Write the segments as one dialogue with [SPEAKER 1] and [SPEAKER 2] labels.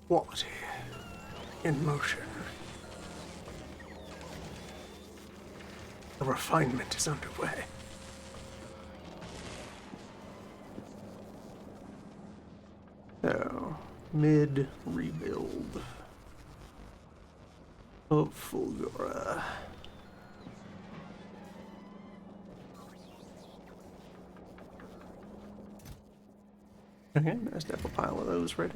[SPEAKER 1] Quality in motion. The refinement is underway. So, mid rebuild of Fulgora. Okay, nice to have a pile of those ready.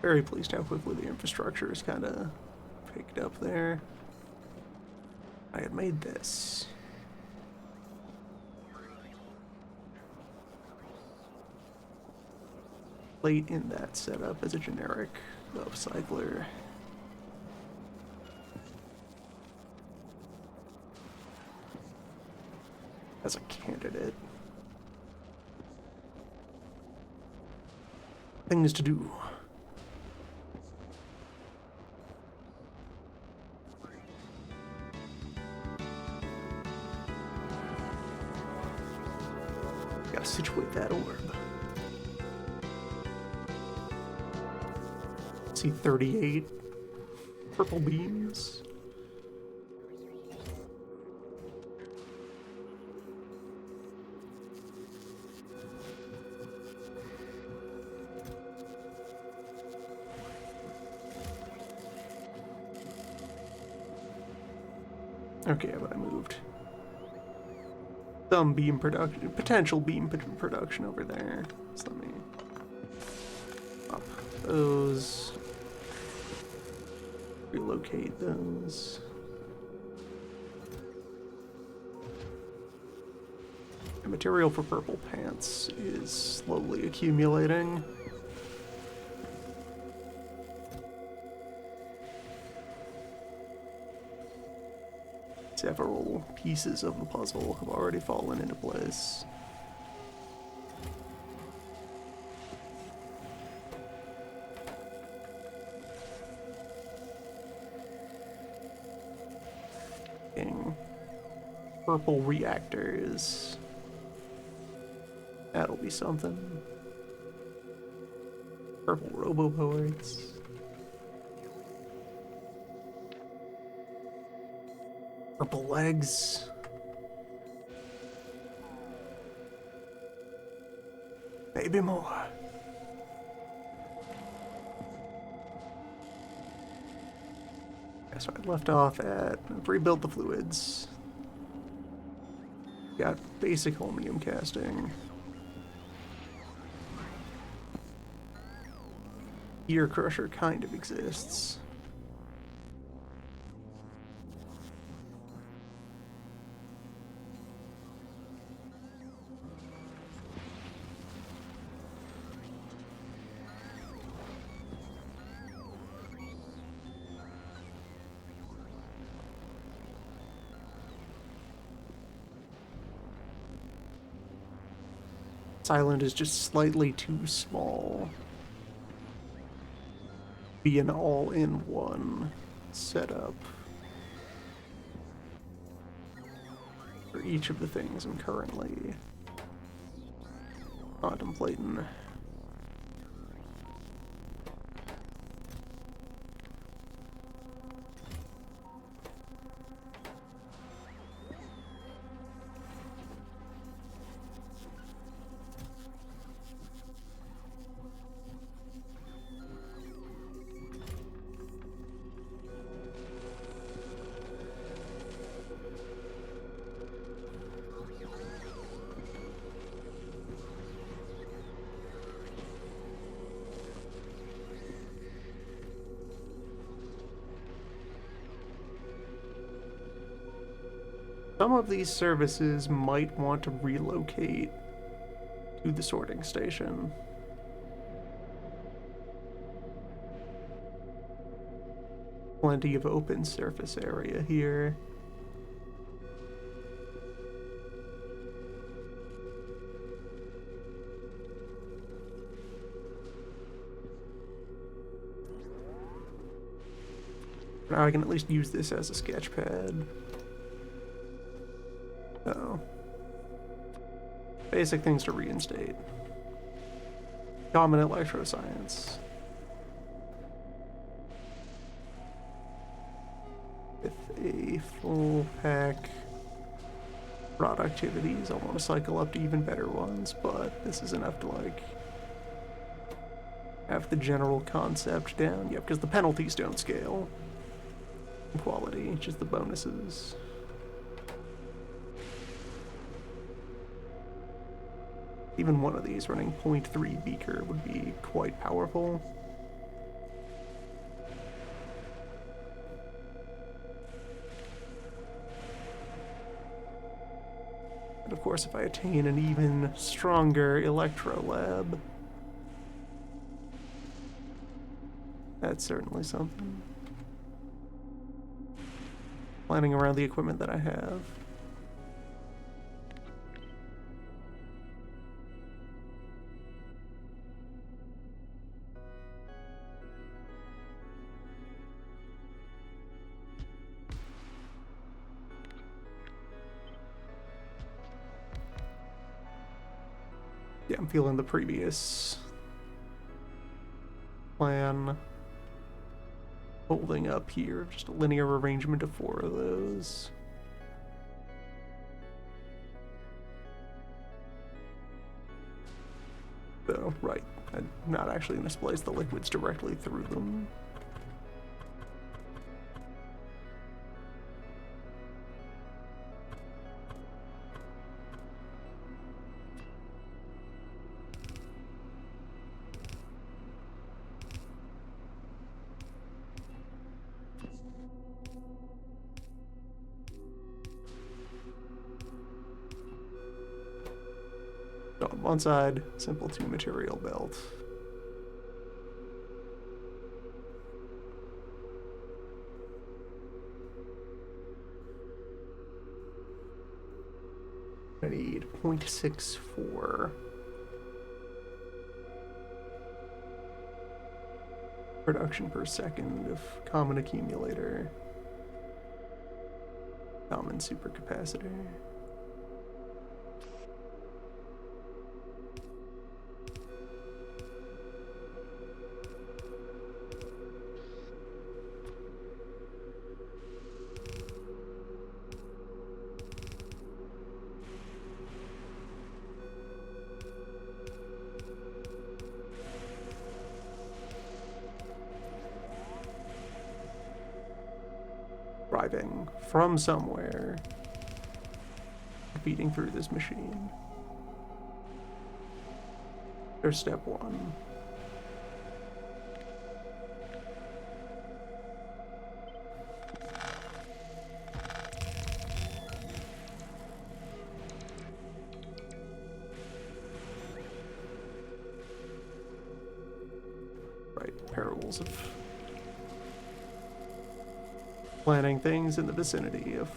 [SPEAKER 1] Very pleased how quickly the infrastructure is kind of picked up there. I had made this. Late in that setup as a generic upcycler. As a candidate. Things to do. Gotta situate that orb. See 38 purple beams. Okay, but I moved some beam production, potential beam production over there. So let me up those, relocate those. The material for purple pants is slowly accumulating. Several pieces of the puzzle have already fallen into place. Purple reactors. That'll be something. Purple roboboards. Purple legs. Maybe more. That's what I left off at. I've rebuilt the fluids. Got basic holmium casting. Gear crusher kind of exists. This island is just slightly too small. Be an all-in-one setup for each of the things I'm currently contemplating. Some of these services might want to relocate to the sorting station. Plenty of open surface area here. Now I can at least use this as a sketch pad. Uh-oh. Basic things to reinstate. Common electroscience. With a full pack productivities, I want to cycle up to even better ones, but this is enough to like have the general concept down. Yeah, because the penalties don't scale in quality, just the bonuses. Even one of these running 0.3 beaker would be quite powerful. And of course, if I attain an even stronger electro lab, that's certainly something. Planning around the equipment that I have. Yeah, I'm feeling the previous plan holding up here. Just a linear arrangement of 4 of those. So, right, I'm not actually going to splice the liquids directly through them. On one side, simple 2 material belt. I need 0.64 production per second of common accumulator, common supercapacitor. Driving from somewhere, feeding through this machine. There's step 1. Right, perils of planning things in the vicinity of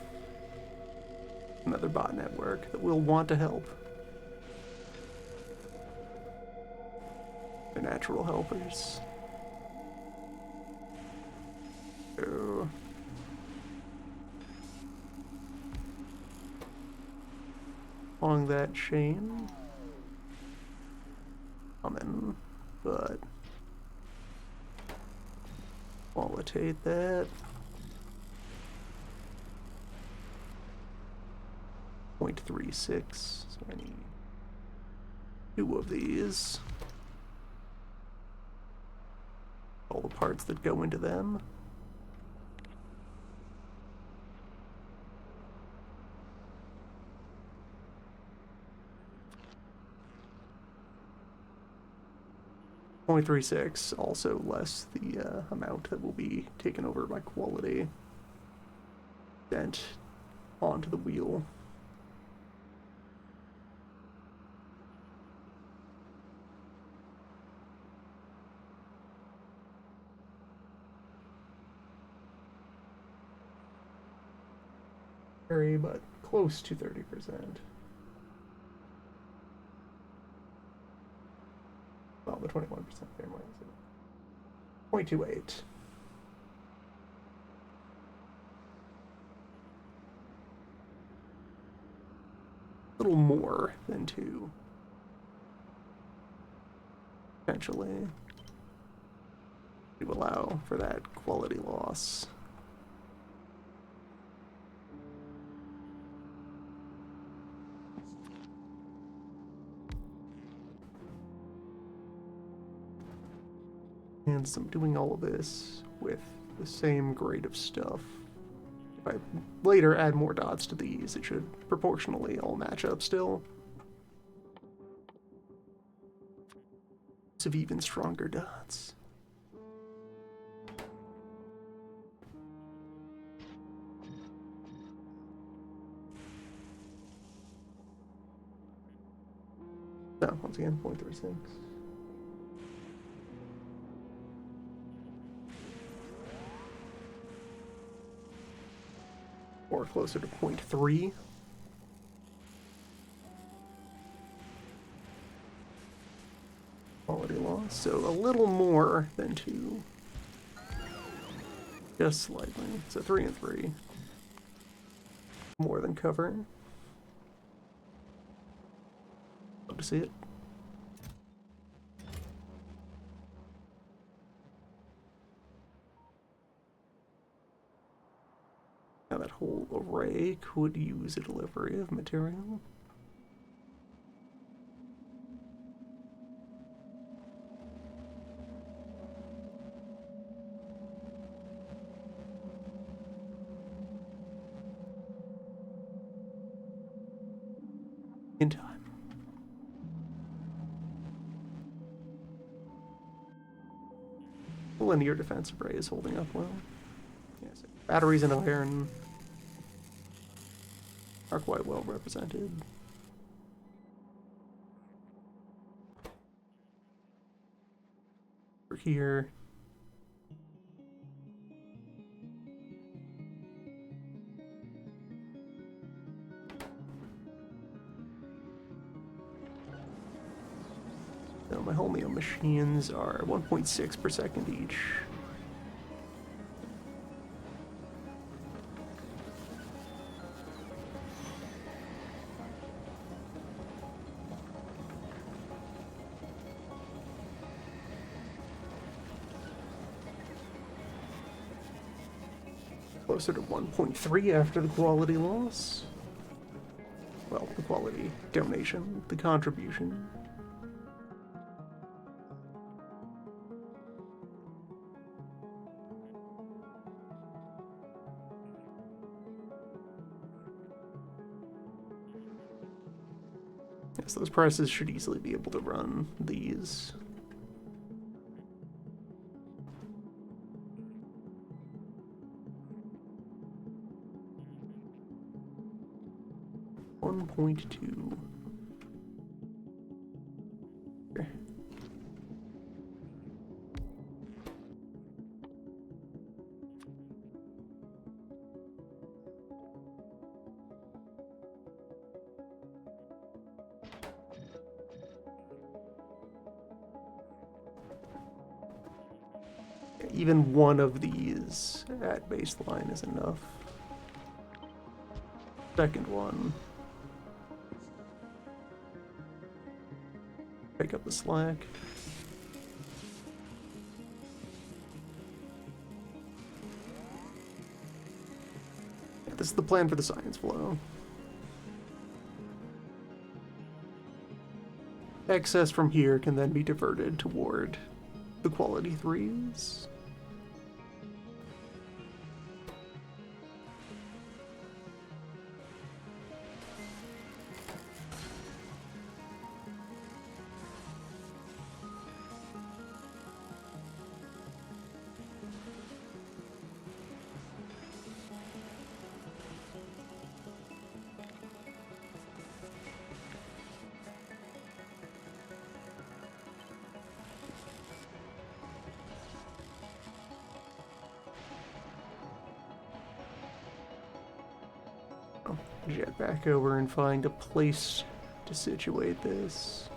[SPEAKER 1] another bot network that will want to help. They're natural helpers. So, along that chain, common, but qualitate that. 0.36, so I need 2 of these. All the parts that go into them. .36, also less the amount that will be taken over by quality sent onto the wheel. Very, but close to 30%. Well, the 21% there might be 0.28. little more than 2. Potentially. To allow for that quality loss. And so I'm doing all of this with the same grade of stuff. If I later add more dots to these, it should proportionally all match up still. Of even stronger dots. No, once again, 0.36. Or closer to 0.3. Quality loss, so a little more than 2. Just slightly. So 3 and 3. More than cover. Love to see it. Now that whole array could use a delivery of material. In time. The linear defense array is holding up well. Yes, batteries and iron are quite well represented. Over here. So my Holmium machines are 1.6 per second each. Closer to 1.3 after the quality loss. Well, the quality donation, the contribution. Yes, those prices should easily be able to run these. .2. Okay. Even one of these at baseline is enough. Second one. Pick up the slack. Yeah, this is the plan for the science flow. Excess from here can then be diverted toward the quality 3s. Jet back over and find a place to situate this.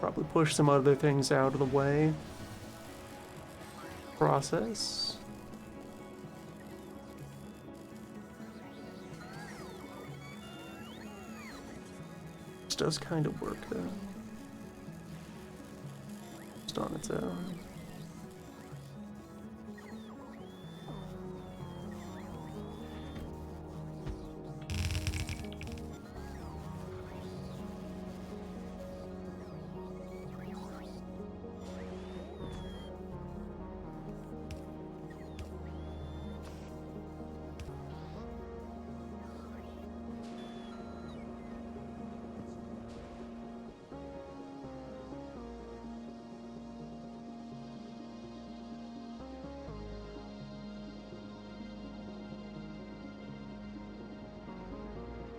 [SPEAKER 1] Probably push some other things out of the way. Process. This does kind of work, though. Just on its own.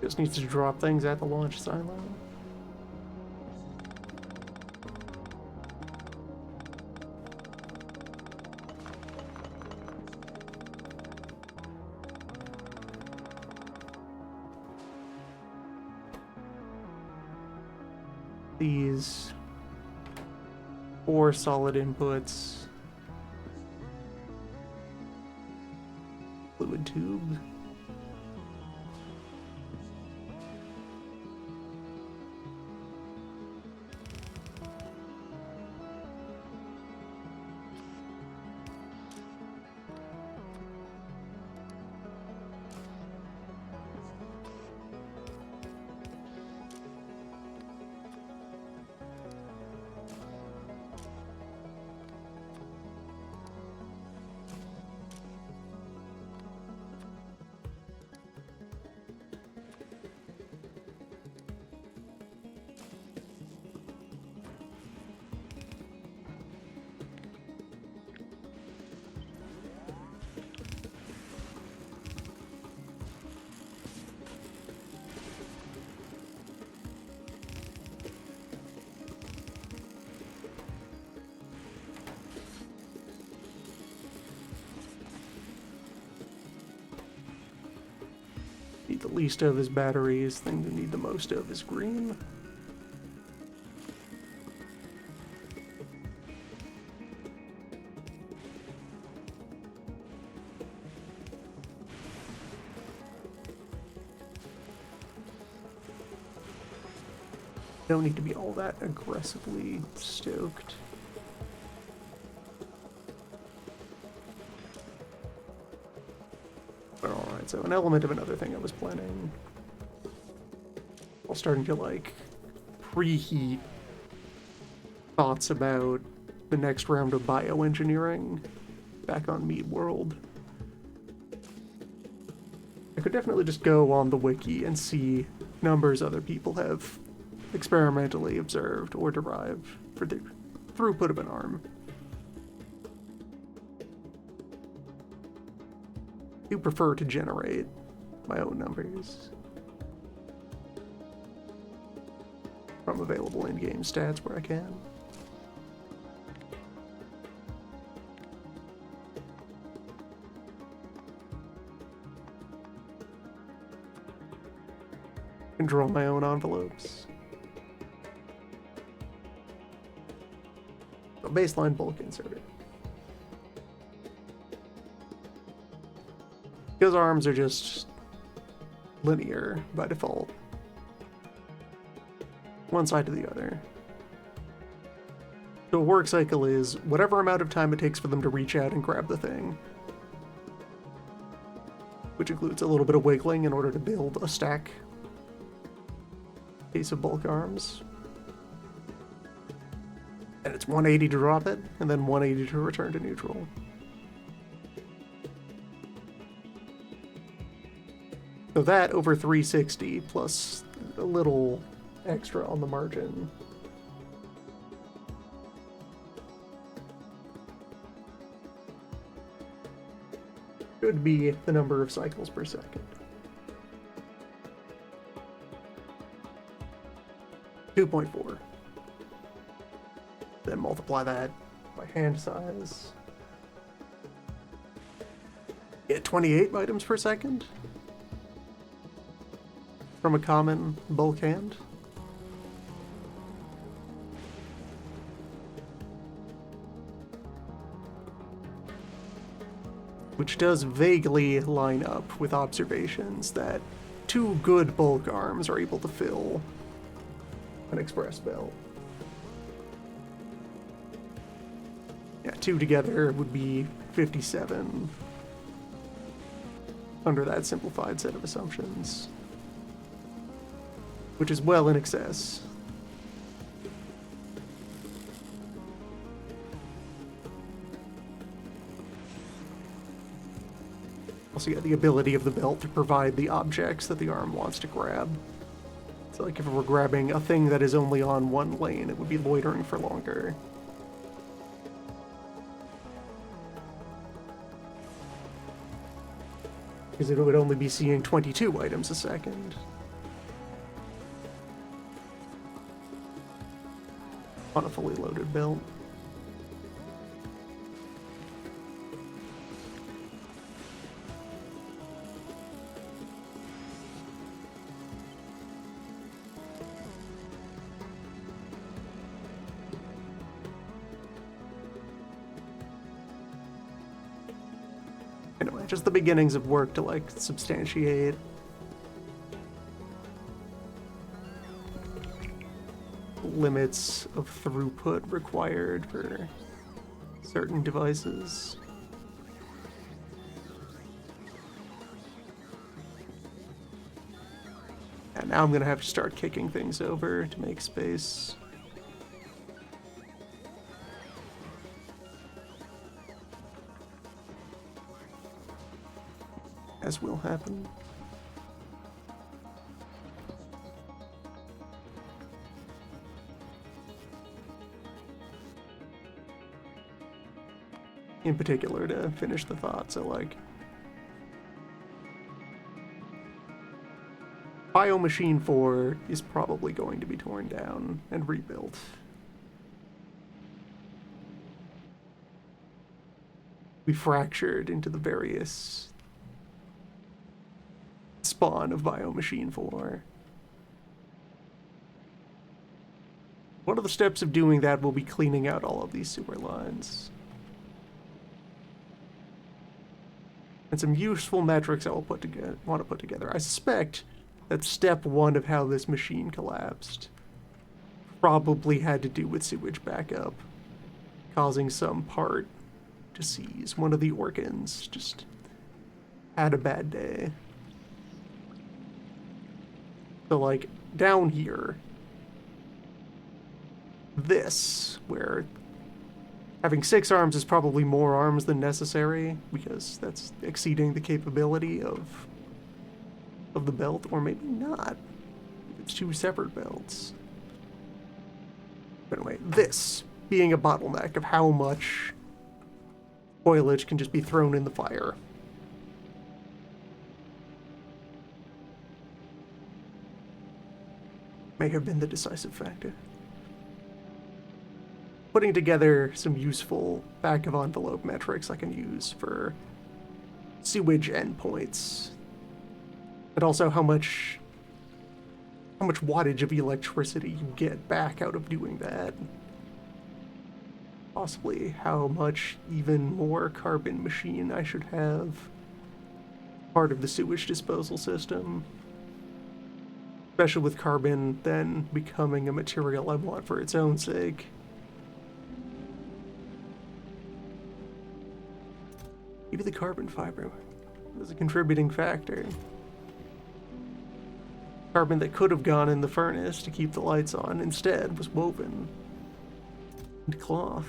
[SPEAKER 1] Just needs to drop things at the launch silo. These 4 solid inputs. Fluid tube. Need the least of his batteries, thing to need the most of is green. Don't need to be all that aggressively stoked. Alright, so an element of another thing I was planning. I'm starting to, like, preheat thoughts about the next round of bioengineering back on Meat World. I could definitely just go on the wiki and see numbers other people have experimentally observed or derived for the throughput of an arm. I do prefer to generate my own numbers from available in-game stats where I can. And draw my own envelopes. So baseline bulk inserted. Because arms are just linear by default. One side to the other. So a work cycle is whatever amount of time it takes for them to reach out and grab the thing. Which includes a little bit of wiggling in order to build a stack. Case of bulk arms. And it's 180 to drop it, and then 180 to return to neutral. So that over 360 plus a little extra on the margin. Should be the number of cycles per second. 2.4. Then multiply that by hand size. Get 28 items per second from a common bulk hand. Which does vaguely line up with observations that 2 good bulk arms are able to fill an express belt. Yeah, 2 together would be 57 under that simplified set of assumptions, which is well in excess. Also, you get the ability of the belt to provide the objects that the arm wants to grab. So, like, if we're grabbing a thing that is only on one lane, it would be loitering for longer. Because it would only be seeing 22 items a second. On a fully loaded belt. Anyway, just the beginnings of work to, like, substantiate limits of throughput required for certain devices. And now I'm gonna have to start kicking things over to make space. As will happen. In particular, to finish the thought, so, like, Biomachine 4 is probably going to be torn down and rebuilt. We fractured into the various spawn of Biomachine 4. One of the steps of doing that will be cleaning out all of these sewer lines. And some useful metrics I will want to put together. I suspect that step 1 of how this machine collapsed probably had to do with sewage backup, causing some part to seize. One of the organs just had a bad day. So, like, down here, this, where having 6 arms is probably more arms than necessary, because that's exceeding the capability of the belt, or maybe not. It's 2 separate belts. But anyway, this being a bottleneck of how much spoilage can just be thrown in the fire. May have been the decisive factor. Putting together some useful back-of-envelope metrics I can use for sewage endpoints, and also how much wattage of electricity you get back out of doing that. Possibly how much even more carbon machine I should have part of the sewage disposal system. Especially with carbon then becoming a material I want for its own sake. Maybe the carbon fiber was a contributing factor. Carbon that could have gone in the furnace to keep the lights on instead was woven into cloth.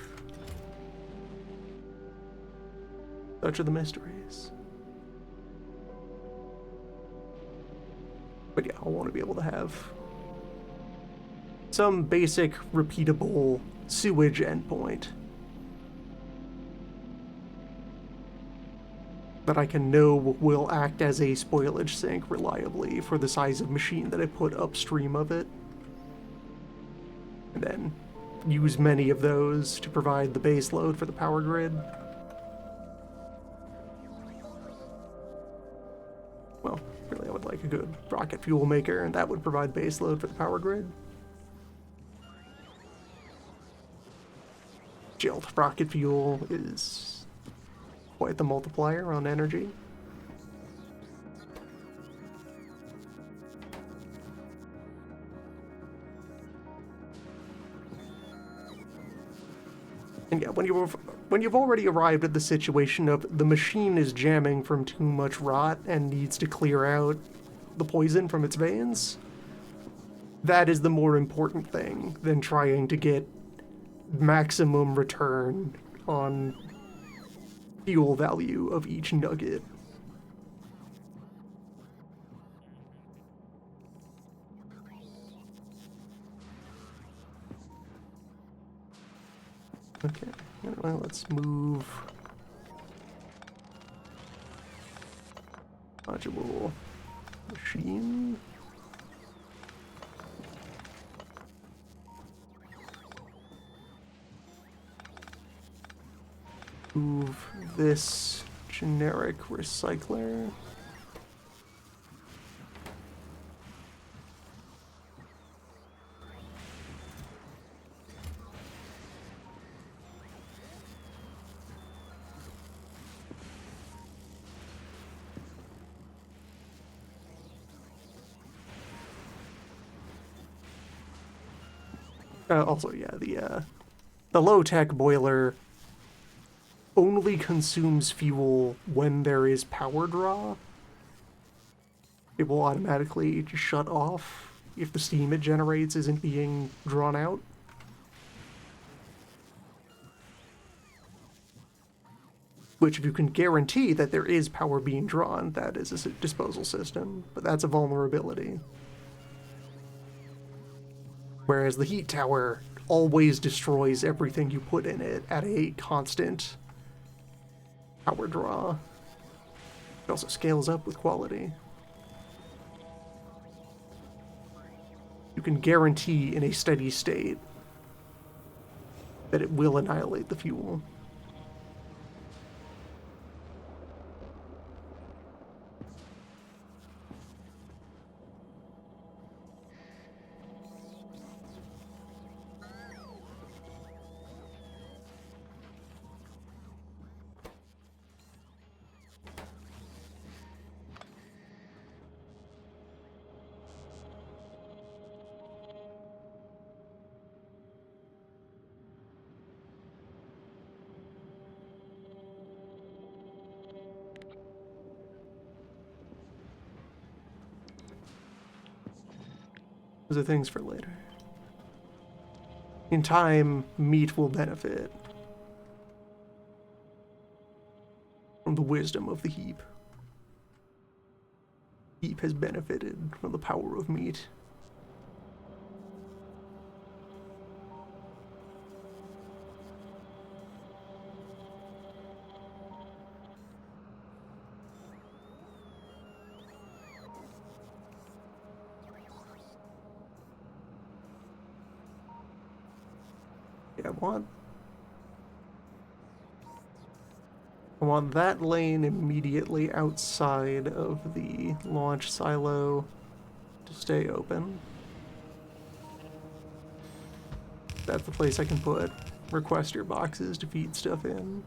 [SPEAKER 1] Such are the mysteries. But yeah, I want to be able to have some basic, repeatable sewage endpoint that I can know will act as a spoilage sink reliably for the size of machine that I put upstream of it. And then use many of those to provide the base load for the power grid. Well, really, I would like a good rocket fuel maker, and that would provide base load for the power grid. Gelled rocket fuel is quite the multiplier on energy. And yeah, when you've already arrived at the situation of the machine is jamming from too much rot and needs to clear out the poison from its veins, that is the more important thing than trying to get maximum return on fuel value of each nugget. Okay, anyway, let's move module machine. Move this generic recycler. Also, yeah, the low-tech boiler only consumes fuel when there is power draw. It will automatically just shut off if the steam it generates isn't being drawn out. Which, if you can guarantee that there is power being drawn, that is a disposal system, but that's a vulnerability. Whereas the heat tower always destroys everything you put in it at a constant power draw. It also scales up with quality. You can guarantee in a steady state that it will annihilate the fuel. Those are things for later. In time, meat will benefit from the wisdom of the heap. Heap has benefited from the power of meat. Yeah, I want that lane immediately outside of the launch silo to stay open. That's the place I can put requester boxes to feed stuff in.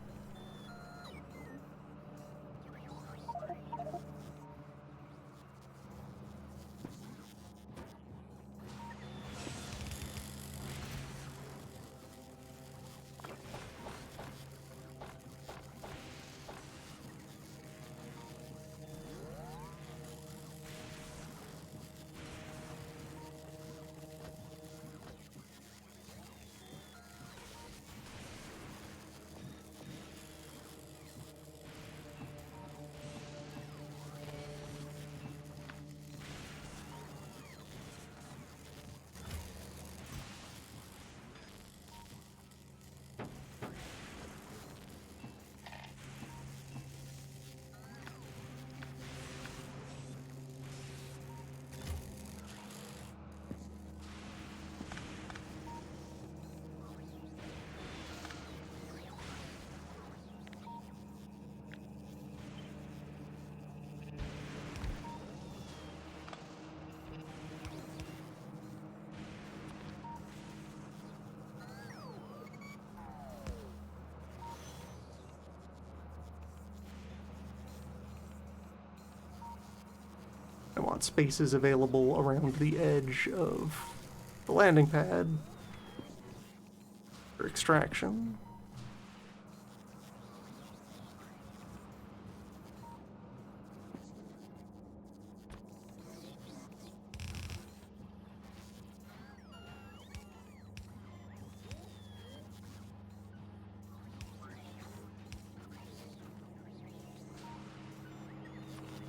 [SPEAKER 1] I want spaces available around the edge of the landing pad for extraction.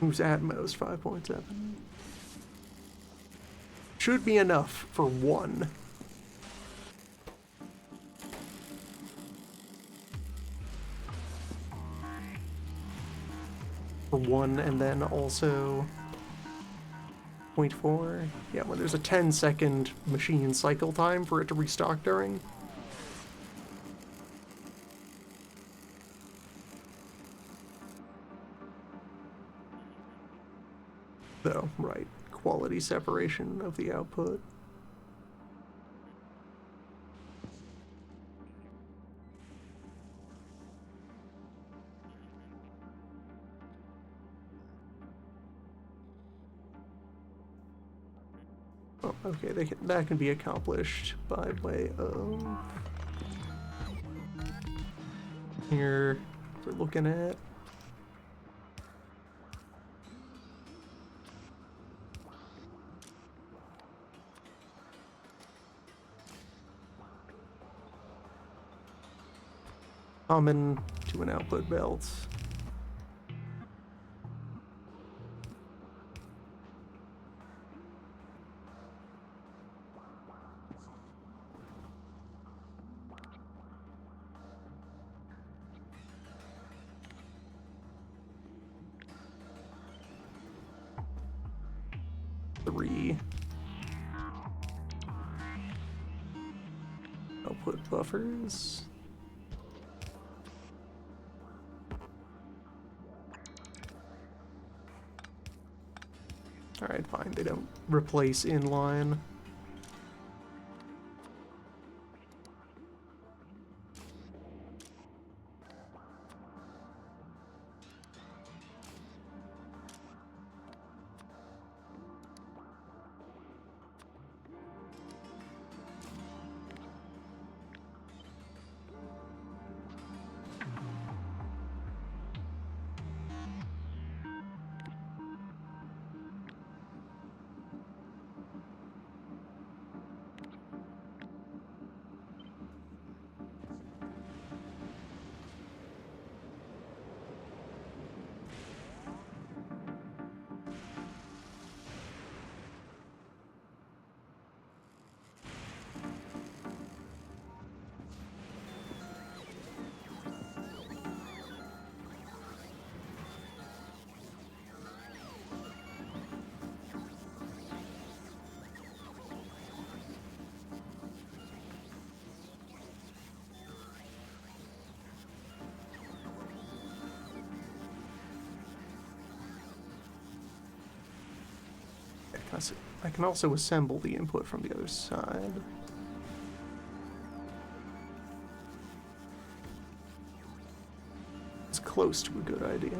[SPEAKER 1] Who's at most 5.7. Should be enough for one. For one, and then also 0.4. Yeah, when there's a 10-second machine cycle time for it to restock during. Though, right. Quality separation of the output. Oh, okay, that can be accomplished by way of... Here, we're looking at... common to an output belt. Three output buffers. Alright, fine, they don't replace inline. I can also assemble the input from the other side. It's close to a good idea.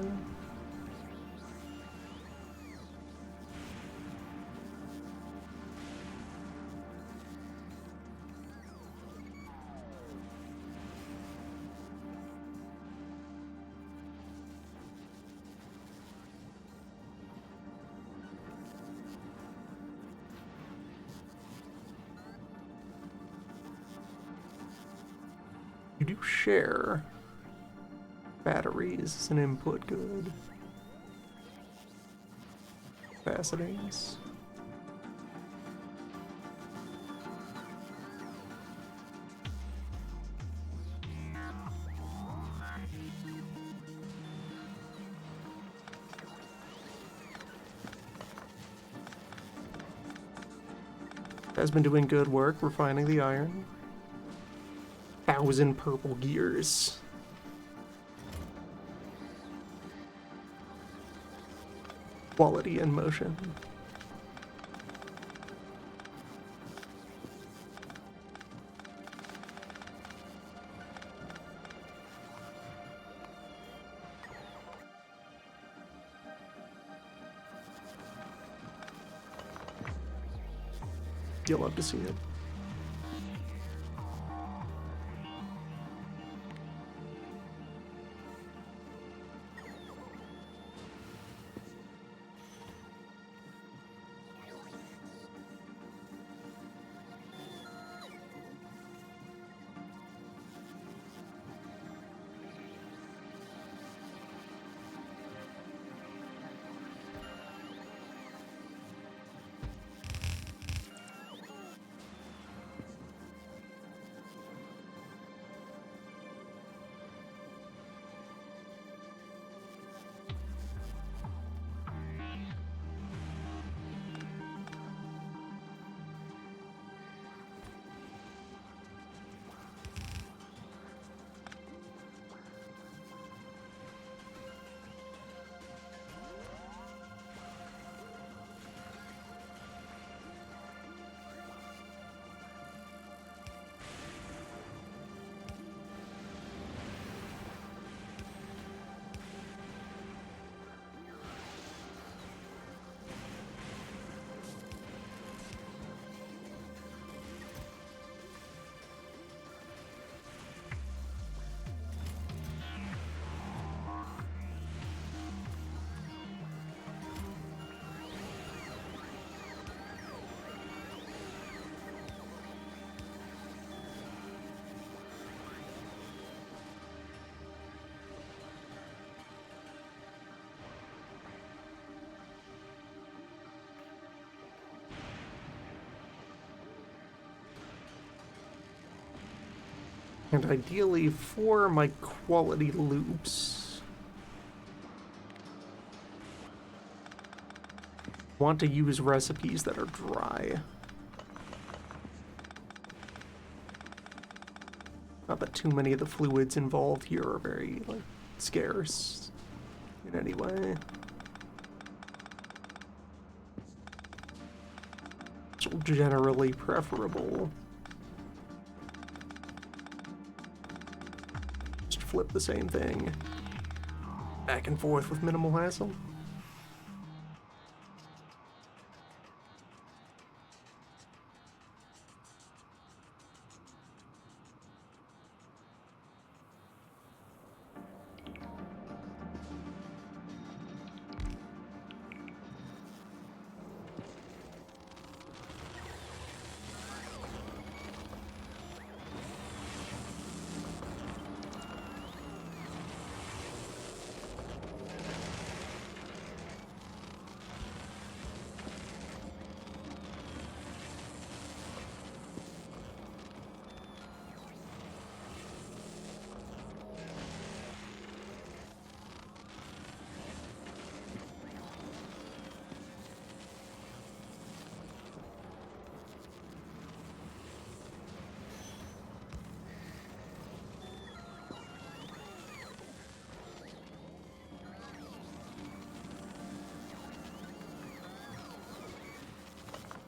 [SPEAKER 1] You do share batteries as an input good. Capacitors. Has been doing good work refining the iron. 1,000 purple gears. Quality and motion. You'll love to see it. And ideally for my quality loops, want to use recipes that are dry. Not that too many of the fluids involved here are very, like, scarce in any way. It's generally preferable. Just flip the same thing back and forth with minimal hassle.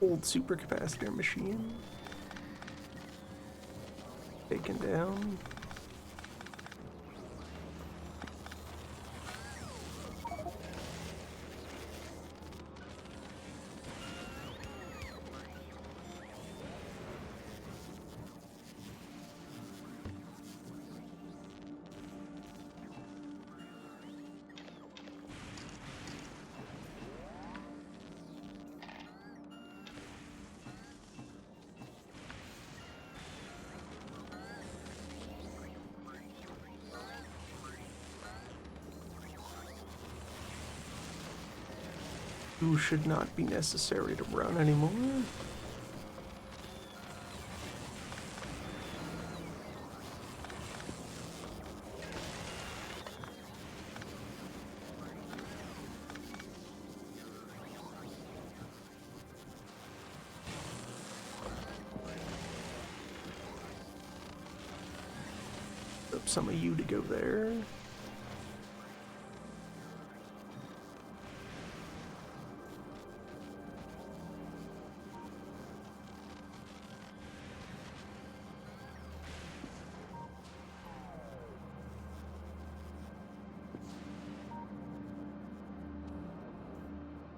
[SPEAKER 1] Old supercapacitor machine. Taken down. Who should not be necessary to run anymore. Up some of you to go there.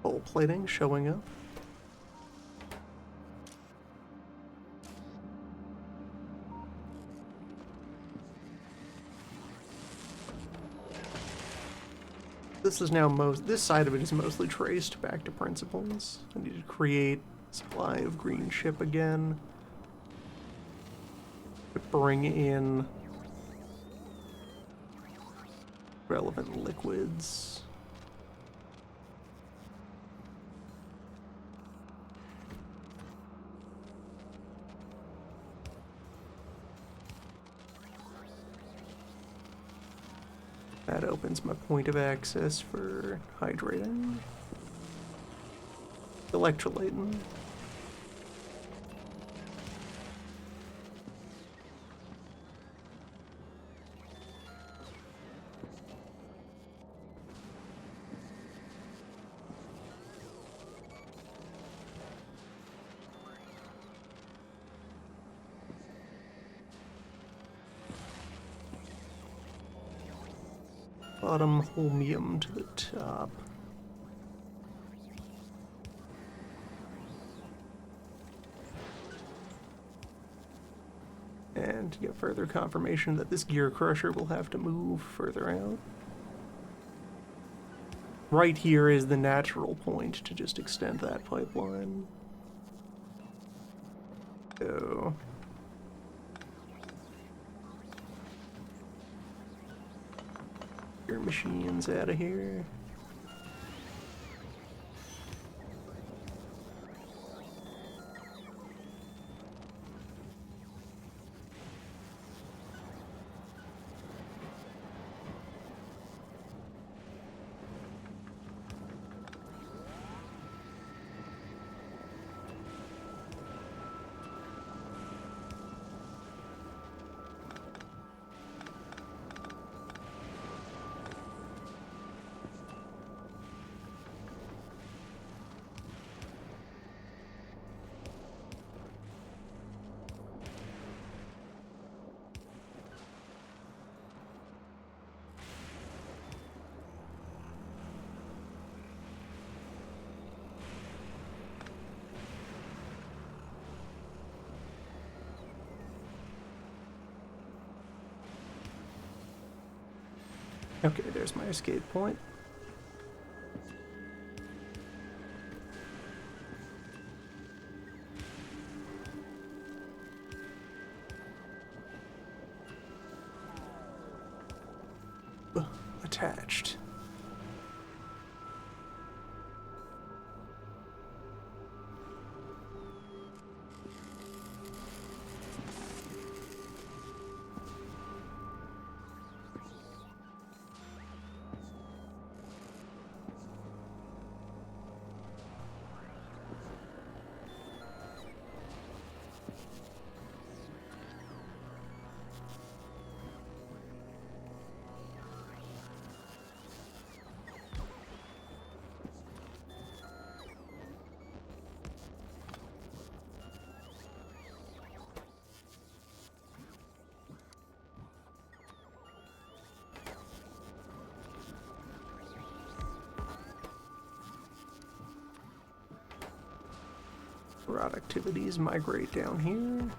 [SPEAKER 1] Hull plating showing up. This side of it is mostly traced back to principles. I need to create supply of green ship again. To bring in relevant liquids. That opens my point of access for hydrating. Electrolyting. Bottom holmium to the top. And to get further confirmation that this gear crusher will have to move further out. Right here is the natural point to just extend that pipeline. So... your machines out of here. Okay, there's my escape point. Attached. Rod activities migrate down here.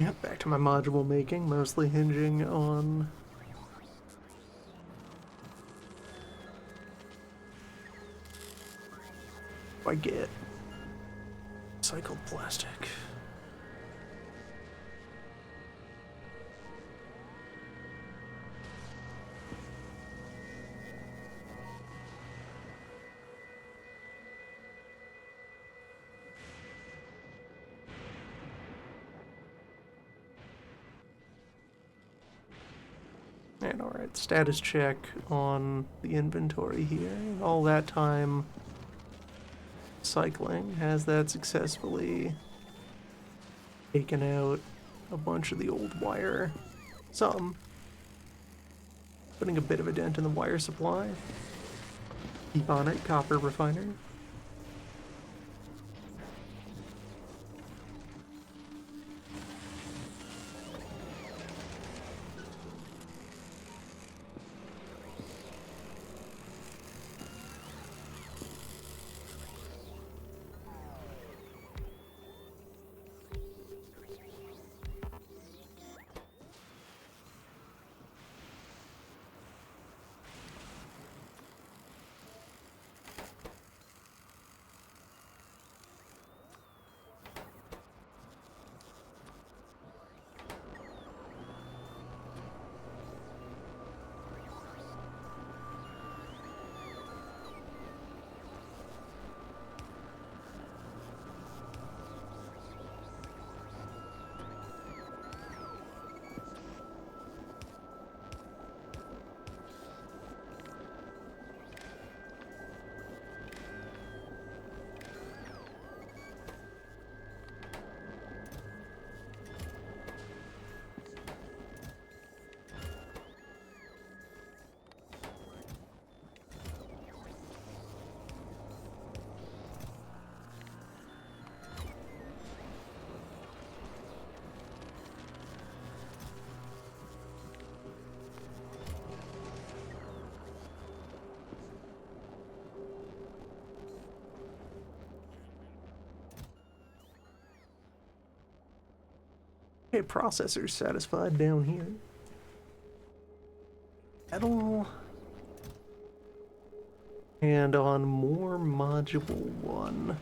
[SPEAKER 1] Yep, back to my module making, mostly hinging on what I get. Recycled plastic. And alright, status check on the inventory here. All that time cycling, has that successfully taken out a bunch of the old wire? Some. Putting a bit of a dent in the wire supply. Keep on it, copper refiner. Okay, processor's satisfied down here. Metal. And on more module 1.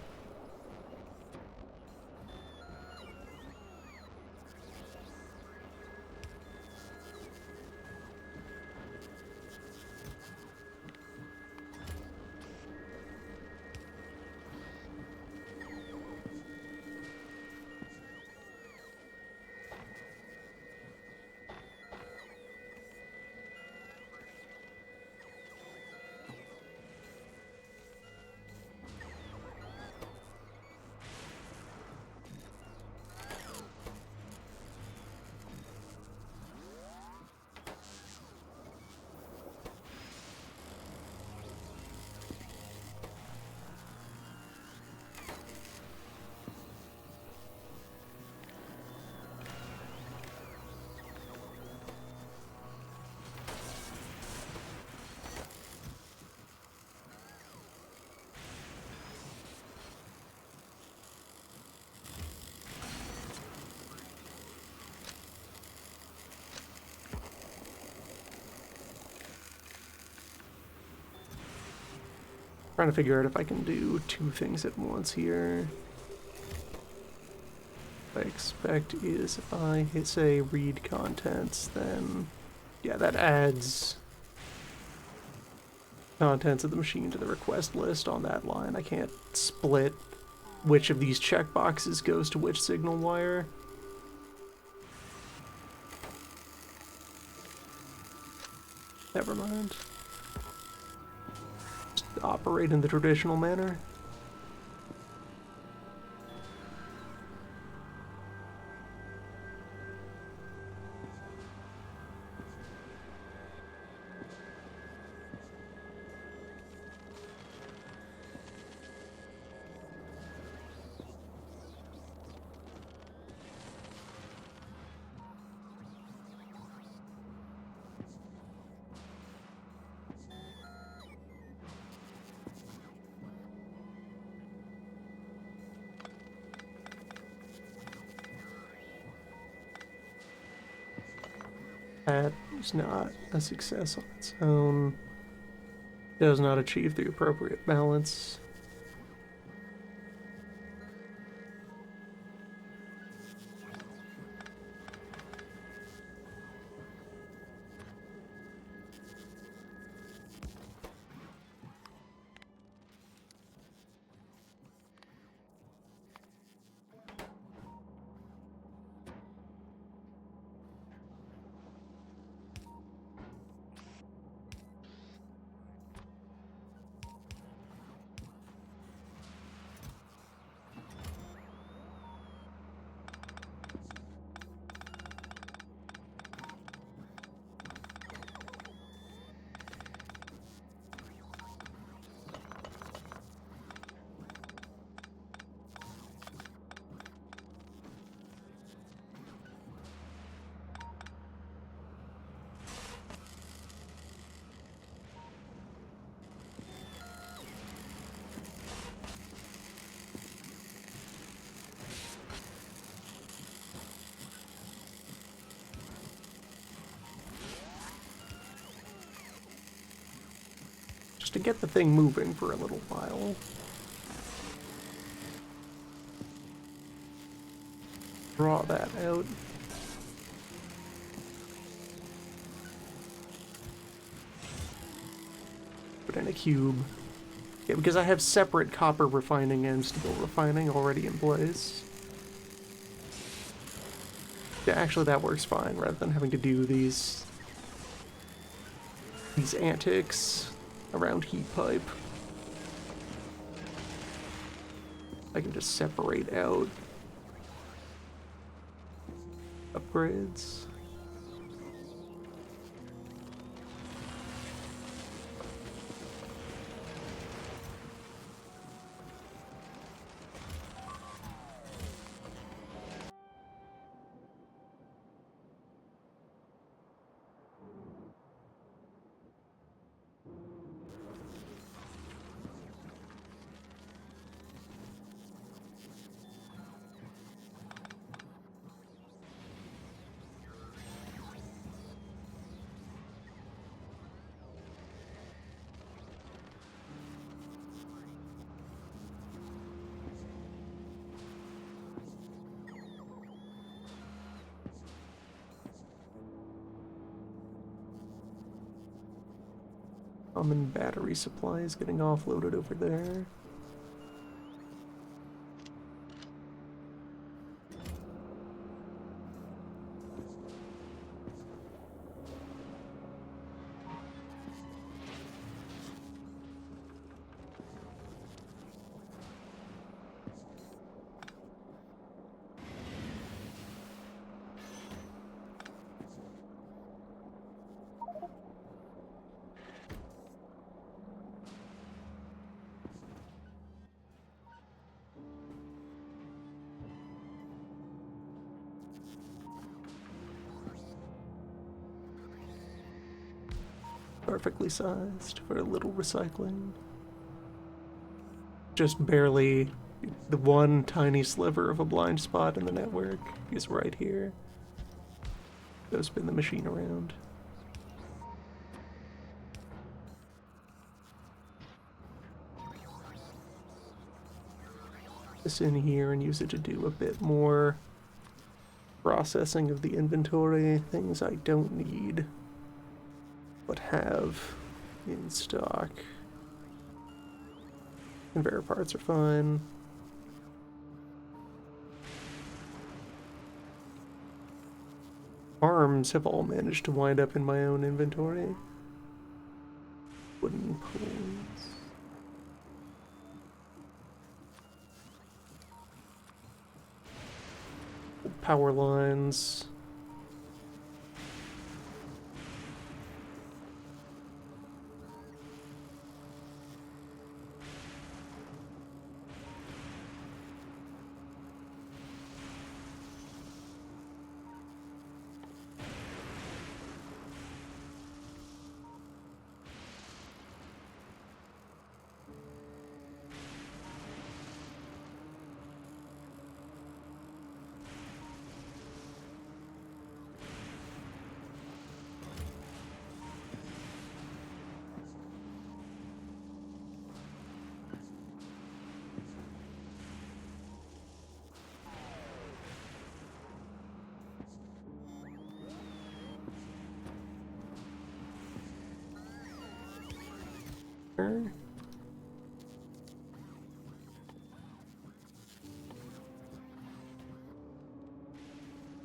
[SPEAKER 1] Trying to figure out if I can do two things at once here. What I expect is if I hit, say, read contents, then yeah, that adds contents of the machine to the request list on that line. I can't split which of these checkboxes goes to which signal wire. Never mind. Just operate in the traditional manner. That is not a success on its own. Does not achieve the appropriate balance. Just to get the thing moving for a little while. Draw that out. Put in a cube. Yeah, because I have separate copper refining and steel refining already in place. Yeah, actually that works fine, rather than having to do these antics around heat pipe. I can just separate out upgrades. Common battery supply is getting offloaded over there. Perfectly sized for a little recycling. Just barely the one tiny sliver of a blind spot in the network is right here. Go spin the machine around. this in here and use it to do a bit more processing of the inventory, things I don't need but have in stock. Conveyor parts are fine. Arms have all managed to wind up in my own inventory. Wooden poles. Power lines.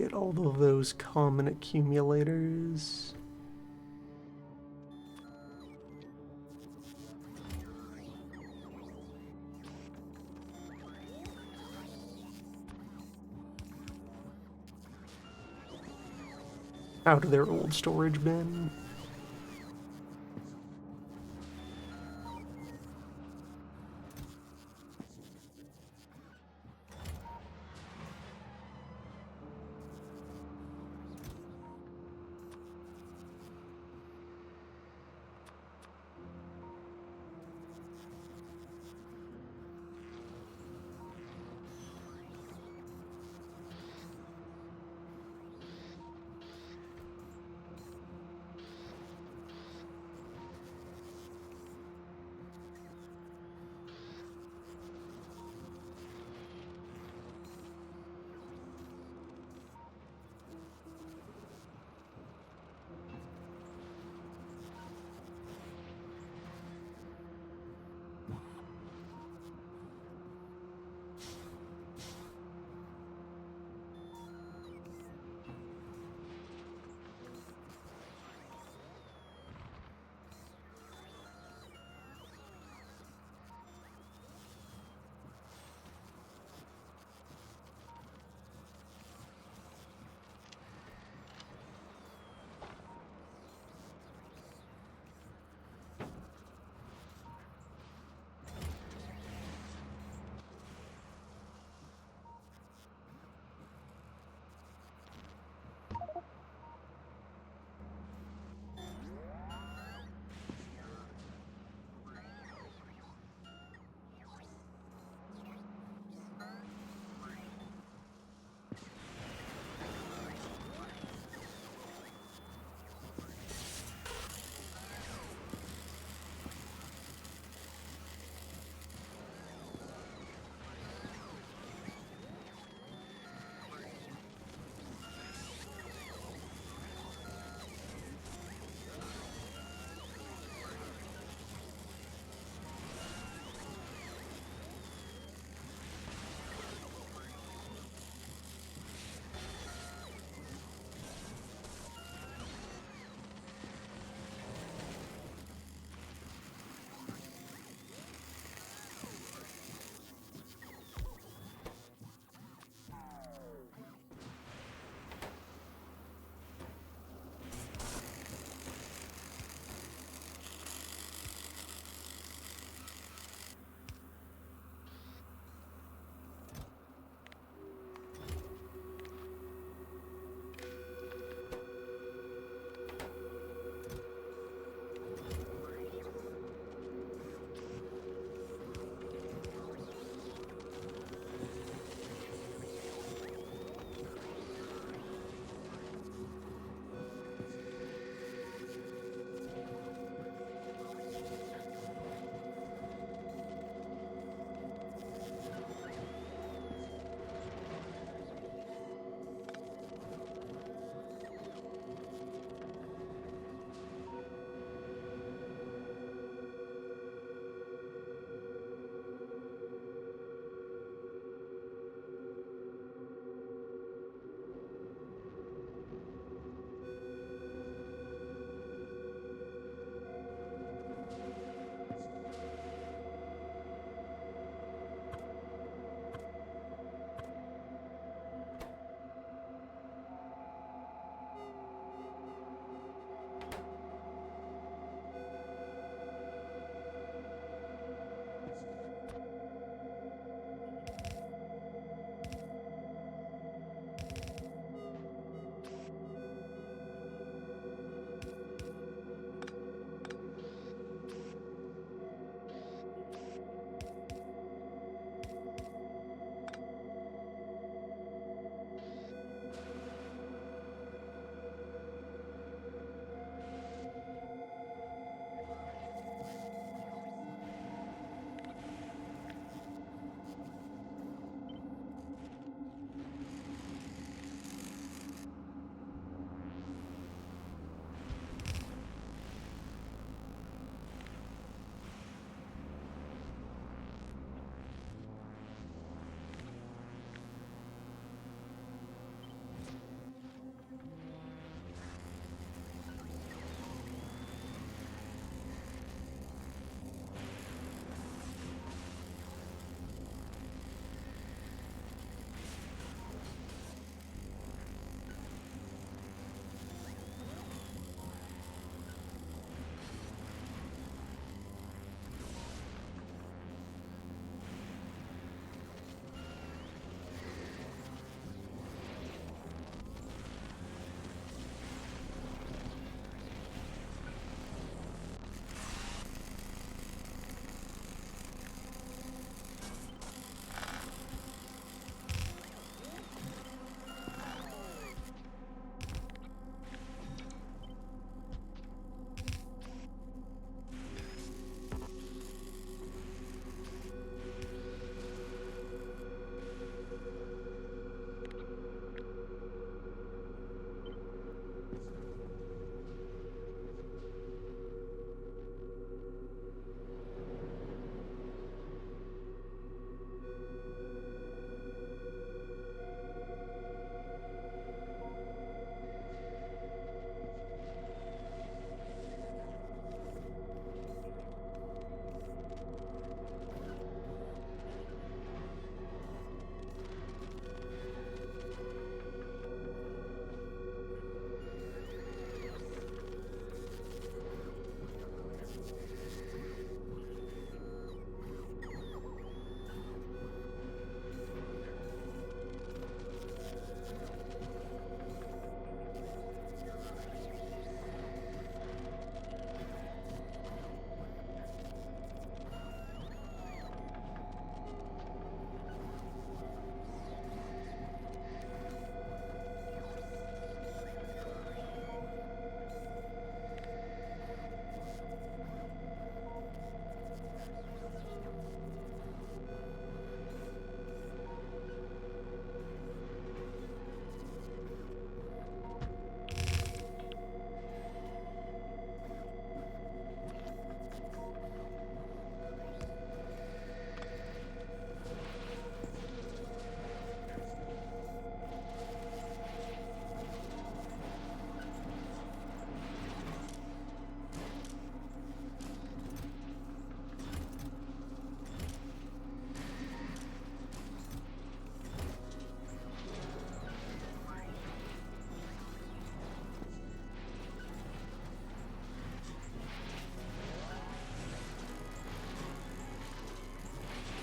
[SPEAKER 1] Get all of those common accumulators. Out of their old storage bin.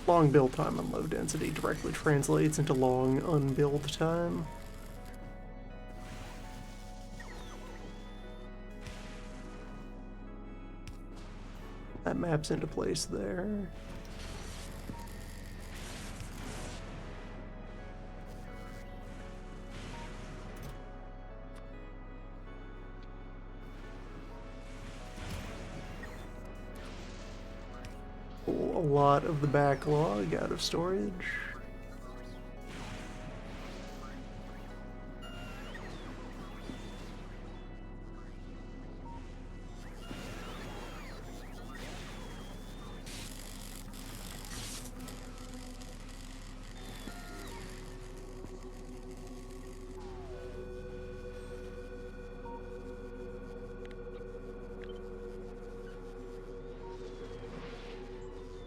[SPEAKER 1] Long build time on low density directly translates into long unbuild time. That maps into place there. Pull a lot of the backlog out of storage.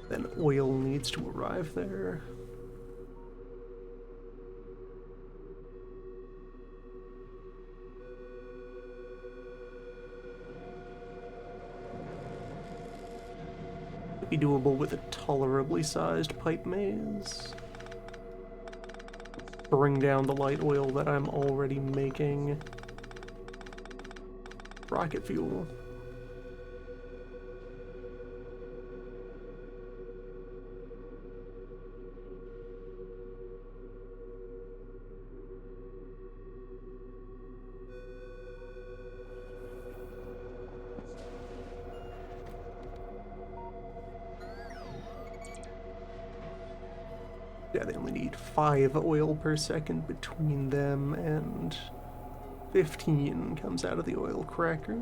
[SPEAKER 1] Then oil needs to arrive there. Could be doable with a tolerably sized pipe maze. Bring down the light oil that I'm already making. Rocket fuel. Yeah, they only need 5 oil per second between them, and 15 comes out of the oil cracker.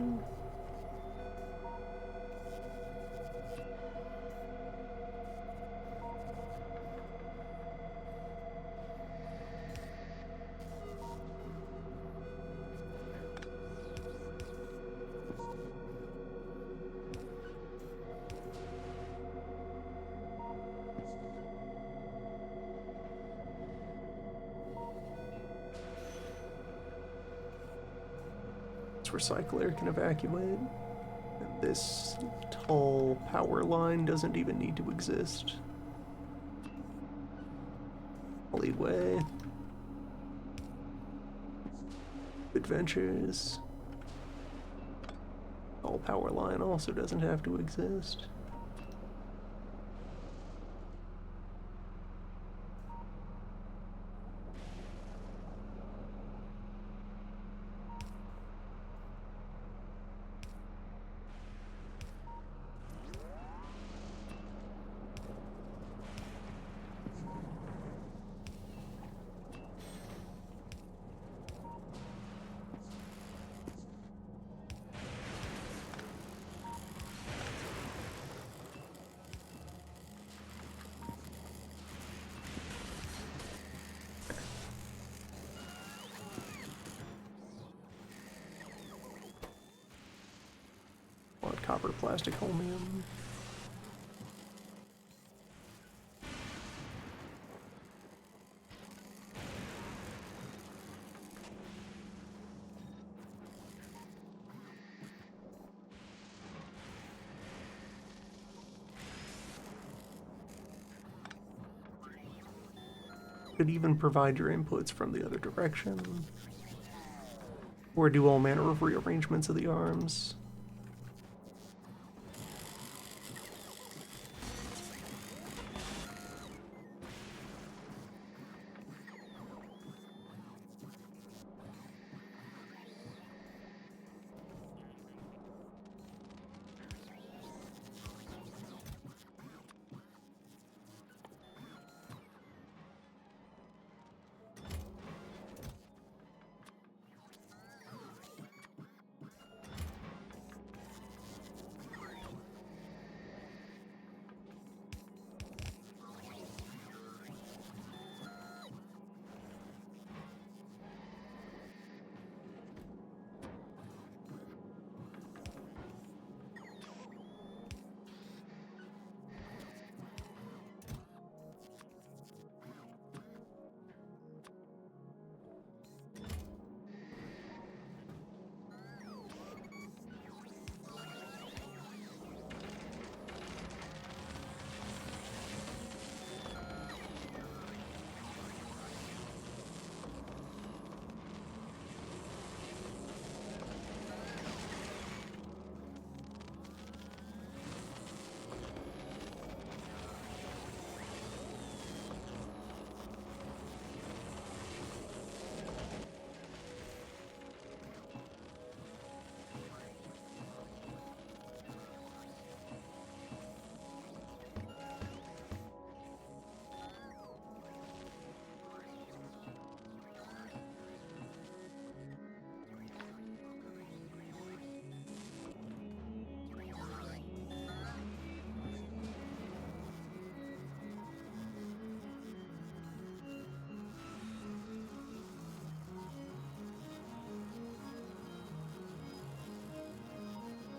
[SPEAKER 1] Recycler can evacuate, and this tall power line doesn't even need to exist. Alleyway. Adventures. Tall power line also doesn't have to exist. Copper, plastic, holmium. Could even provide your inputs from the other direction, or do all manner of rearrangements of the arms.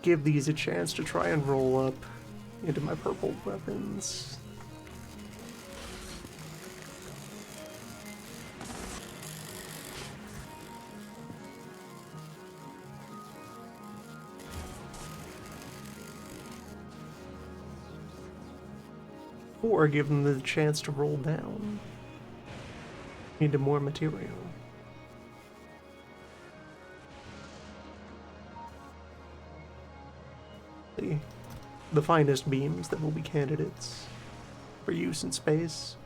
[SPEAKER 1] give these a chance to try and roll up into my purple weapons. Or give them the chance to roll down into more material. The finest beams that will be candidates for use in space.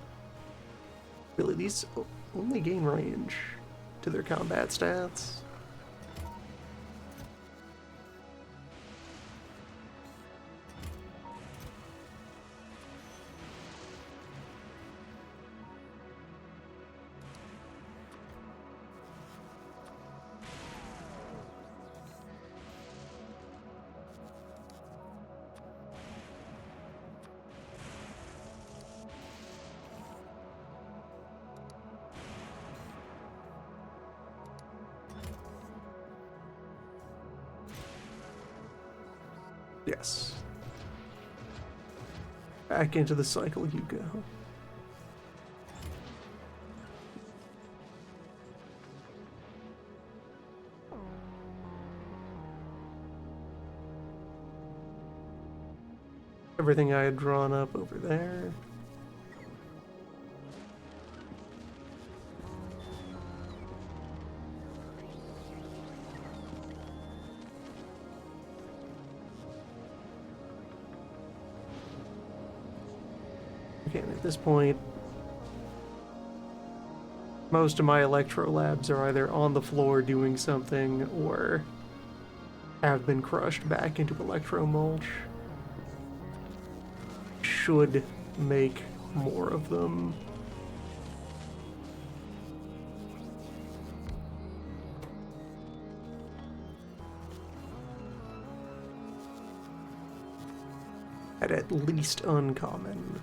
[SPEAKER 1] Really, these only gain range to their combat stats. Yes. Back into the cycle you go. Everything I had drawn up over there. Okay, and at this point, most of my electro labs are either on the floor doing something or have been crushed back into electro mulch. Should make more of them. At least uncommon.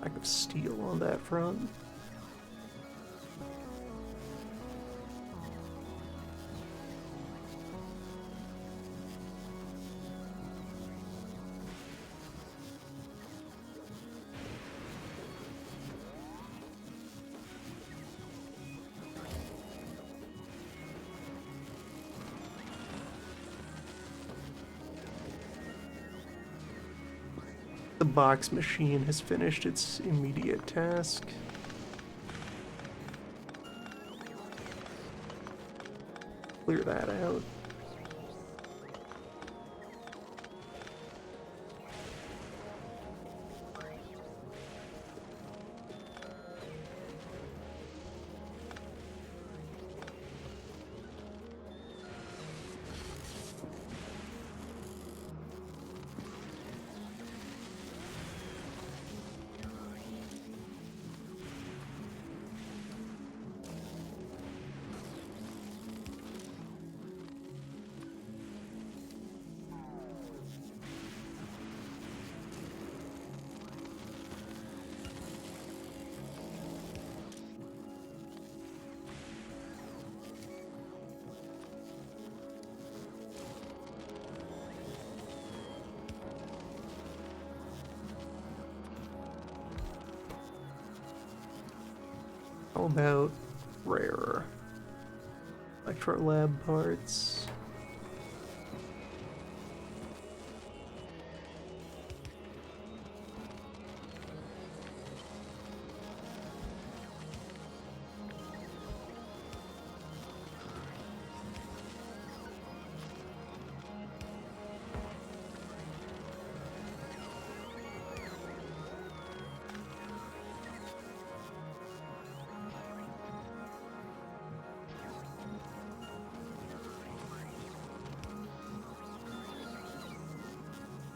[SPEAKER 1] Lack of steel on that front. The box machine has finished its immediate task. Clear that out. How about rare electro lab parts?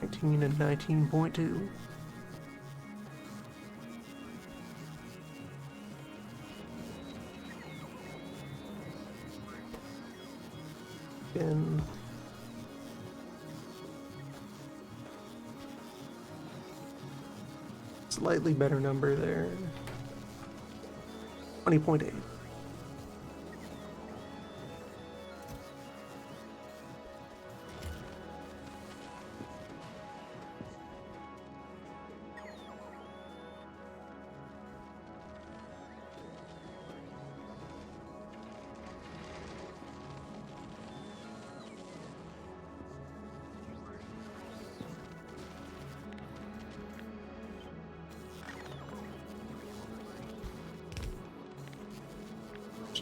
[SPEAKER 1] 19 and 19.2. And slightly better number there. 20.8.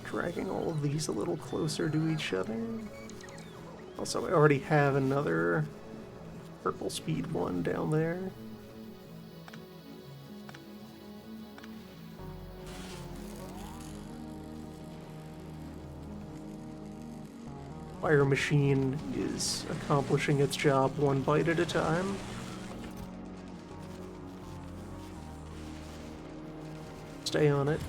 [SPEAKER 1] Dragging all of these a little closer to each other. Also, I already have another purple speed one down there. Fire machine is accomplishing its job one bite at a time. Stay on it.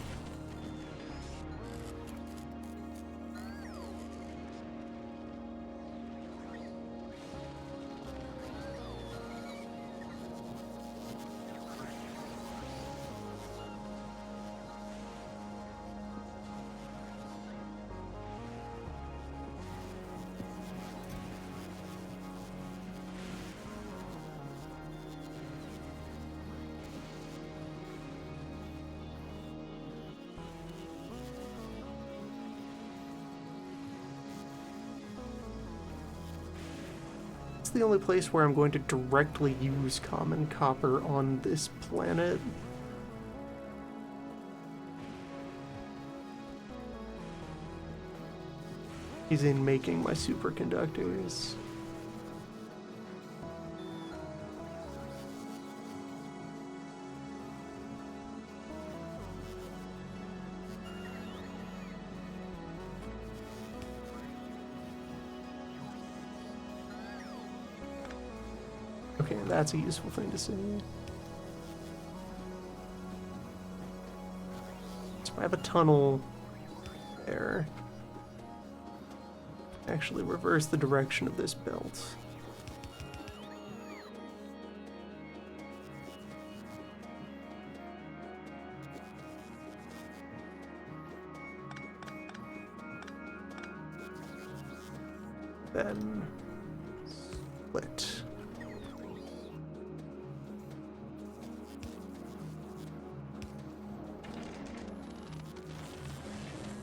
[SPEAKER 1] The only place where I'm going to directly use common copper on this planet. Is in making my superconductors. Okay, that's a useful thing to say. So I have a tunnel there. Actually reverse the direction of this belt. Then split.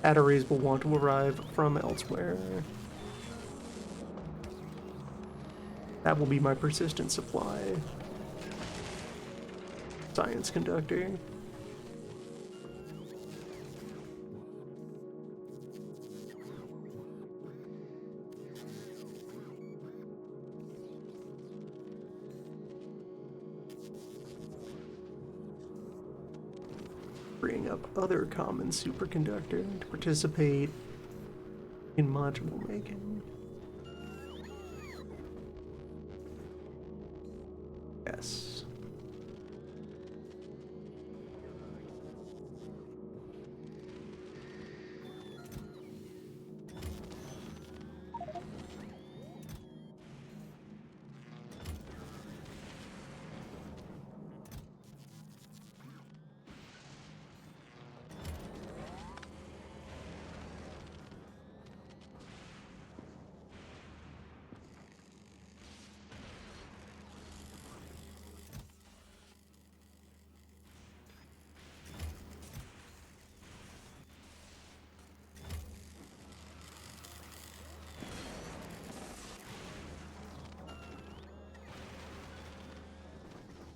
[SPEAKER 1] Batteries will want to arrive from elsewhere. That will be my persistent supply. Science conductor. Freeing up other common superconductor to participate in module making. Yes.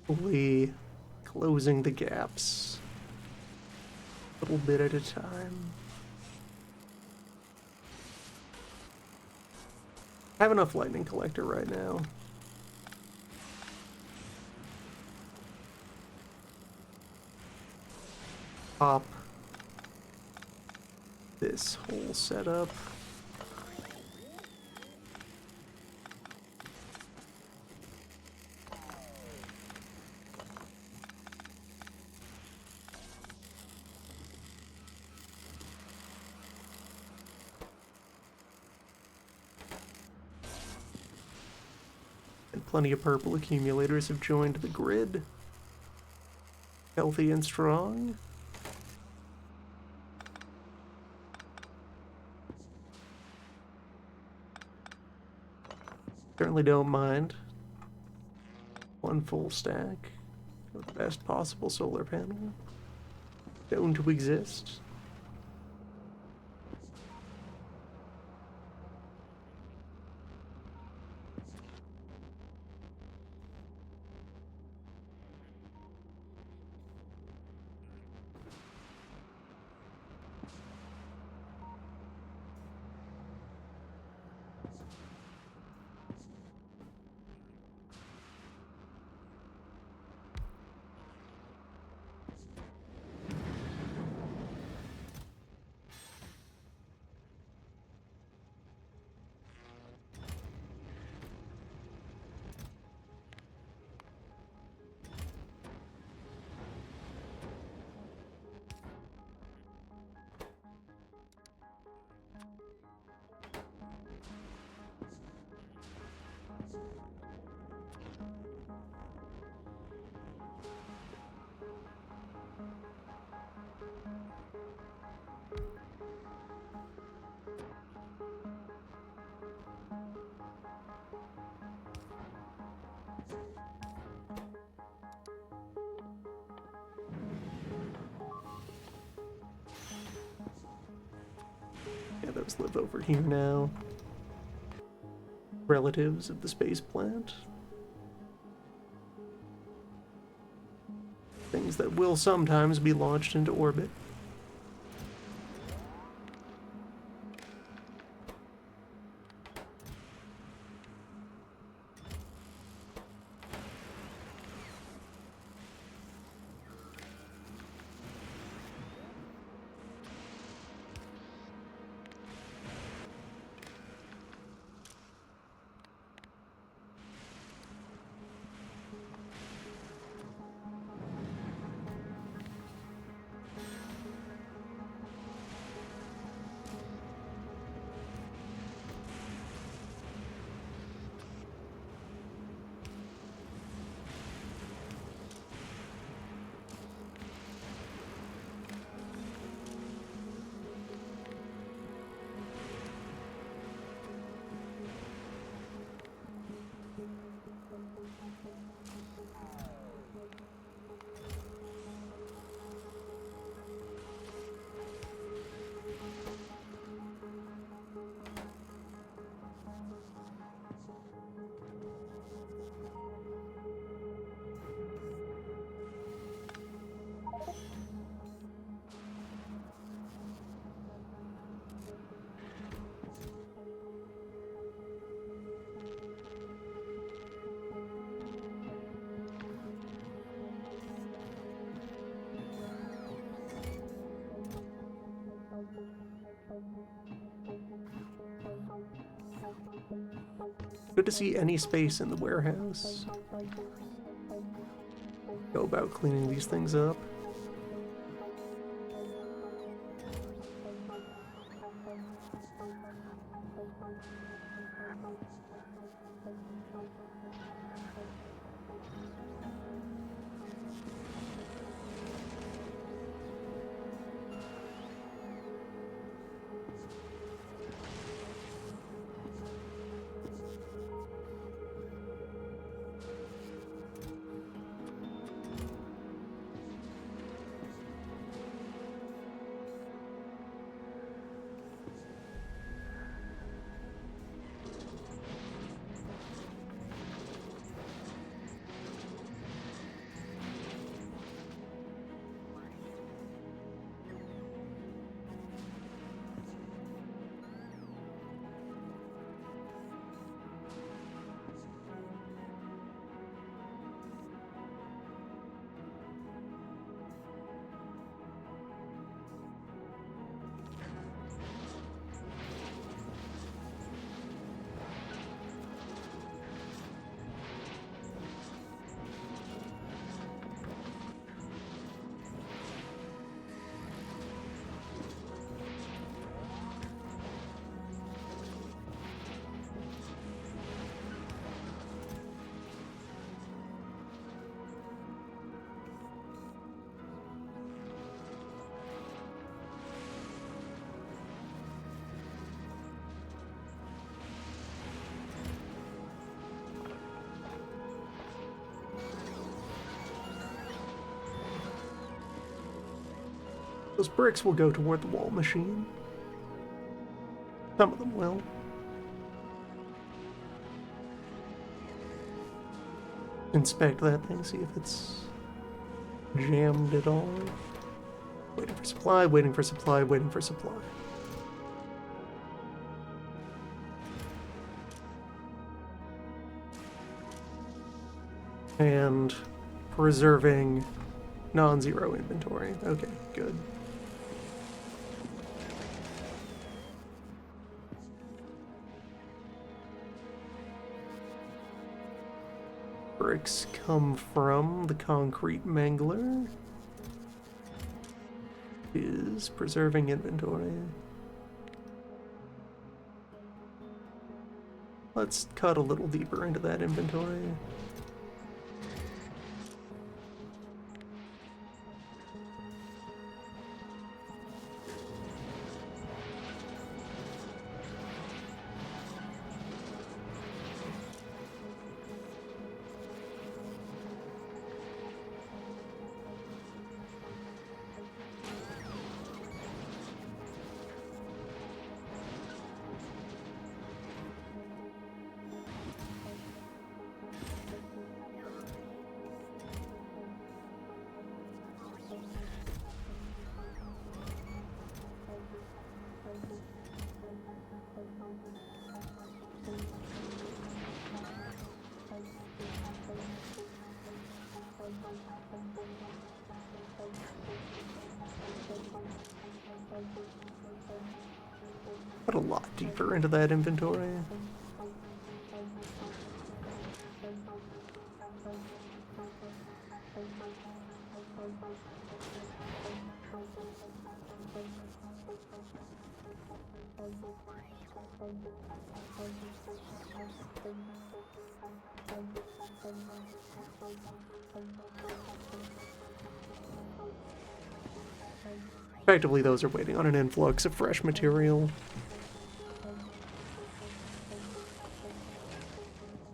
[SPEAKER 1] Slowly closing the gaps a little bit at a time. I have enough lightning collector right now. Pop this whole setup. plenty of purple accumulators have joined the grid. Healthy and strong. Certainly don't mind. One full stack of the best possible solar panel known to exist. Yeah, those live over here now. Relatives of the space plant. Things that will sometimes be launched into orbit. Good to see any space in the warehouse. Go about cleaning these things up. Those bricks will go toward the wall machine. Some of them will. Inspect that thing, see if it's jammed at all. Waiting for supply, waiting for supply, waiting for supply. And preserving non-zero inventory. Okay, good. Bricks come from the concrete mangler. Is preserving inventory. Let's cut a little deeper into that inventory. Cut a lot deeper into that inventory. Effectively, those are waiting on an influx of fresh material.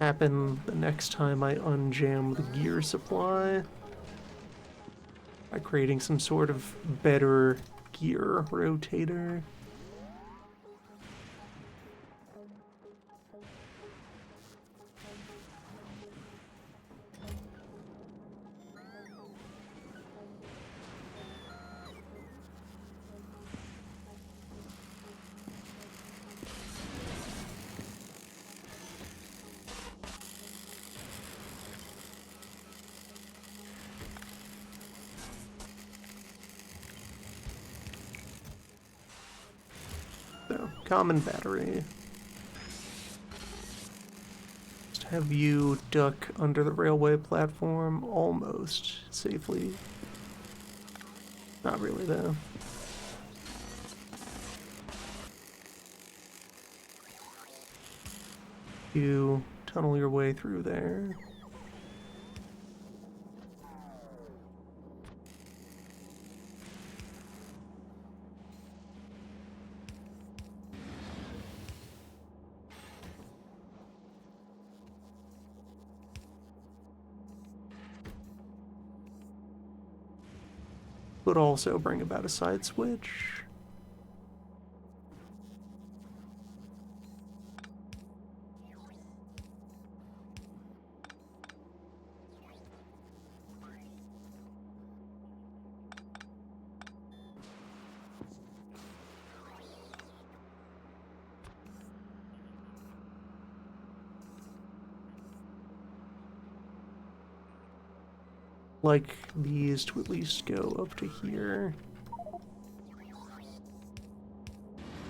[SPEAKER 1] Happen the next time I unjam the gear supply by creating some sort of better gear rotator. So, common battery. Just have you duck under the railway platform almost safely. Not really, though. You tunnel your way through there. Would also bring about a side switch. Like these to at least go up to here.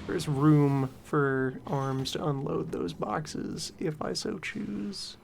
[SPEAKER 1] There's room for arms to unload those boxes if I so choose.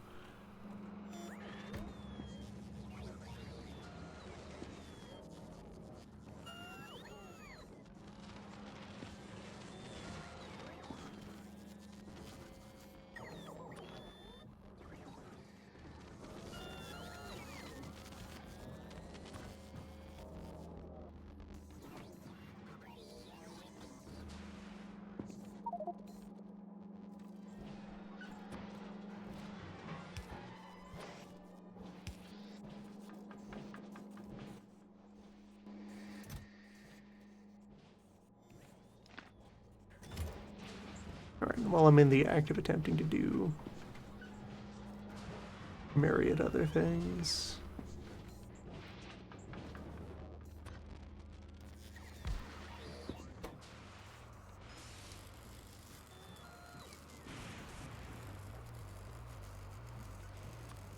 [SPEAKER 1] Alright, while I'm in the act of attempting to do myriad other things.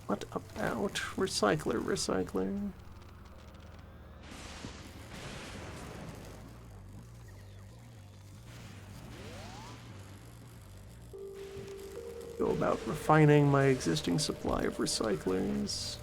[SPEAKER 1] What about recycler? Go about refining my existing supply of recyclers.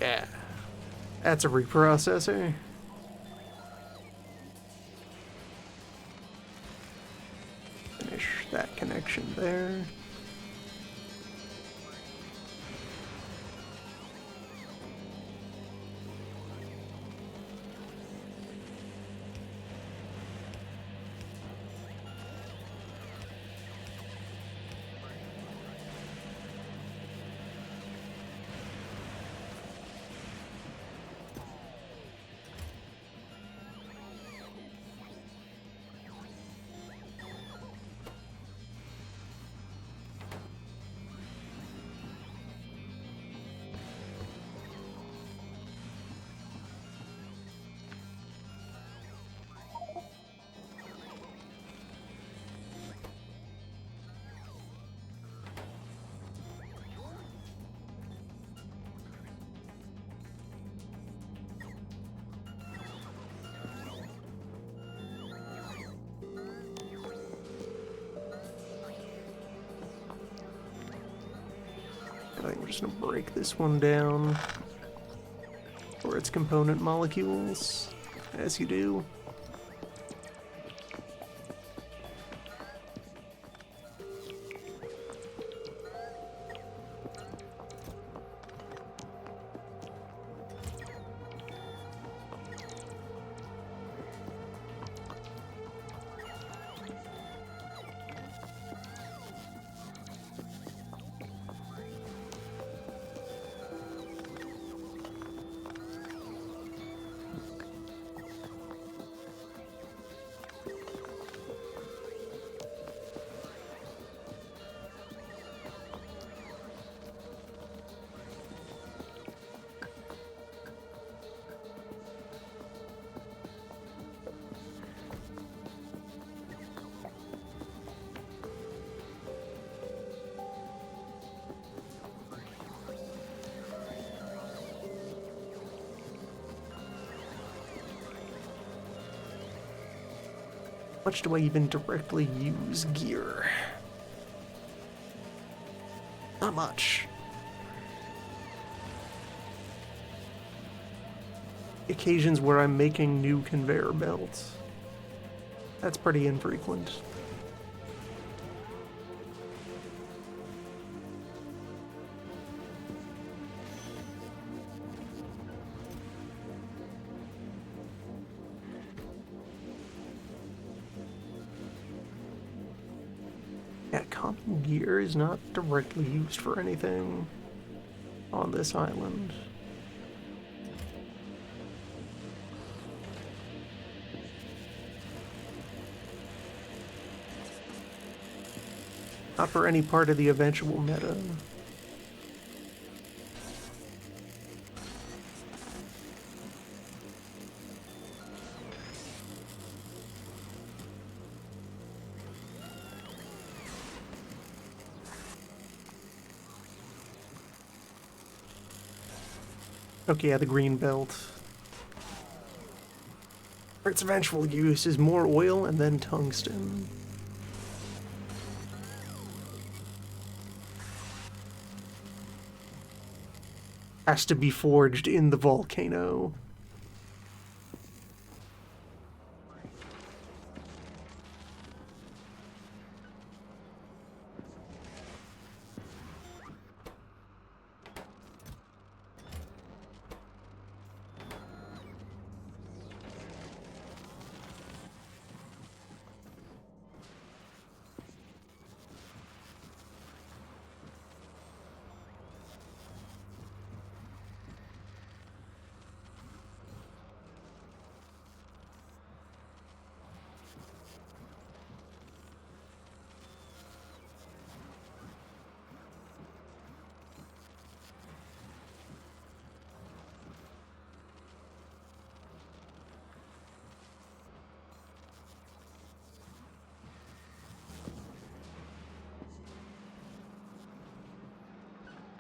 [SPEAKER 1] Yeah. That's a reprocessor. Finish that connection there. just gonna break this one down for its component molecules, as you do. How much do I even directly use gear? Not much. Occasions where I'm making new conveyor belts. That's pretty infrequent. Yeah, common gear is not directly used for anything on this island. Not for any part of the eventual meta. Okay, yeah, the green belt. For its eventual use is more oil and then tungsten. Has to be forged in the volcano.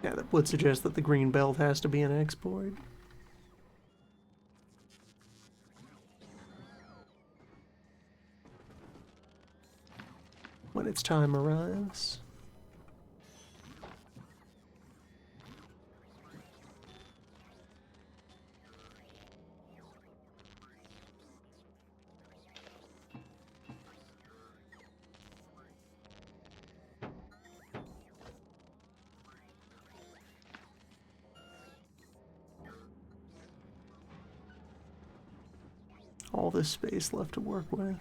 [SPEAKER 1] Yeah, that would suggest that the green belt has to be an export. When its time arrives. All this space left to work with.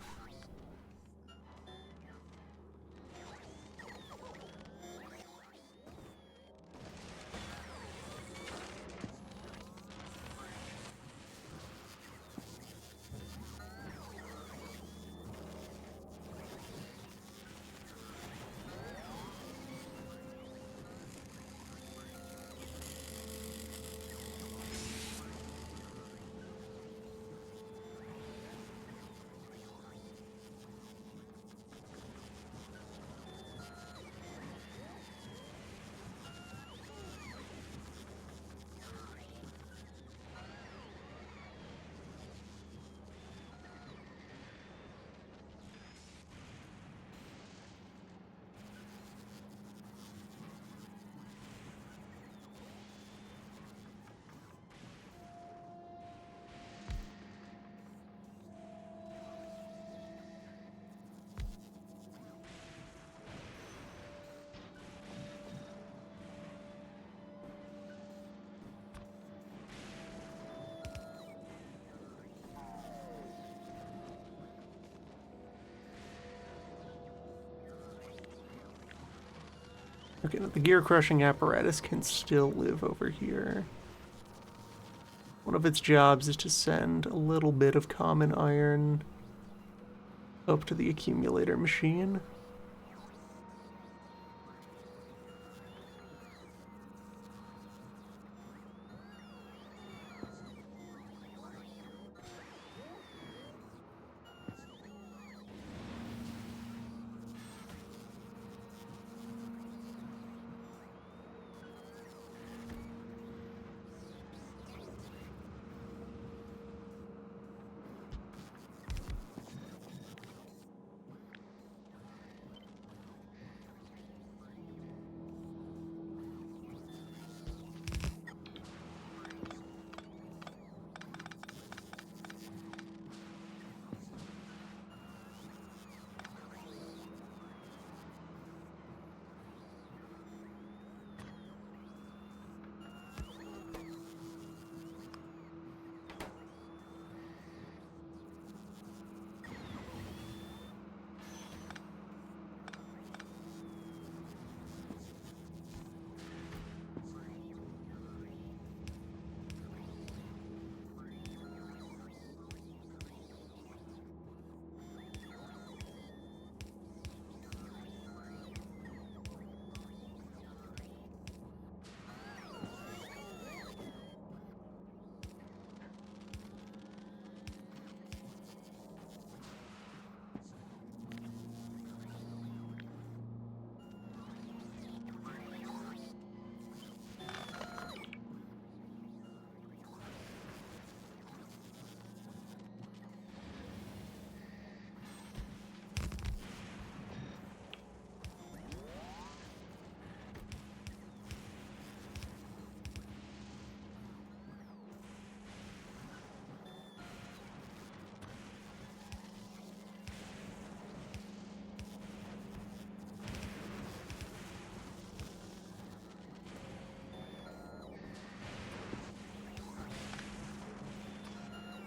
[SPEAKER 1] Okay, the gear crushing apparatus can still live over here. One of its jobs is to send a little bit of common iron up to the accumulator machine.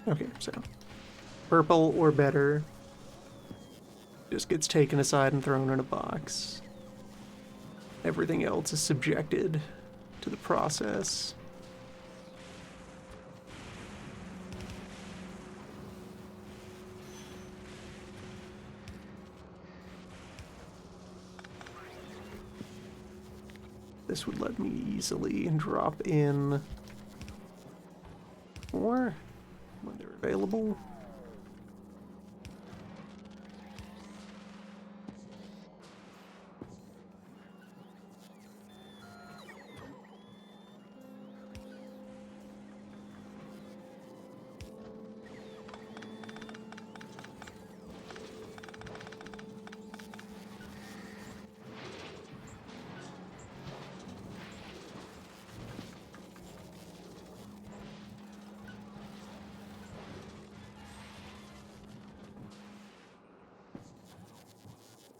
[SPEAKER 1] Okay, so purple or better just gets taken aside and thrown in a box. Everything else is subjected to the process. This would let me easily drop in more when they're available.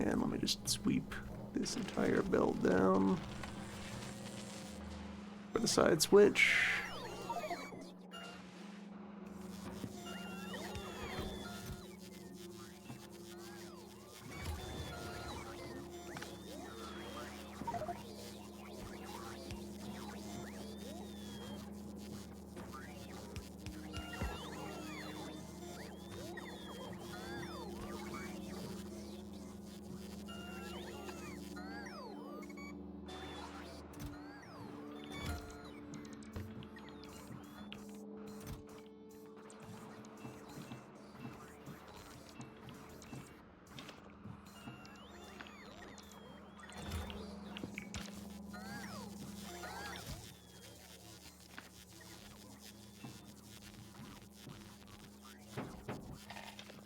[SPEAKER 1] And let me just sweep this entire belt down for the side switch.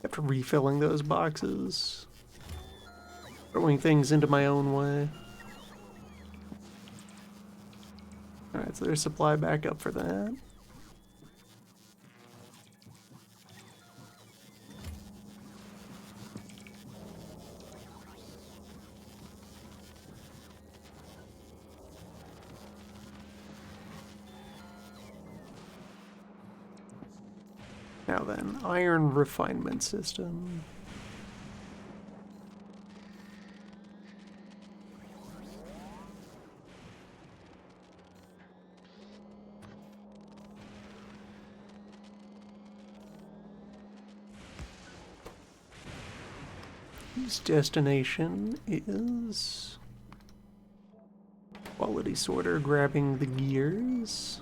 [SPEAKER 1] After refilling those boxes, throwing things into my own way. Alright, so there's supply backup for that. Now then, iron refinement system. whose destination is quality sorter, grabbing the gears.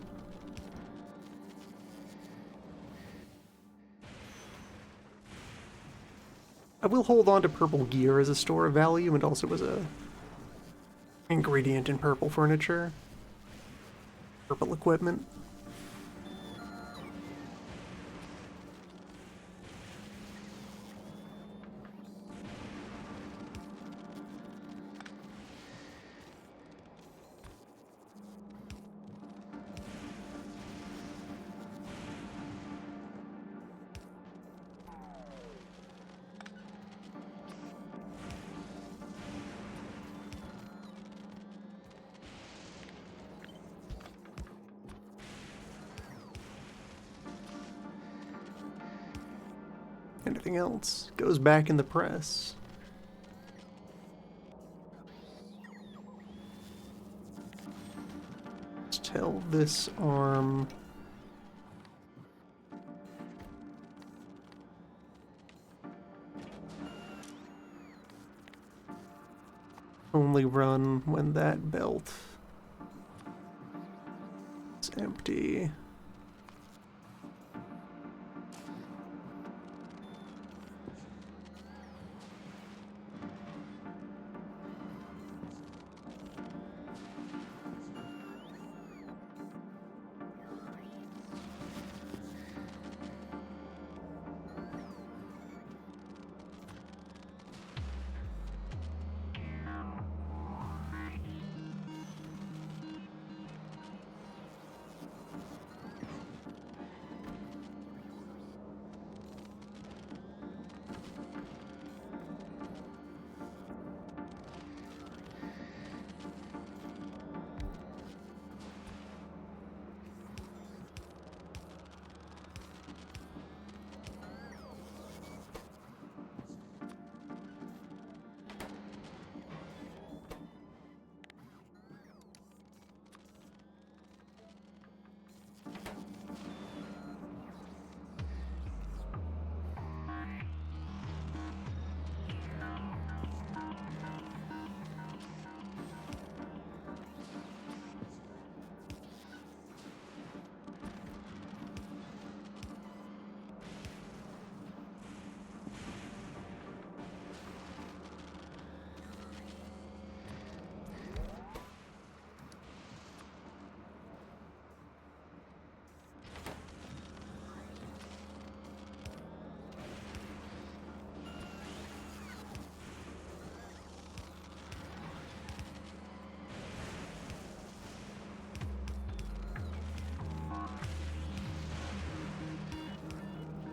[SPEAKER 1] I will hold on to purple gear as a store of value and also as a ingredient in purple furniture. Purple equipment. Anything else goes back in the press. Let's tell this arm only run when that belt is empty.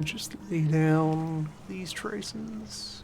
[SPEAKER 1] Just lay down these traces.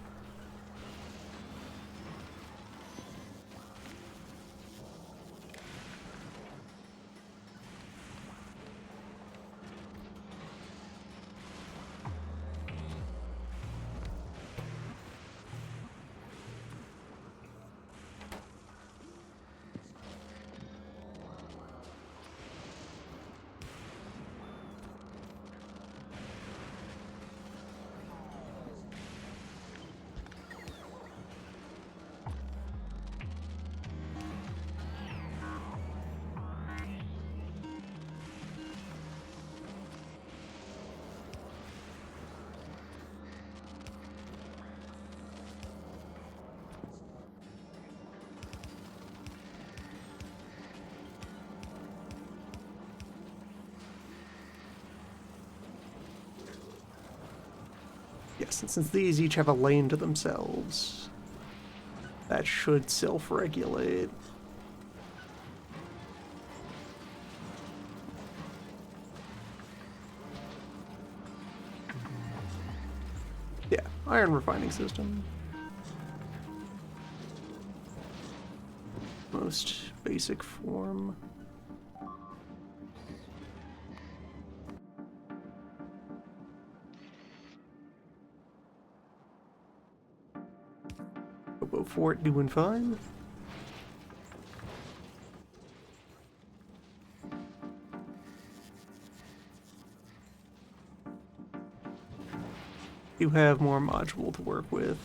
[SPEAKER 1] Yes, and since these each have a lane to themselves, that should self-regulate. Yeah, iron refining system. Most basic form. Hobo Fort doing fine. You have more module to work with.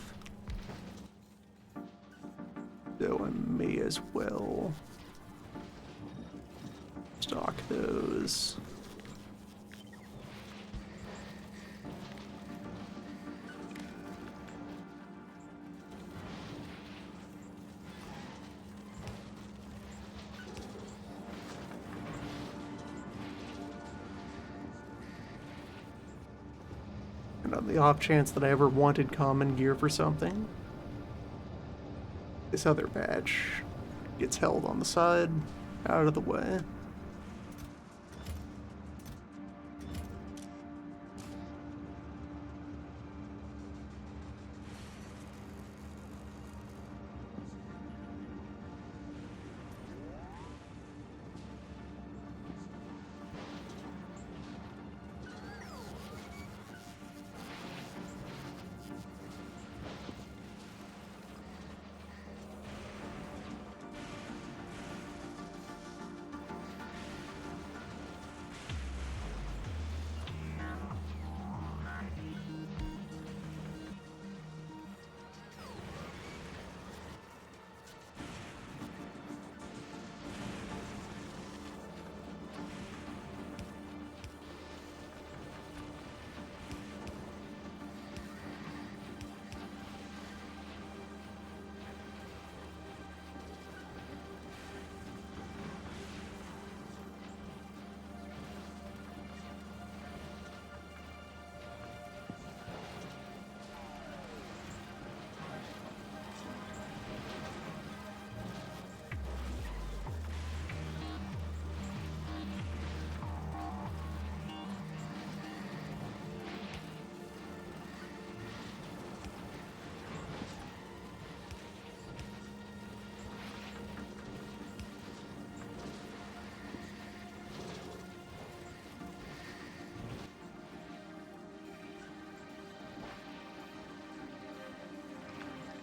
[SPEAKER 1] though I may as well stock those. And on the off chance that I ever wanted common gear for something, this other badge gets held on the side, out of the way.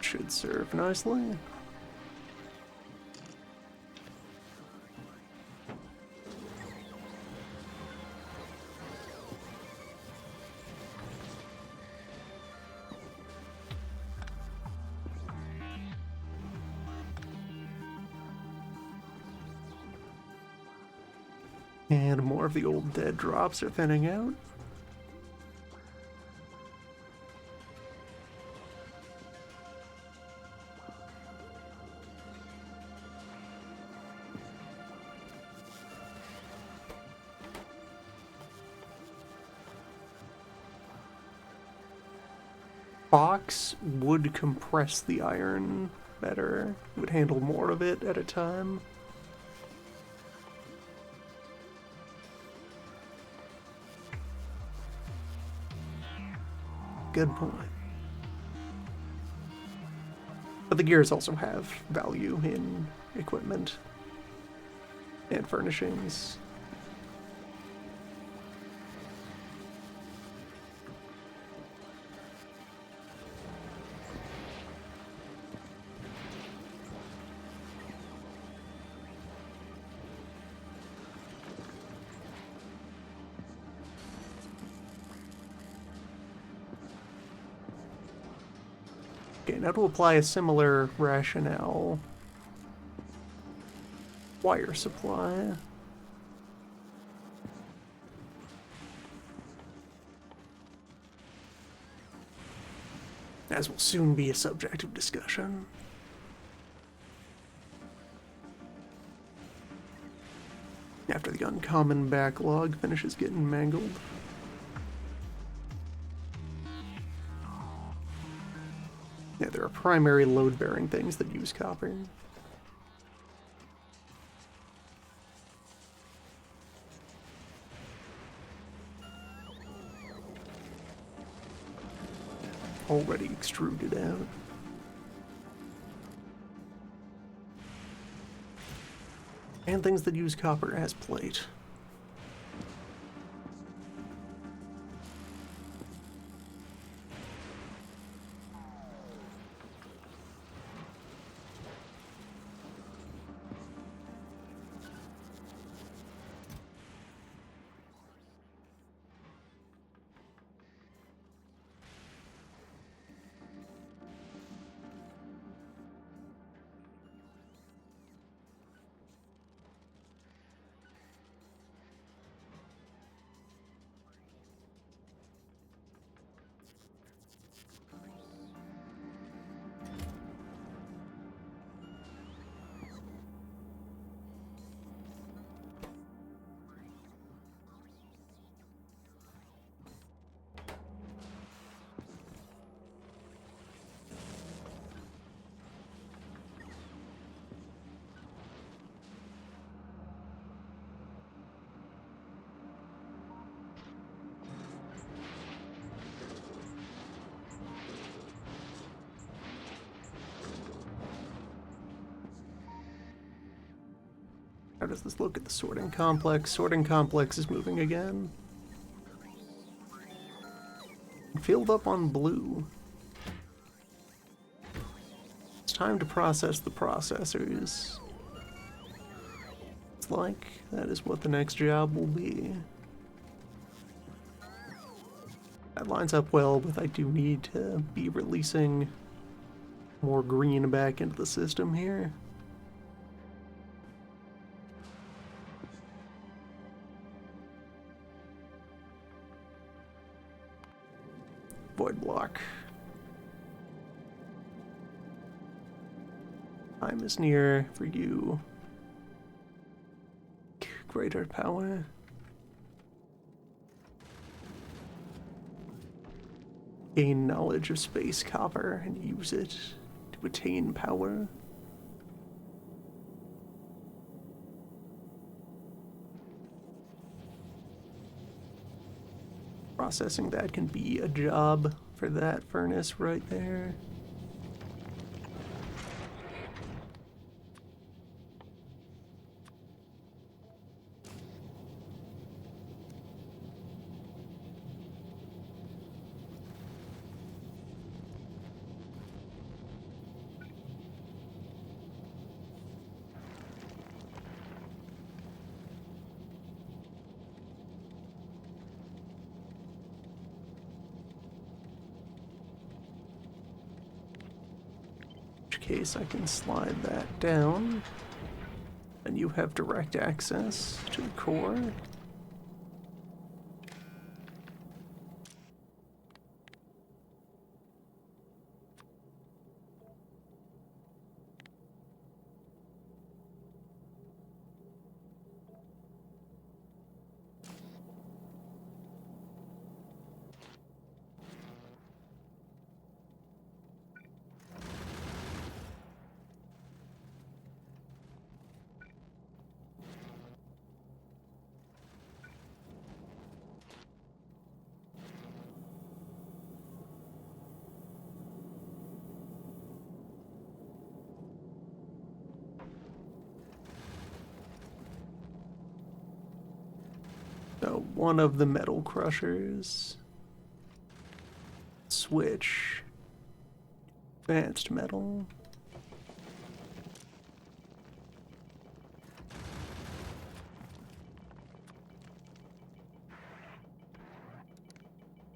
[SPEAKER 1] Should serve nicely. And more of the old dead drops are thinning out. Box would compress the iron better. It would handle more of it at a time. Good point. But the gears also have value in equipment and furnishings. Okay, now to apply a similar rationale. Wire supply. As will soon be a subject of discussion. After the uncommon backlog finishes getting mangled. Yeah, there are primary load-bearing things that use copper. Already extruded out. And things that use copper as plate. How does this look at the sorting complex? Sorting complex is moving again. Filled up on blue. It's time to process the processors. It's like that is what the next job will be. That lines up well with I do need to be releasing more green back into the system here. Void block. Time is near for you. Greater power. Gain knowledge of space copper and use it to attain power. Processing that can be a job for that furnace right there. Case I can slide that down, and you have direct access to the core. So one of the metal crushers. Switch. Advanced metal.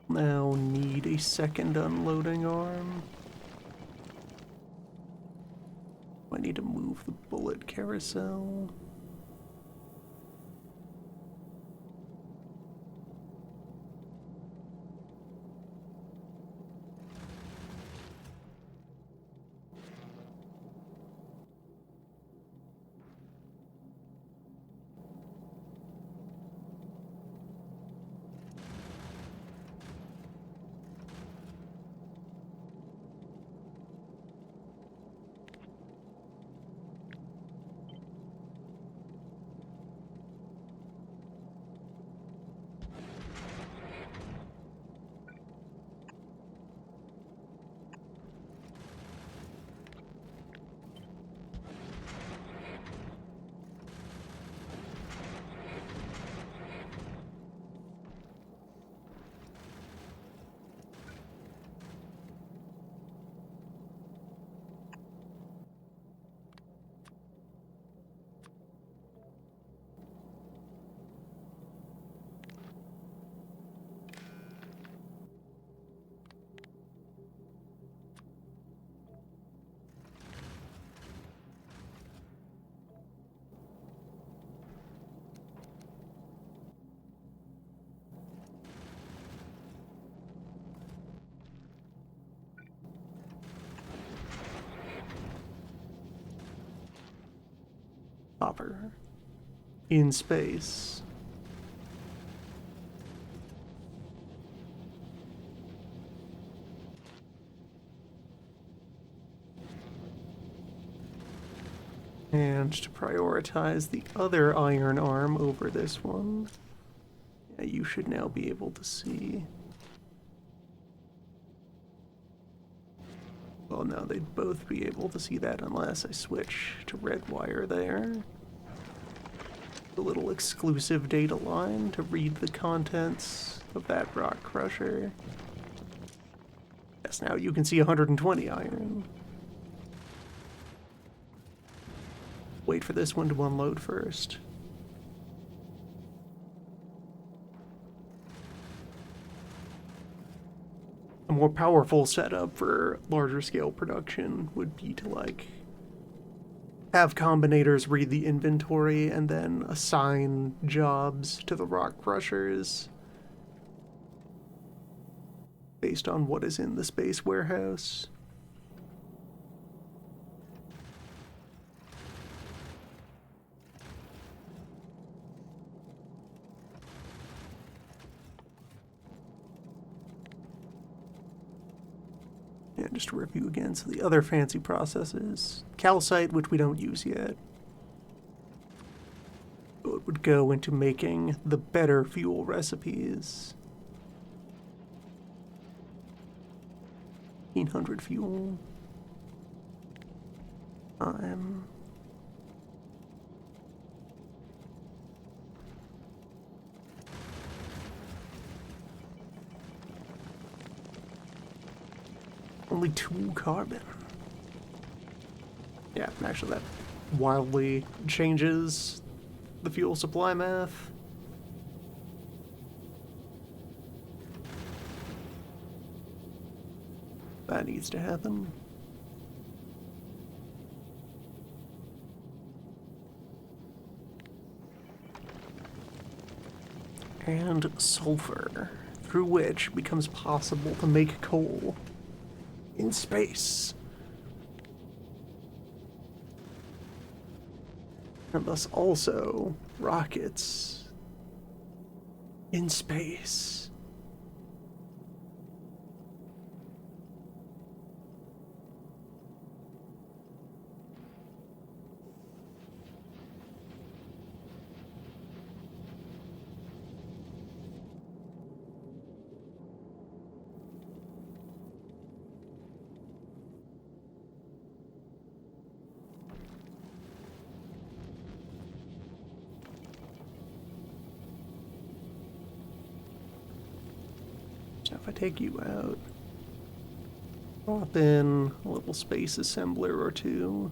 [SPEAKER 1] Now need a second unloading arm. I need to move the bullet carousel. Copper. In space. And to prioritize the other iron arm over this one, yeah, you should now be able to see. Well, no, they'd both be able to see that unless I switch to red wire there. a little exclusive data line to read the contents of that rock crusher. Yes, now you can see 120 iron. Wait for this one to unload first. A more powerful setup for larger scale production would be to, like, have combinators read the inventory and then assign jobs to the rock crushers based on what is in the space warehouse. And just to review again, so the other fancy processes, calcite, which we don't use yet. So it would go into making the better fuel recipes. 1,500 fuel. Only 2 carbon. Yeah, actually that wildly changes the fuel supply math. That needs to happen. And sulfur, through which it becomes possible to make coal in space. And thus also rockets in space. Now if I take you out, drop in a little space assembler or two.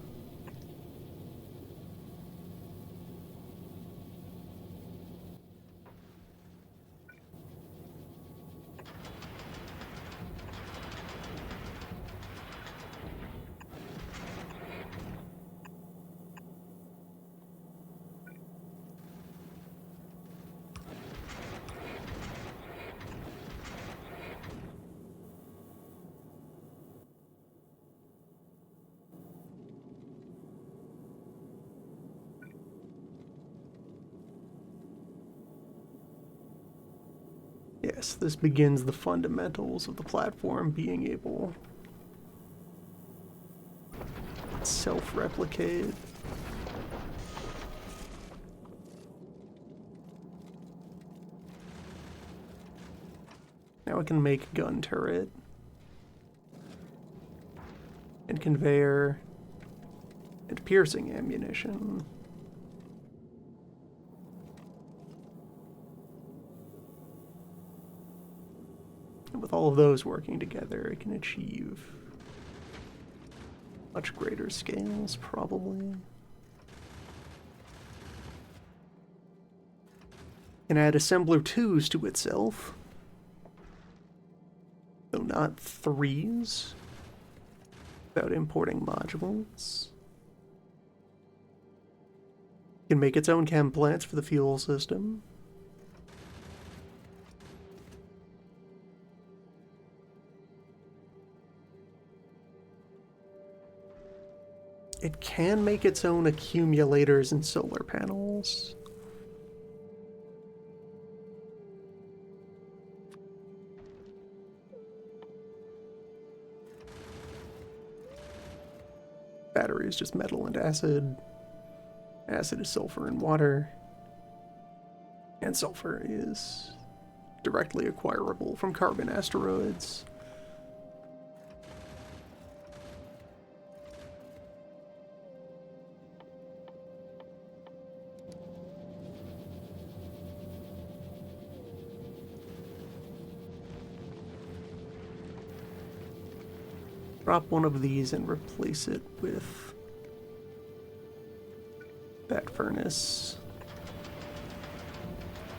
[SPEAKER 1] Yes, this begins the fundamentals of the platform being able to self-replicate. Now I can make gun turret and conveyor and piercing ammunition. And with all of those working together, it can achieve much greater scales, probably. Can add assembler 2s to itself, though not 3s, without importing modules. Can make its own chem plants for the fuel system. It can make its own accumulators and solar panels. Battery is just metal and acid. Acid is sulfur and water. And sulfur is directly acquirable from carbon asteroids. Drop one of these and replace it with that furnace.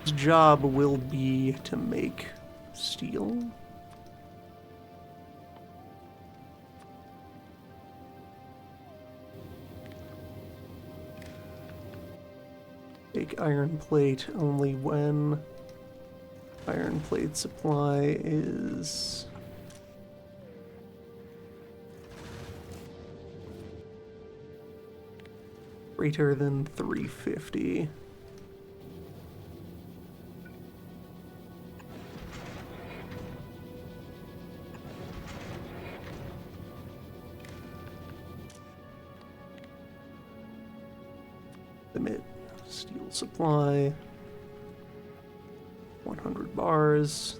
[SPEAKER 1] His job will be to make steel. Take iron plate only when iron plate supply is greater than 350. Limit steel supply 100 bars.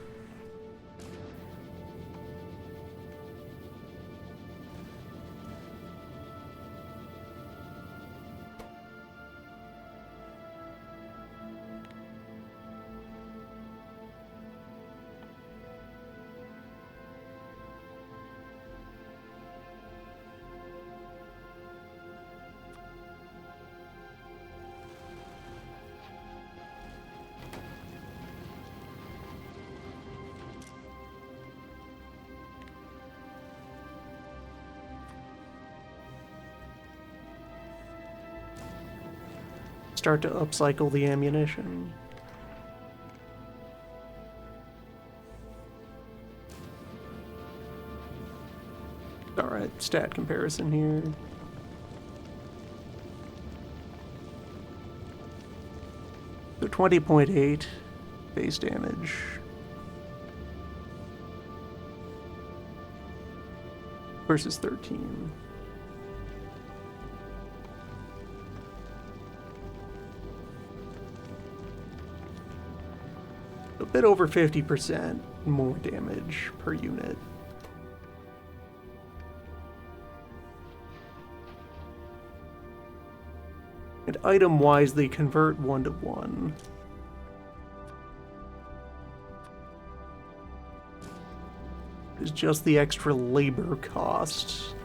[SPEAKER 1] Start to upcycle the ammunition. Alright, stat comparison here. So 20.8 base damage. Versus 13. A bit over 50% more damage per unit. And item-wise, they convert 1-to-1. It's just the extra labor cost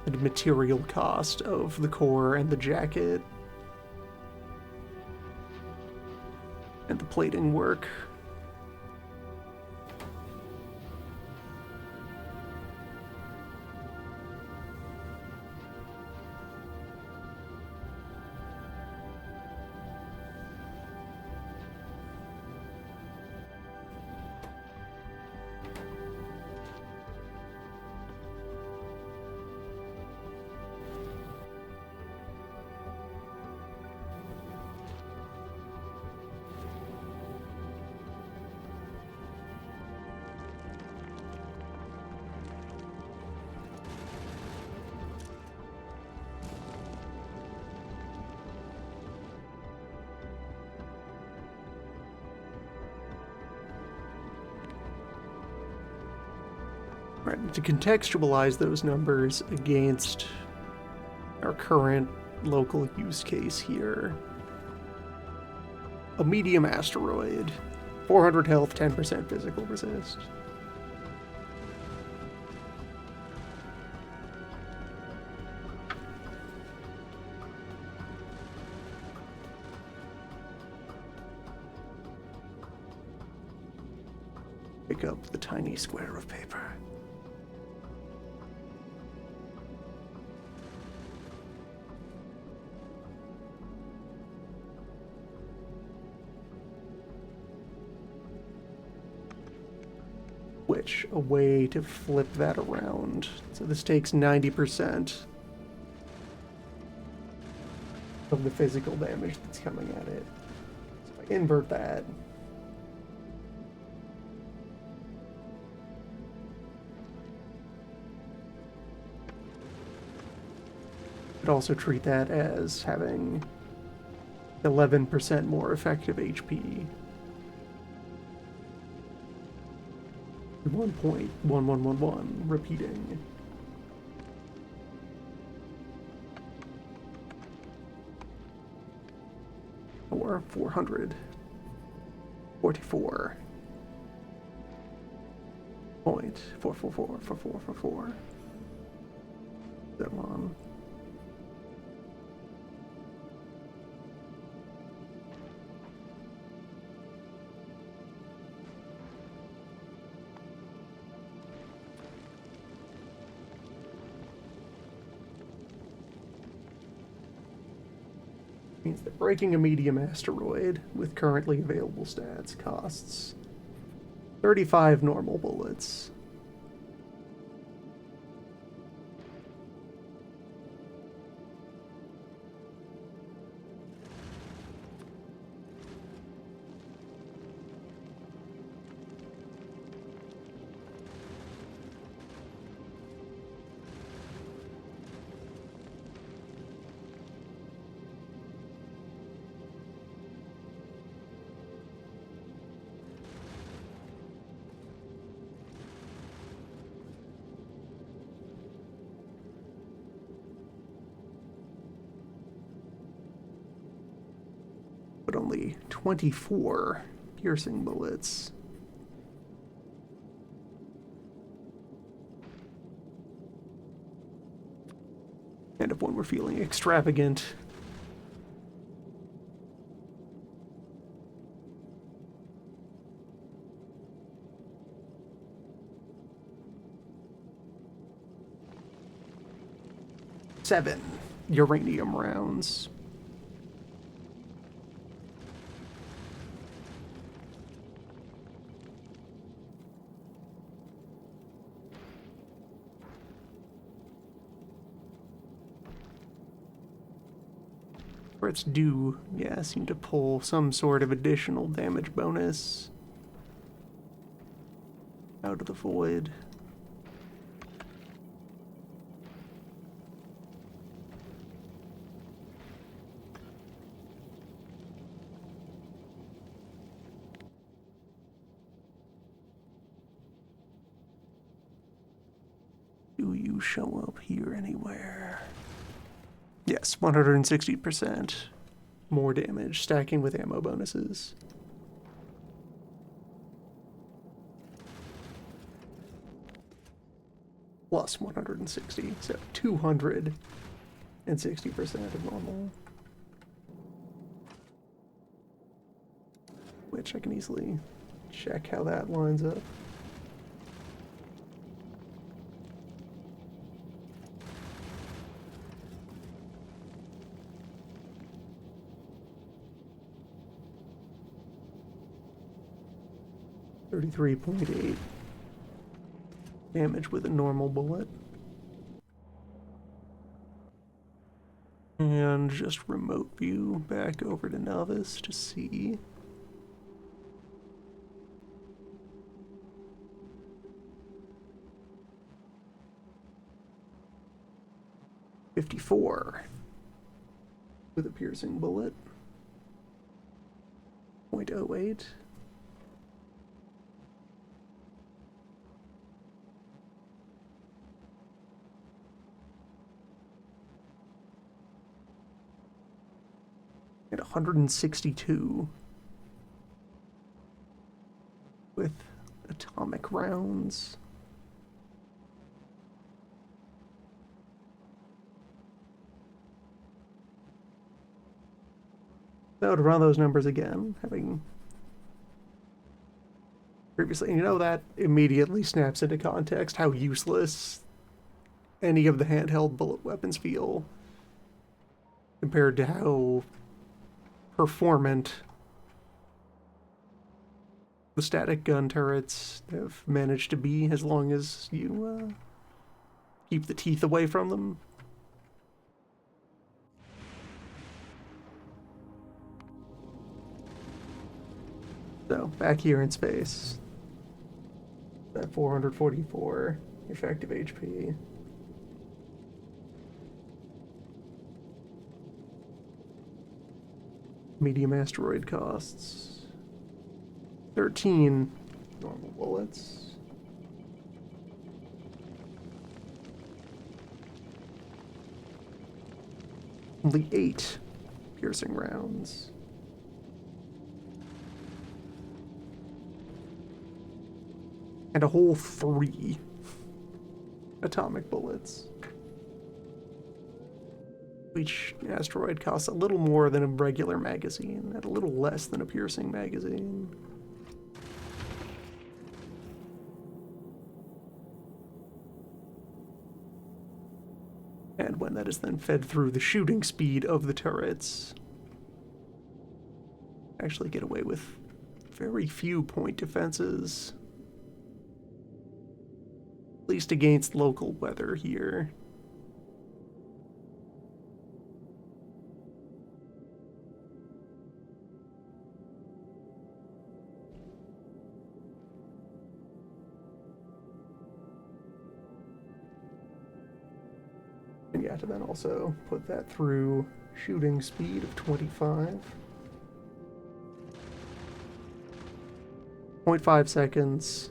[SPEAKER 1] and material cost of the core and the jacket. And the plating work. Right, to contextualize those numbers against our current local use case here. A medium asteroid, 400 health, 10% physical resist. Pick up the tiny square of paper. Which, a way to flip that around. So this takes 90% of the physical damage that's coming at it. So if I invert that, I'd also treat that as having 11% more effective HP. 1.1111 repeating. Or 444.4444444. That one. Means that breaking a medium asteroid with currently available stats costs 35 normal bullets. But only 24 piercing bullets. And if one were feeling extravagant, seven uranium rounds. Threats do, yeah, seem to pull some sort of additional damage bonus out of the void. Do you show up here anywhere? Yes, 160% more damage, stacking with ammo bonuses. Plus 160, so 260% of normal. Which I can easily check how that lines up. .8 damage with a normal bullet. And just remote view back over to Novice to see. .54 with a piercing bullet. .08. At 162 with atomic rounds. So to run those numbers again, having previously, you know, that immediately snaps into context how useless any of the handheld bullet weapons feel compared to how performant the static gun turrets have managed to be, as long as you keep the teeth away from them. So, back here in space, that 444 effective HP. Medium asteroid costs 13 normal bullets. Only 8 piercing rounds. And a whole 3 atomic bullets. Each asteroid costs a little more than a regular magazine, and a little less than a piercing magazine. And when that is then fed through the shooting speed of the turrets, actually get away with very few point defenses. At least against local weather here. And yeah, to then also put that through shooting speed of 25. 0.5 seconds.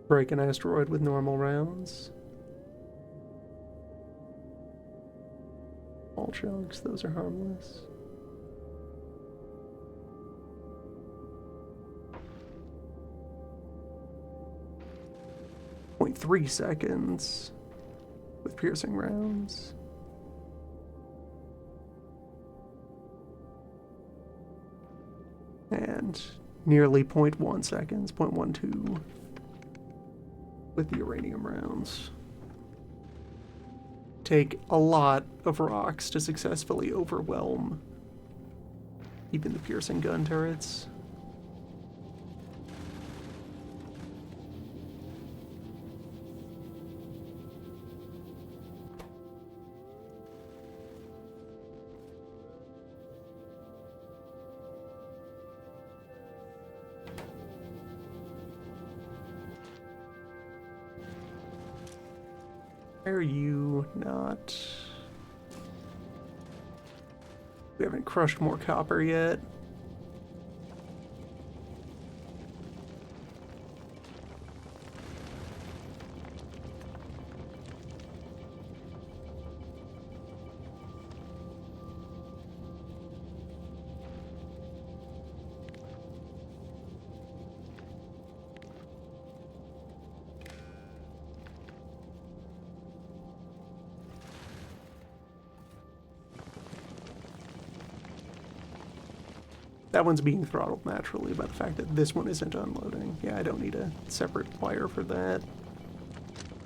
[SPEAKER 1] Break an asteroid with normal rounds. All chunks, those are harmless. .3 seconds with piercing rounds. And nearly 0.1 seconds, 0.12 with the uranium rounds. Take a lot of rocks to successfully overwhelm even the piercing gun turrets. Are you not? We haven't crushed more copper yet. That one's being throttled naturally by the fact that this one isn't unloading. Yeah, I don't need a separate wire for that.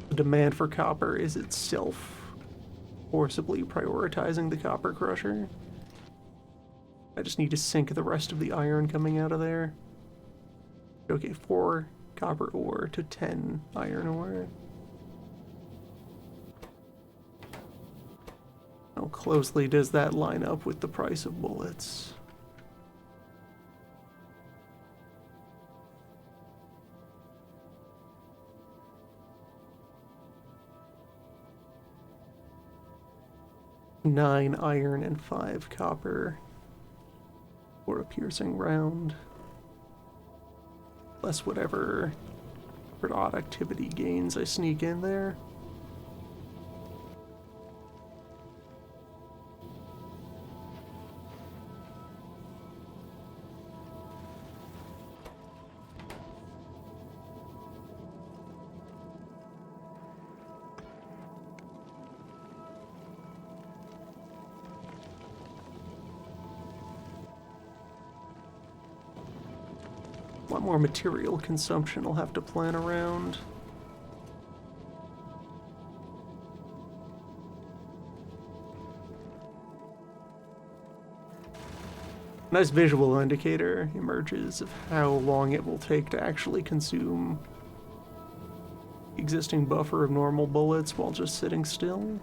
[SPEAKER 1] The demand for copper is itself forcibly prioritizing the copper crusher. I just need to sink the rest of the iron coming out of there. Okay, 4 copper ore to 10 iron ore. How closely does that line up with the price of bullets? Nine iron and 5 copper for a piercing round. Plus whatever productivity gains I sneak in there. A lot more material consumption I'll have to plan around. Nice visual indicator emerges of how long it will take to actually consume existing buffer of normal bullets while just sitting still.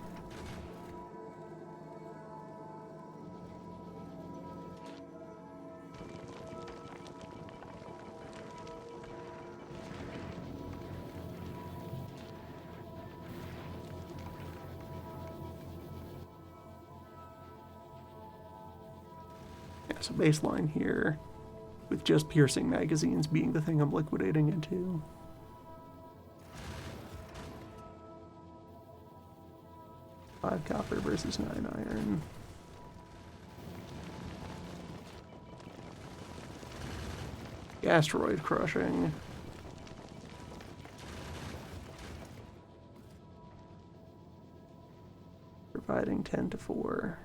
[SPEAKER 1] So baseline here, with just piercing magazines being the thing I'm liquidating into. Five copper versus 9 iron. Asteroid crushing. dividing 10 to 4.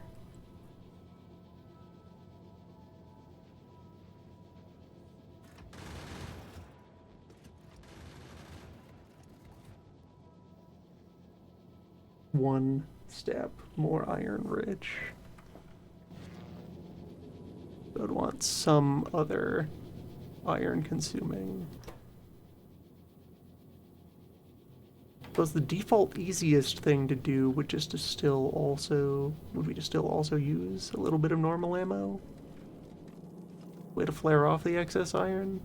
[SPEAKER 1] One step more iron rich. So I'd want some other iron consuming. Was the default easiest thing to do would be to still also use a little bit of normal ammo? Way to flare off the excess iron?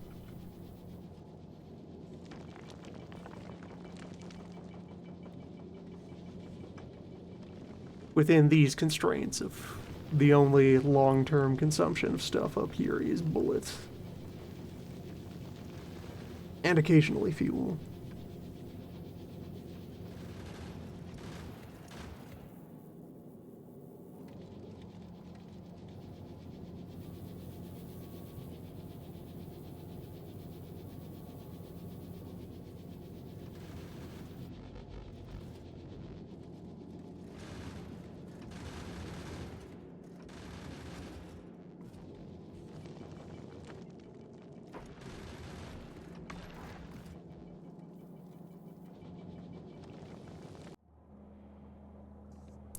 [SPEAKER 1] Within these constraints of the only long-term consumption of stuff up here is bullets. And occasionally fuel.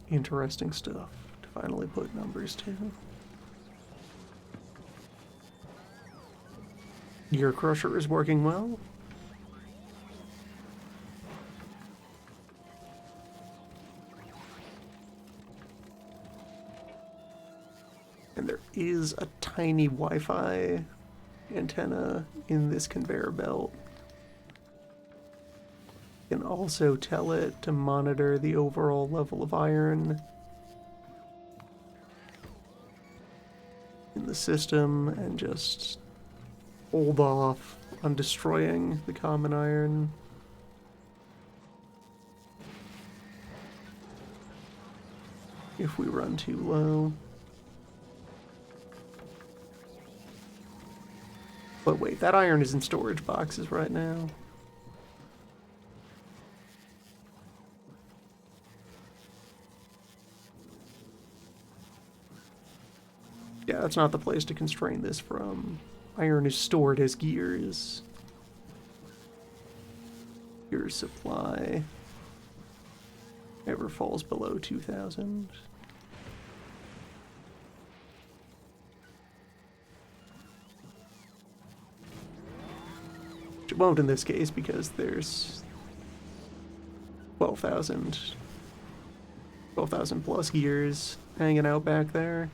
[SPEAKER 1] Interesting stuff to finally put numbers to. Your crusher is working well. And there is a tiny Wi-Fi antenna in this conveyor belt. You can also tell it to monitor the overall level of iron in the system and just hold off on destroying the common iron. If we run too low. But wait, that iron is in storage boxes right now. Yeah, that's not the place to constrain this from. Iron is stored as gears. Gear supply never falls below 2,000. Which it won't in this case because there's 12,000 plus gears hanging out back there.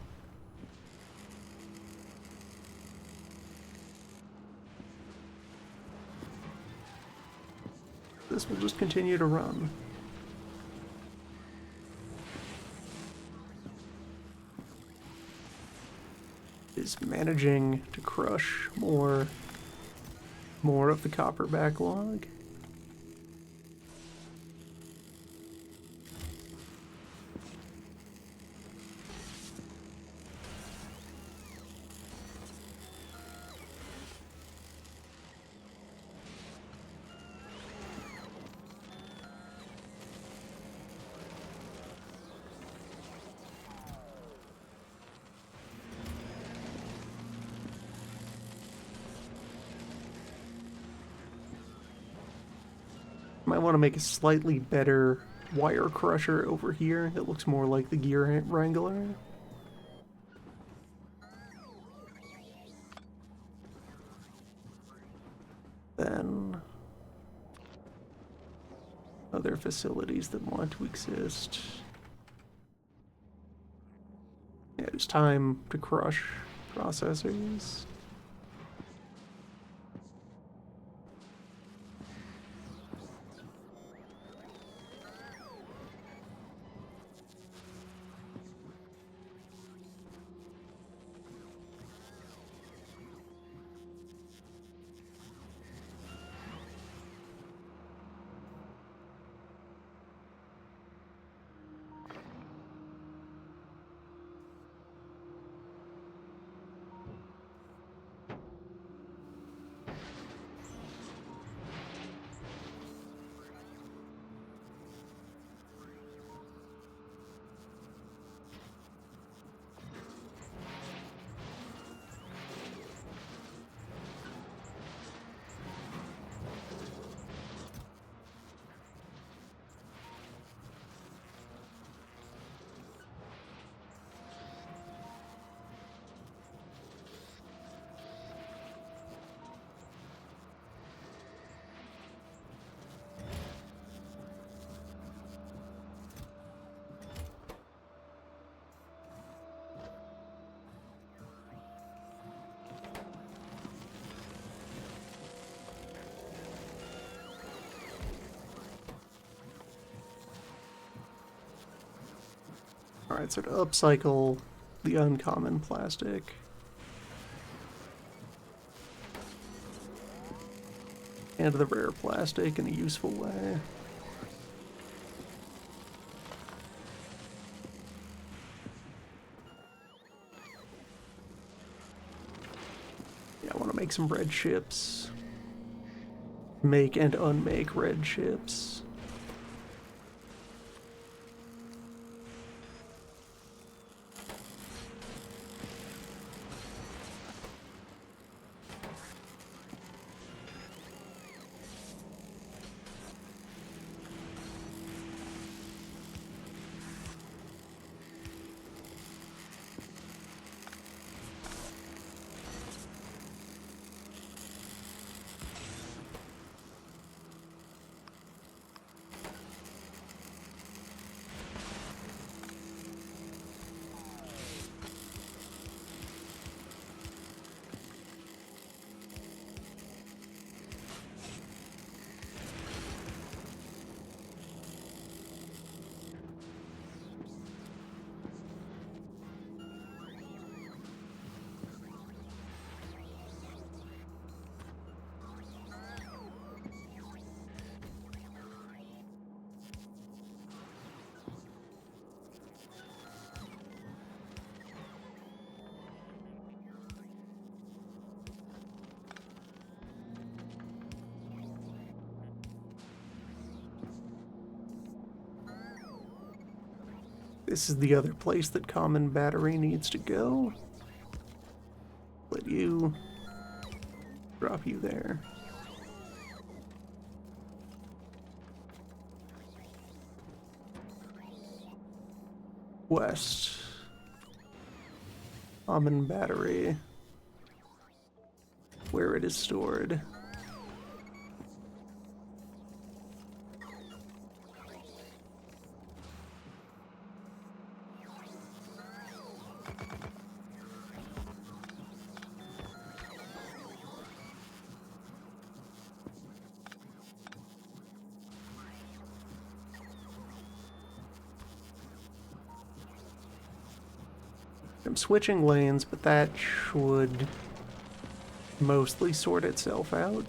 [SPEAKER 1] This will just continue to run. Is managing to crush more of the copper backlog. Might want to make a slightly better wire crusher over here that looks more like the gear wrangler. Then other facilities that want to exist. Yeah, it's time to crush processors. Alright, so to upcycle the uncommon plastic. And the rare plastic in a useful way. Yeah, I want to make some red ships. Make and unmake red ships. This is the other place that common battery needs to go. Let you drop you there. West. Common battery. Where it is stored. I'm switching lanes, but that should mostly sort itself out.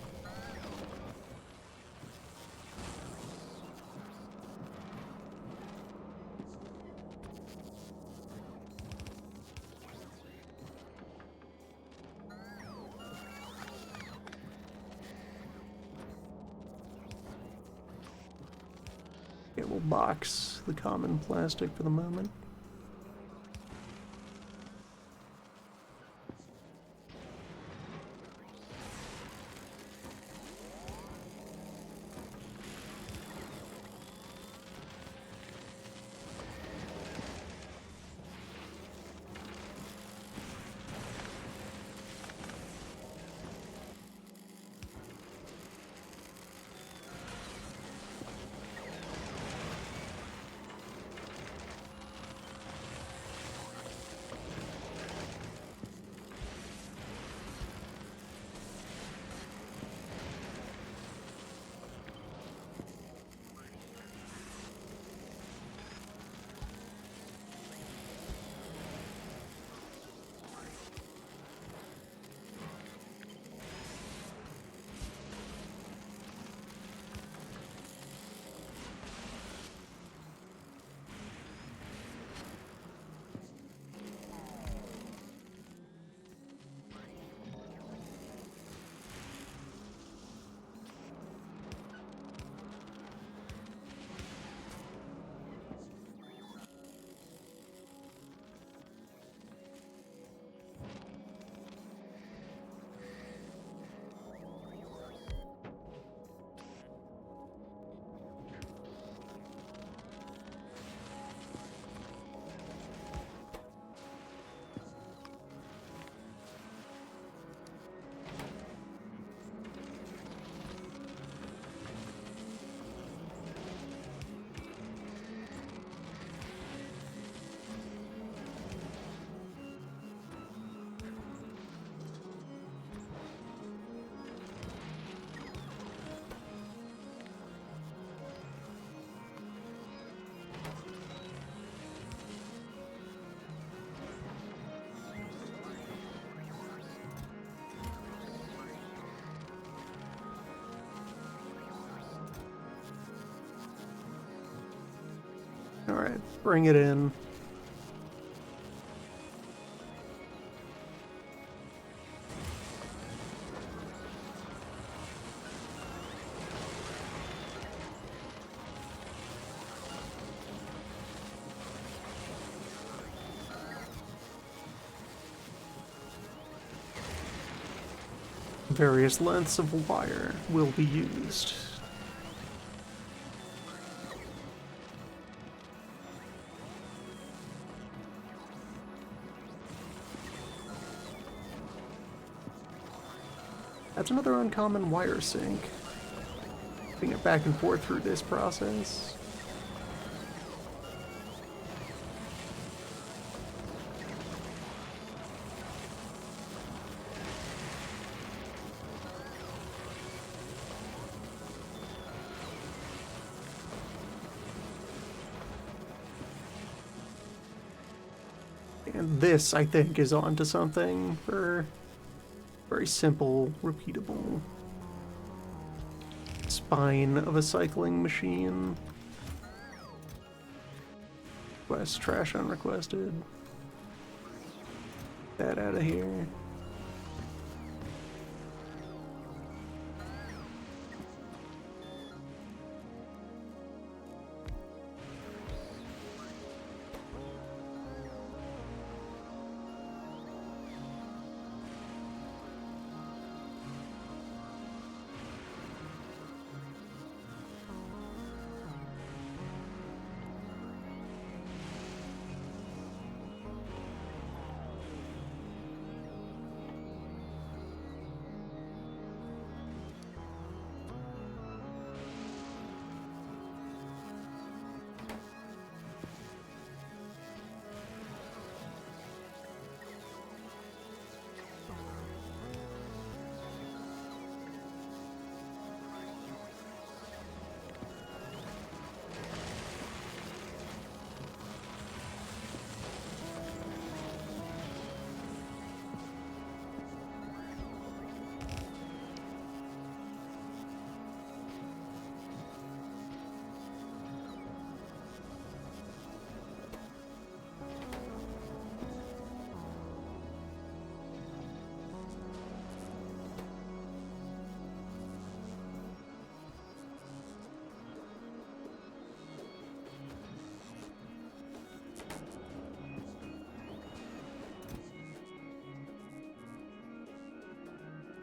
[SPEAKER 1] Okay, we'll box the common plastic for the moment. Alright, bring it in. Various lengths of wire will be used. That's another uncommon wire sink. Putting it back and forth through this process. And this, I think, is onto something for very simple, repeatable spine of a cycling machine. Quest trash unrequested. That out of here.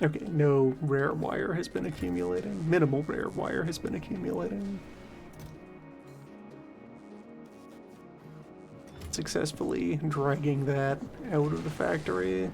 [SPEAKER 1] Okay, no rare wire has been accumulating. Minimal rare wire has been accumulating. Successfully dragging that out of the factory.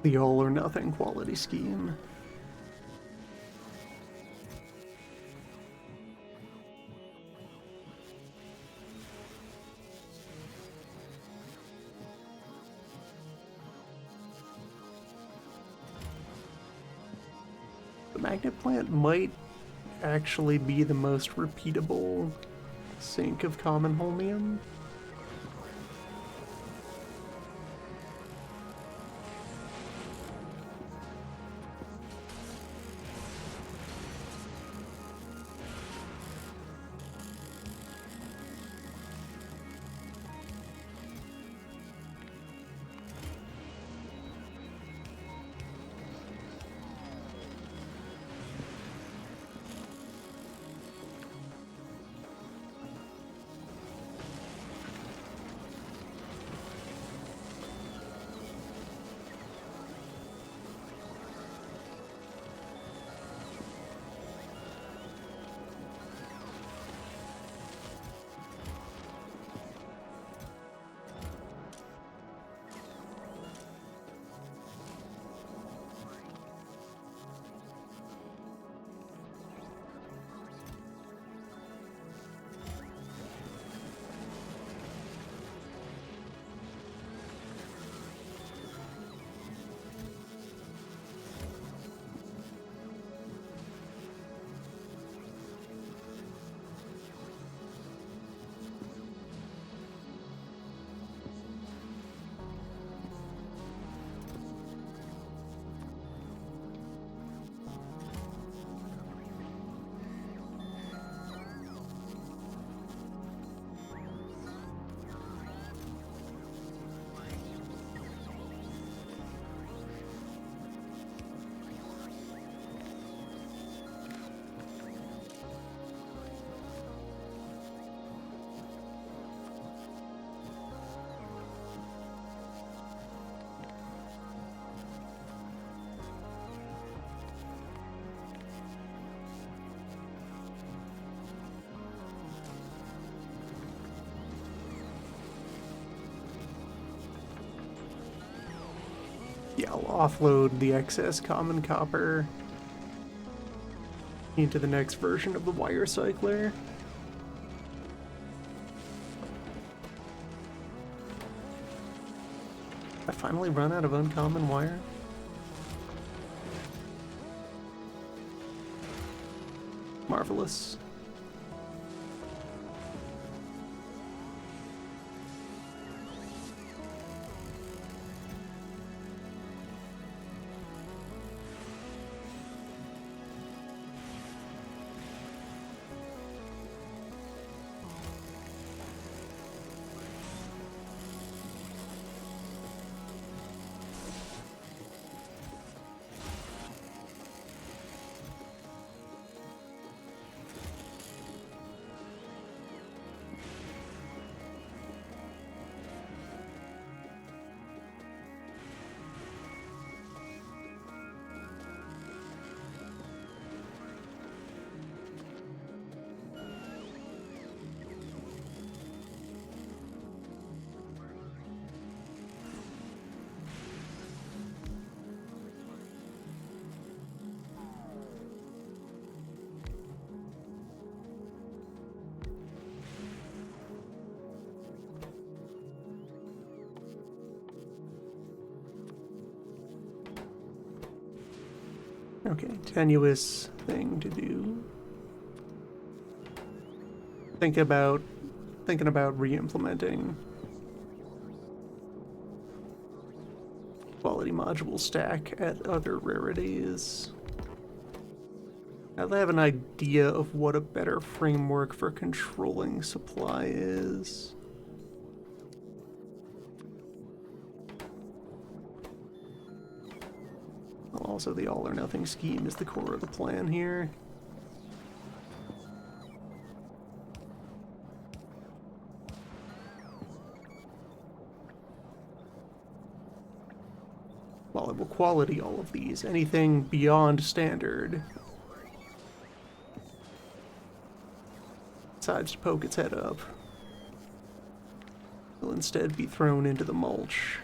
[SPEAKER 1] The all or nothing quality scheme. The magnet plant might actually be the most repeatable sink of common holmium. Yeah, I'll offload the excess common copper into the next version of the wire cycler. I finally run out of uncommon wire. Marvelous. Okay, tenuous thing to do. Thinking about re-implementing quality module stack at other rarities. Now that I have an idea of what a better framework for controlling supply is. Also, the all-or-nothing scheme is the core of the plan here. While it will quality all of these, anything beyond standard decides to poke its head up will instead be thrown into the mulch.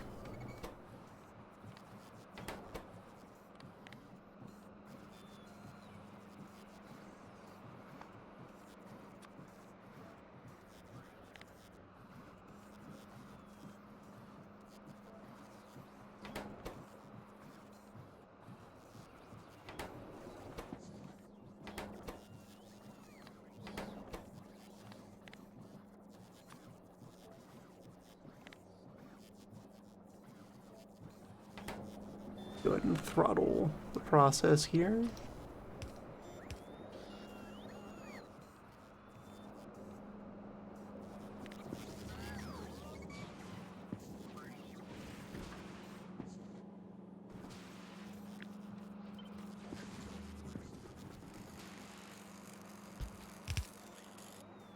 [SPEAKER 1] Go ahead and throttle the process here.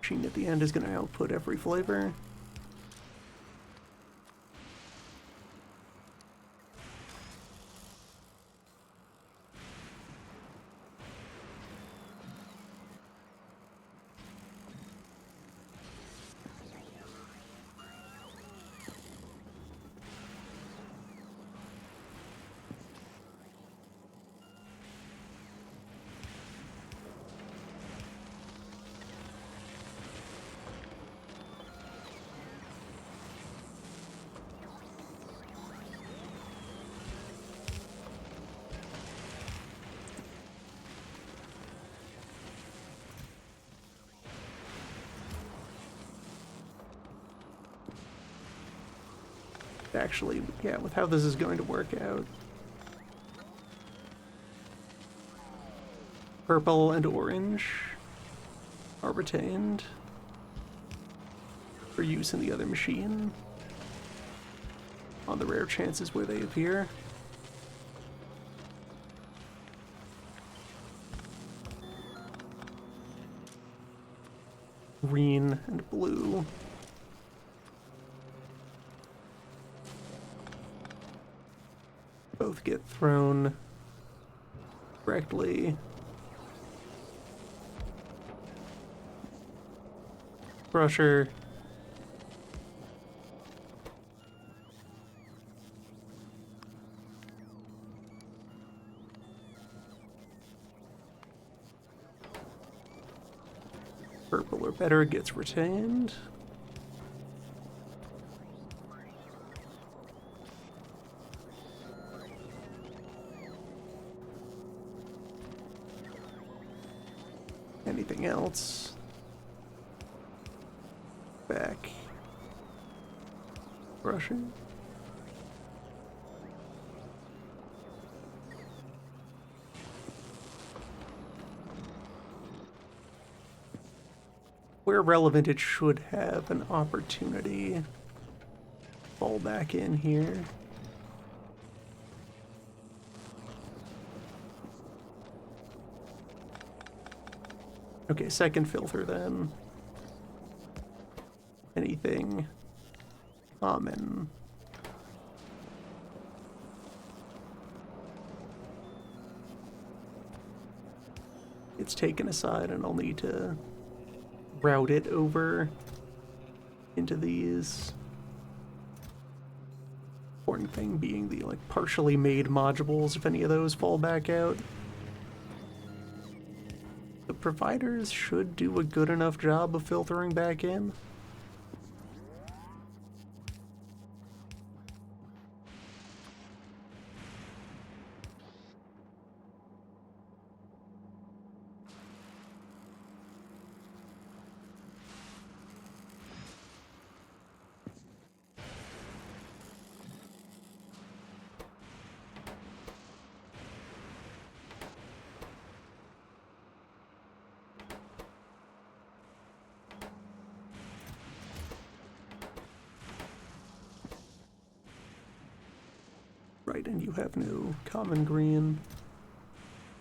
[SPEAKER 1] Machine at the end is going to output every flavor. Actually, yeah, with how this is going to work out. Purple and orange are retained for use in the other machine on the rare chances where they appear. Green and blue both get thrown correctly. Crusher. Cooler better gets retained. Anything else? Back. Brushing. Where relevant, it should have an opportunity. Fall back in here. Okay, second filter then. Anything common. It's taken aside and I'll need to route it over into these. Important thing being the like partially made modules, if any of those fall back out. The providers should do a good enough job of filtering back in. Right, and you have no common green.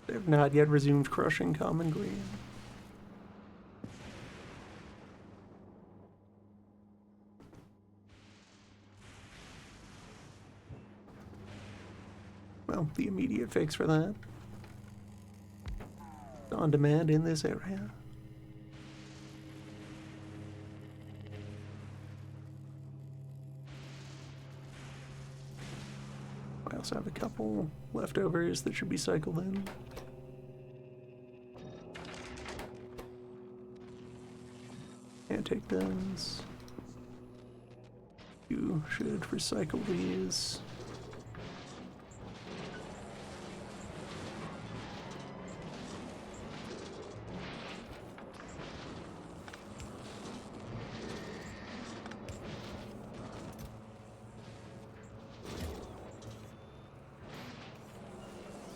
[SPEAKER 1] They have not yet resumed crushing common green. Well, the immediate fix for that. On demand in this area. I also have a couple leftovers that should be cycled in. Can't take those. You should recycle these.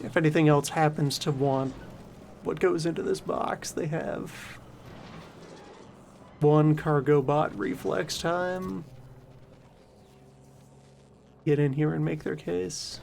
[SPEAKER 1] If anything else happens to want what goes into this box, they have 1 cargo bot reflex time. Get in here and make their case.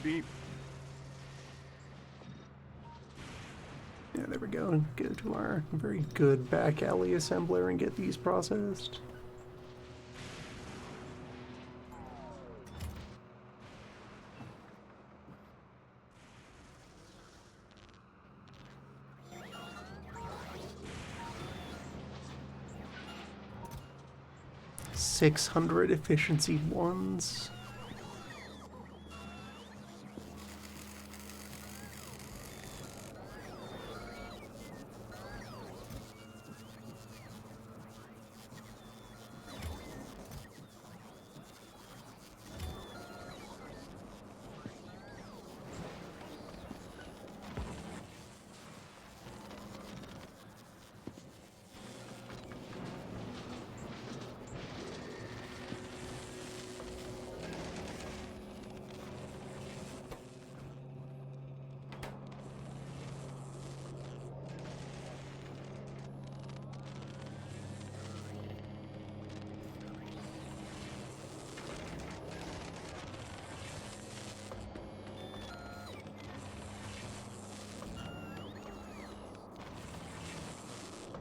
[SPEAKER 2] Beep.
[SPEAKER 1] there we go. Go to our very good back alley assembler and get these processed. $600 efficiency ones.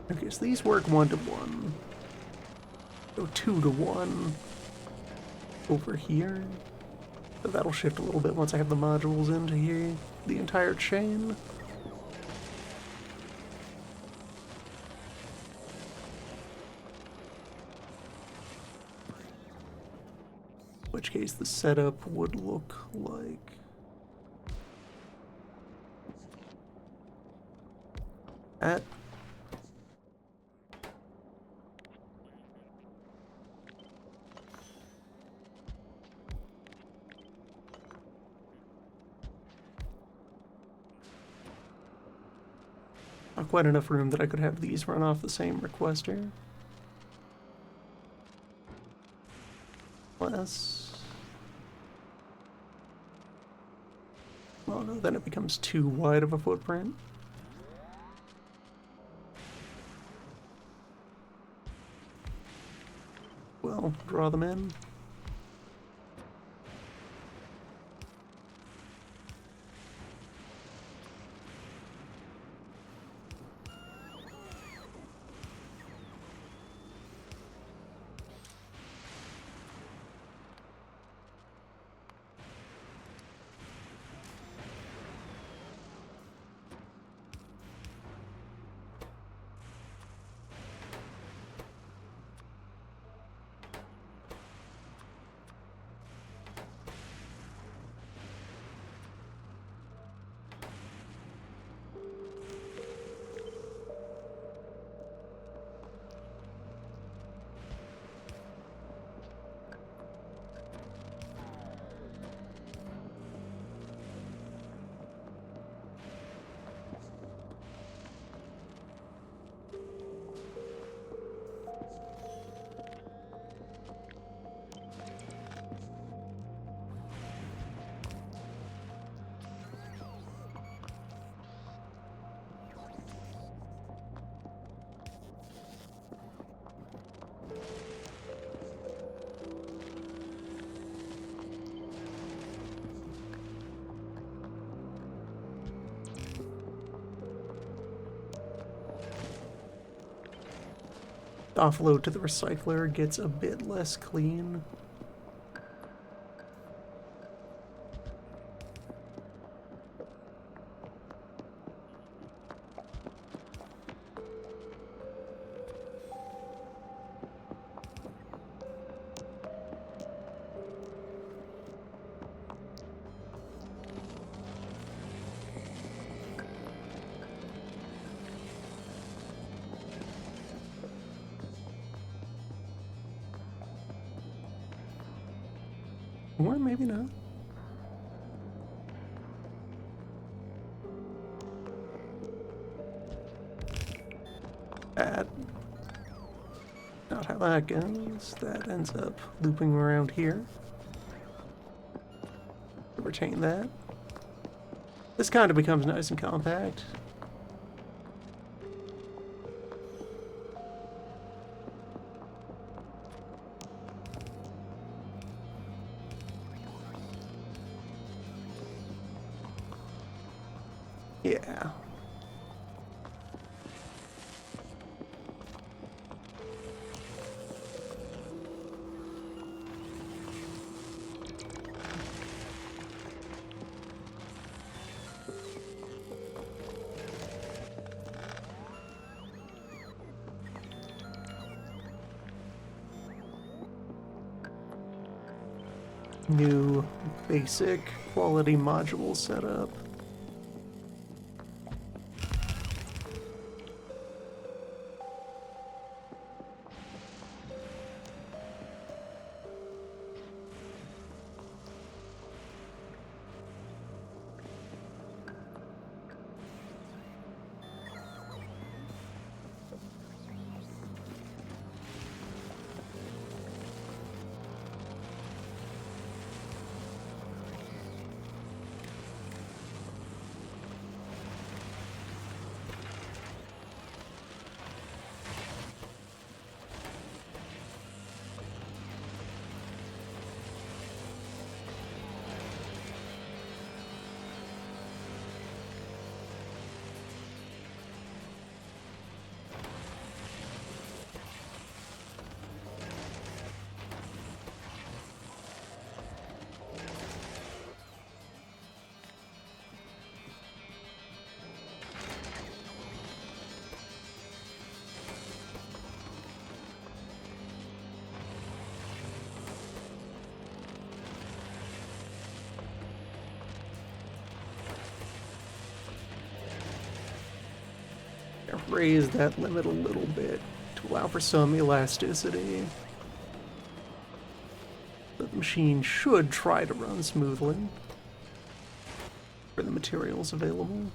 [SPEAKER 1] Okay, so these work 1-to-1. Go 2-to-1 over here. But that'll shift a little bit once I have the modules into here. The entire chain. In which case the setup would look like that. Not quite enough room that I could have these run off the same requester. Less. Oh no, then it becomes too wide of a footprint. Well, draw them in. Offload to the recycler gets a bit less clean. Or maybe not. That. Not how that goes. That ends up looping around here. Retain that. This kind of becomes nice and compact. Yeah. new basic quality module setup. Raise that limit a little bit to allow for some elasticity. But the machine should try to run smoothly for the materials available.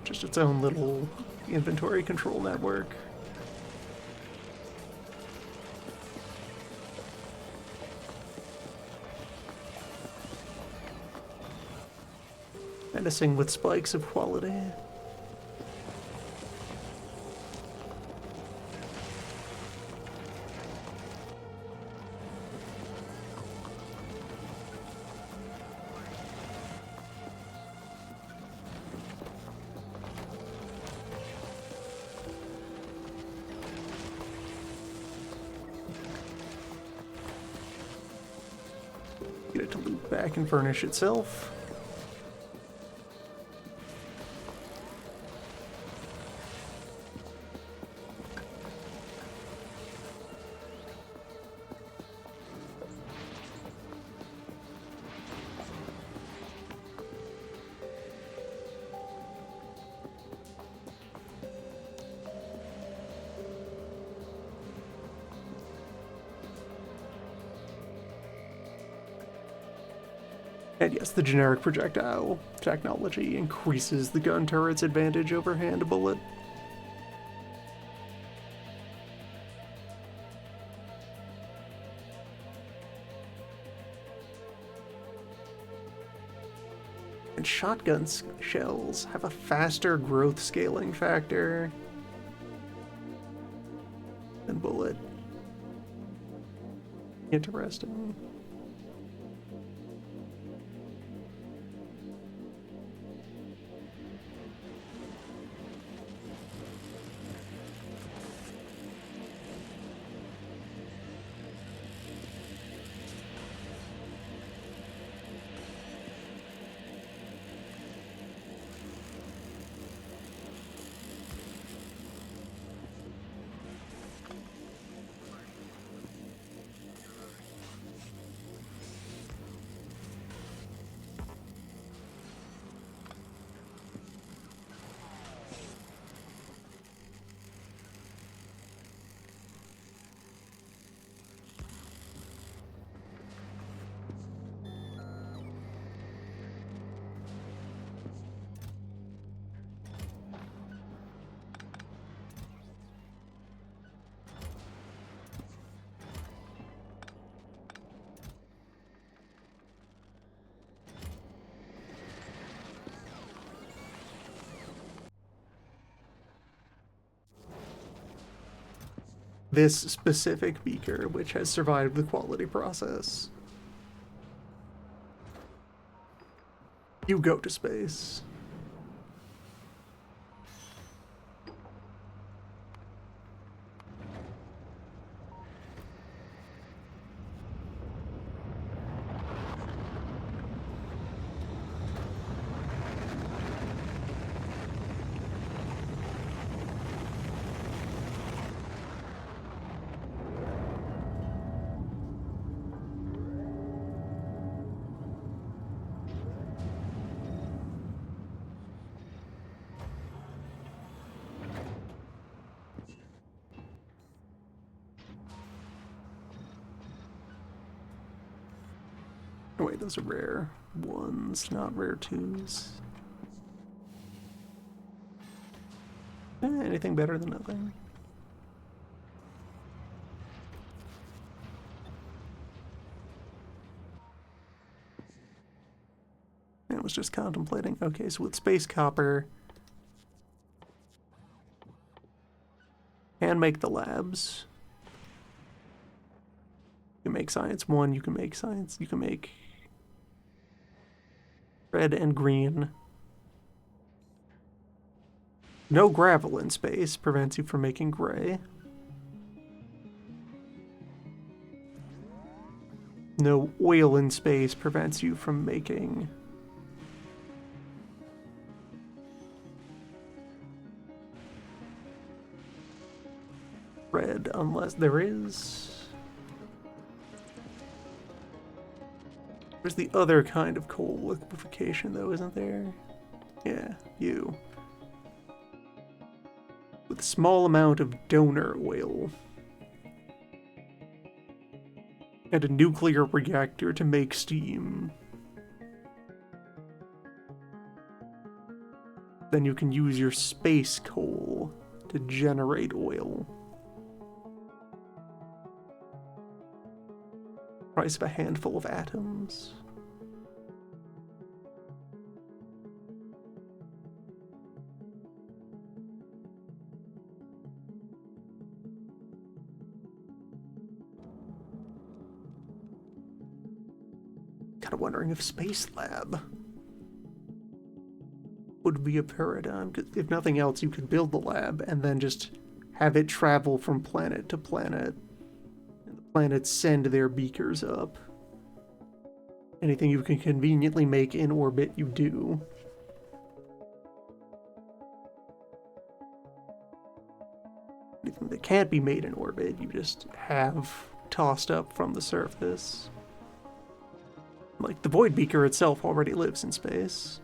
[SPEAKER 1] Just its own little inventory control network. Menacing with spikes of quality. Get it to loop back and furnish itself. And yes, the generic projectile technology increases the gun turret's advantage over hand bullet. And shotgun shells have a faster growth scaling factor than bullet. Interesting. this specific beaker, which has survived the quality process. You go to space. Oh wait, those are rare ones, not rare twos. Anything better than nothing. I was just contemplating. Okay, so with space copper, can make the labs. You can make science 1, you can make science, you can make red and green. No gravel in space prevents you from making gray. No oil in space prevents you from making red, unless there is. There's the other kind of coal liquefaction, though, isn't there? Yeah, you. With a small amount of donor oil. And a nuclear reactor to make steam. Then you can use your space coal to generate oil. Price of a handful of atoms. Kind of wondering if Space Lab would be a paradigm, because if nothing else, you could build the lab and then just have it travel from planet to planet. Planets send their beakers up. Anything you can conveniently make in orbit, you do. Anything that can't be made in orbit, you just have tossed up from the surface. Like, the Void Beaker itself already lives in space.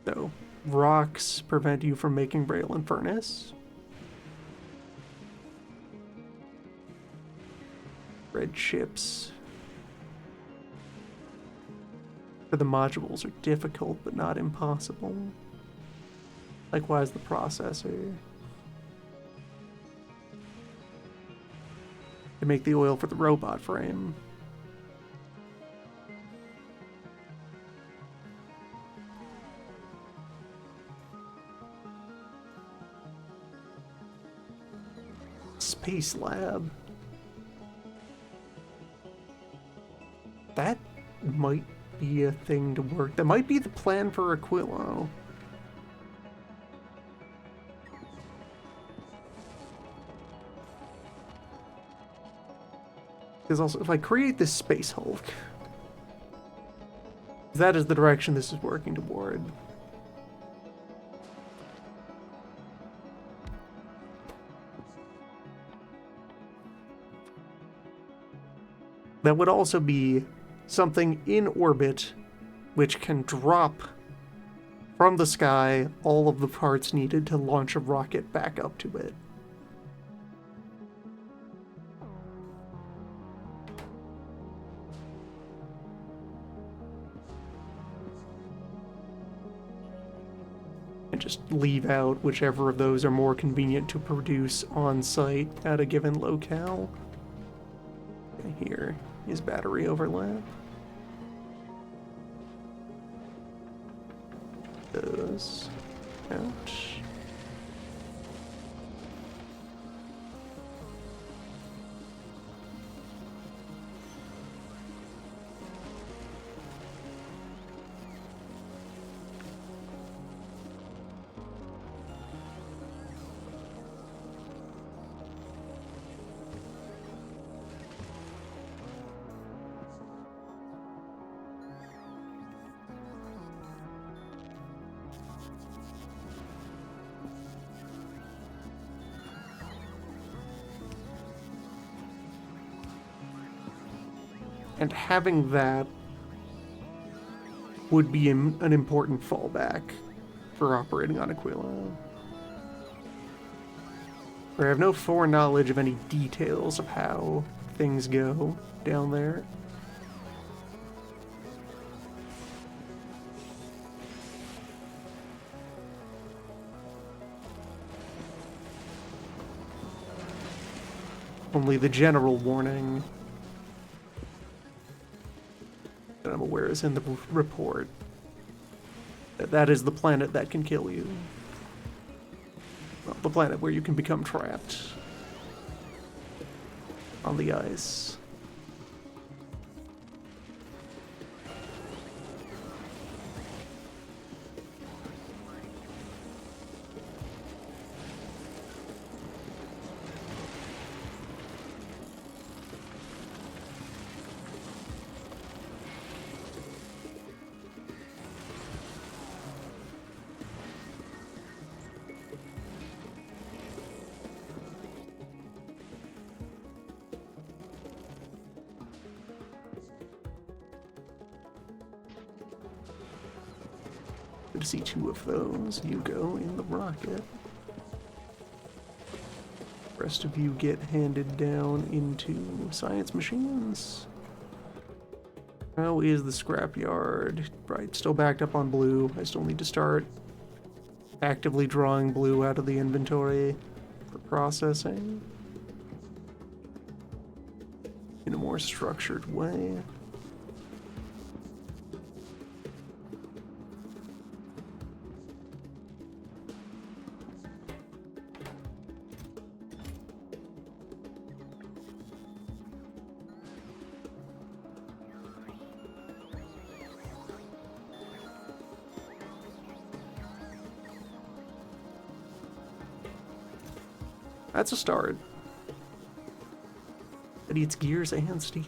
[SPEAKER 1] So, rocks prevent you from making Braille and Furnace. Red chips for the modules are difficult but not impossible. Likewise the processor. To make the oil for the robot frame. Space Lab. That might be a thing to work. That might be the plan for Aquilo. Because also, if I create this Space Hulk, that is the direction this is working toward. That would also be something in orbit which can drop from the sky all of the parts needed to launch a rocket back up to it. And just leave out whichever of those are more convenient to produce on site at a given locale. Okay, here is battery overlap. Those out. And having that would be an important fallback for operating on Aquila. I have no foreknowledge of any details of how things go down there. Only the general warning that I'm aware is in the report. That is the planet that can kill you. Well, the planet where you can become trapped on the ice. Good to see two of those. You go in the rocket. The rest of you get handed down into science machines. How is the scrapyard? Right, still backed up on blue. I still need to start actively drawing blue out of the inventory for processing in a more structured way. That's a start. It eats gears and steel.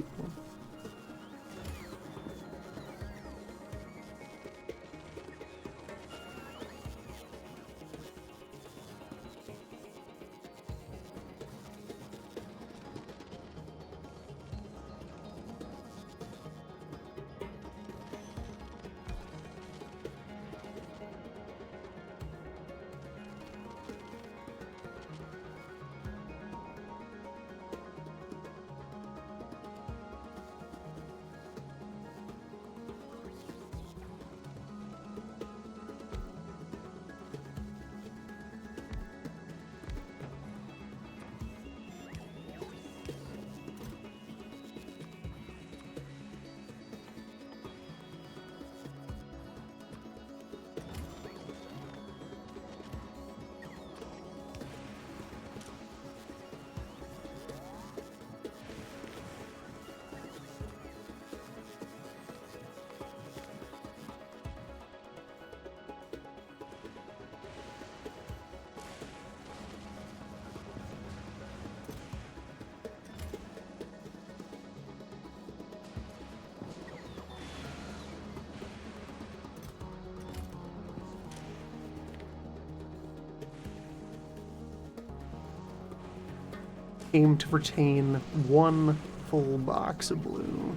[SPEAKER 1] Aim to retain one full box of blue.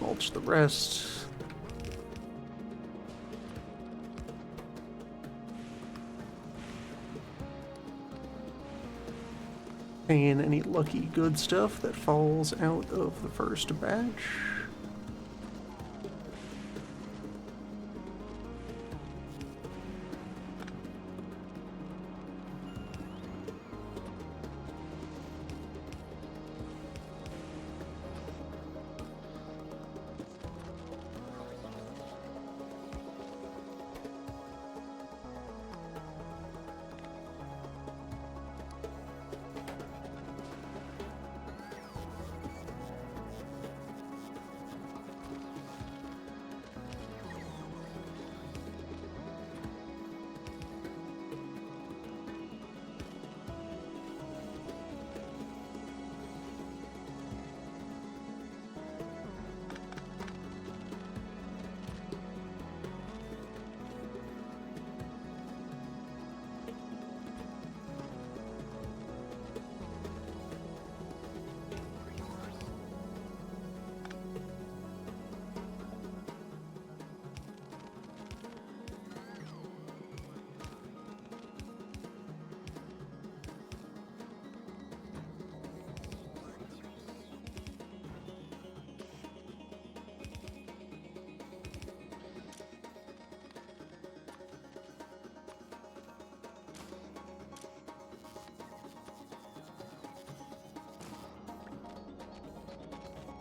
[SPEAKER 1] Mulch the rest. And any lucky good stuff that falls out of the first batch.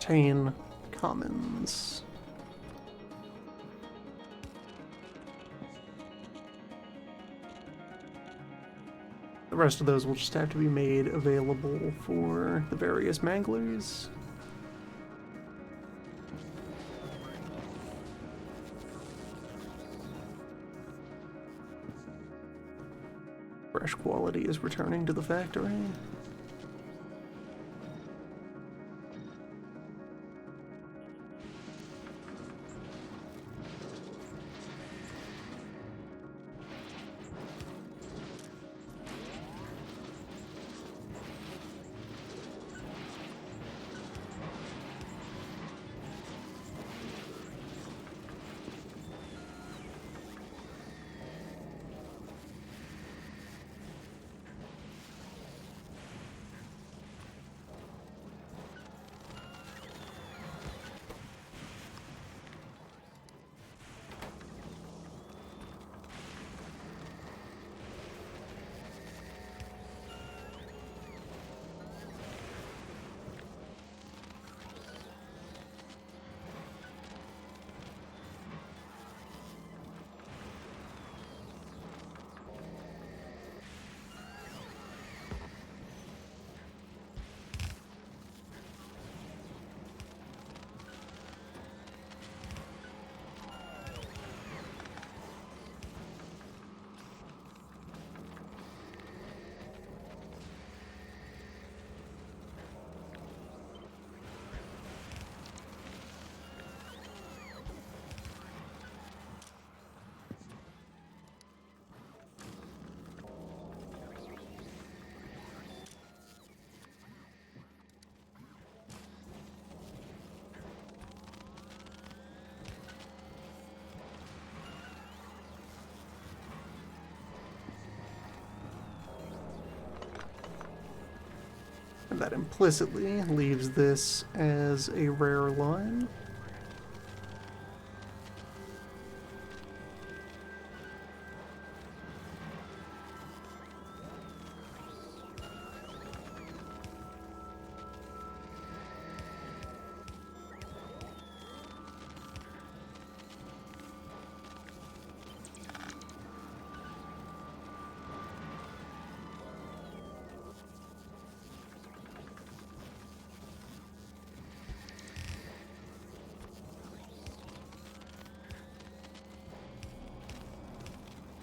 [SPEAKER 1] Obtain commons. The rest of those will just have to be made available for the various manglers. Fresh quality is returning to the factory. And that implicitly leaves this as a rare line.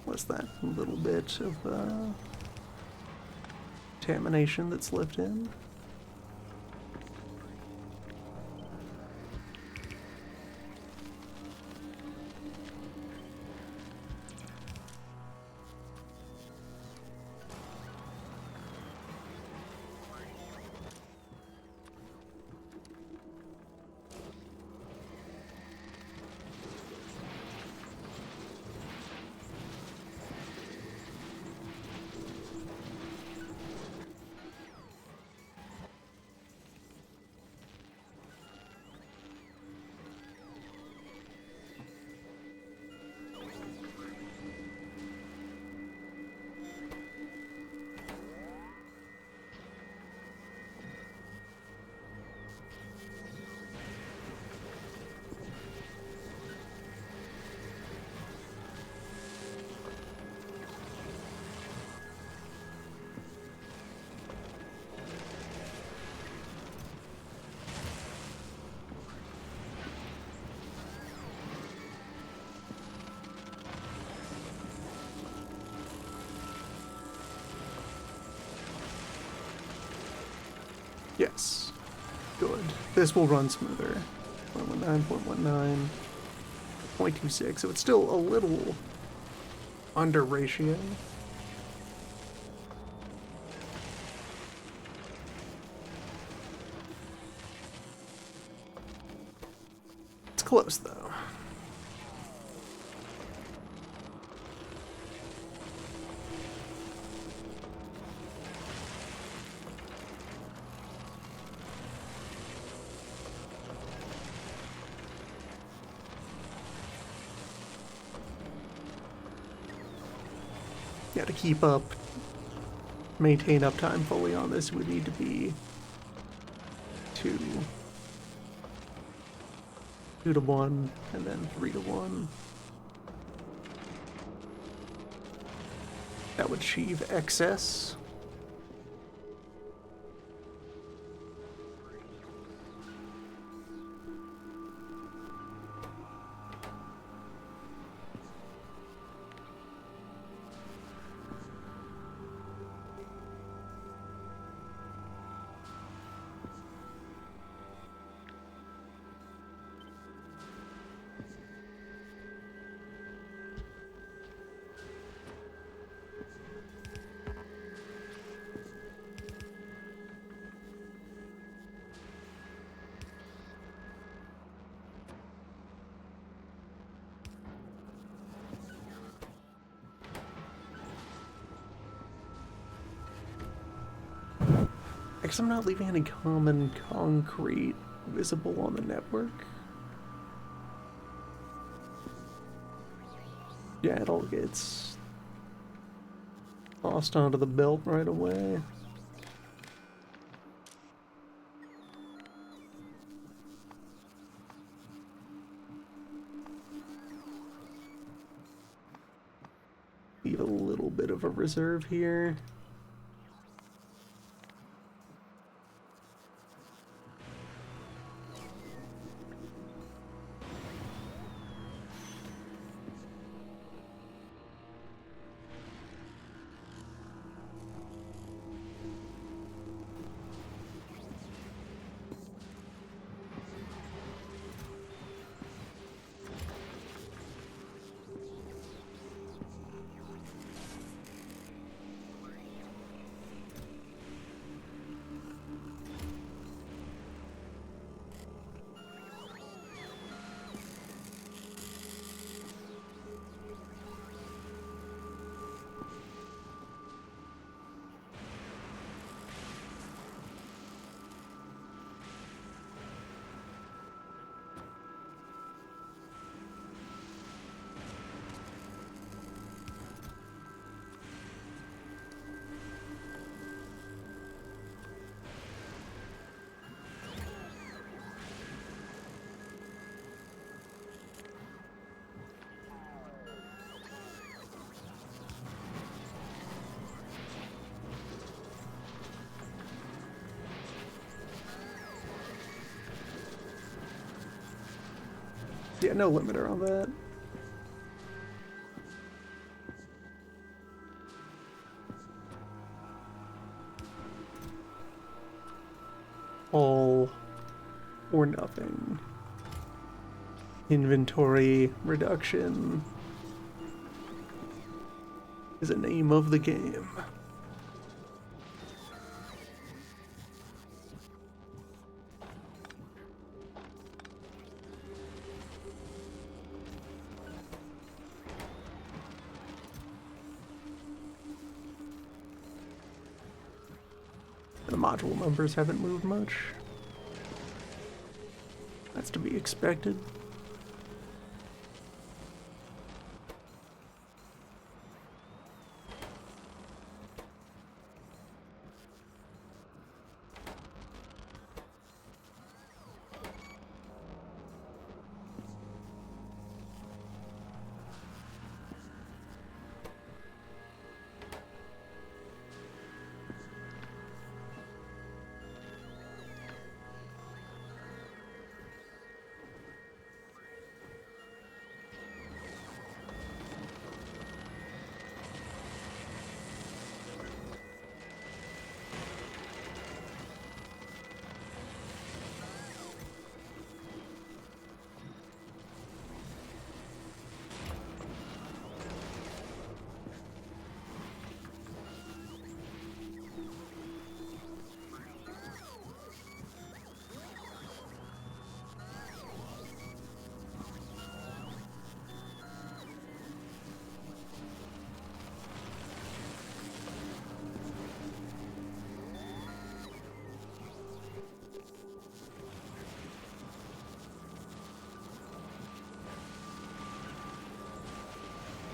[SPEAKER 1] What's that little bit of contamination that slipped in? Yes. Good. This will run smoother. 0.19, 0.19, 0.26, so it's still a little under ratio. It's close, though. Yeah, to keep up, maintain uptime fully on this, would need to be 2 2 to 1, and then 3 to 1. That would achieve excess. I guess I'm not leaving any common concrete visible on the network. Yeah, it all gets tossed onto the belt right away. Leave a little bit of a reserve here. Yeah, no limiter on that. All or nothing. Inventory reduction is the name of the game. The module numbers haven't moved much. That's to be expected.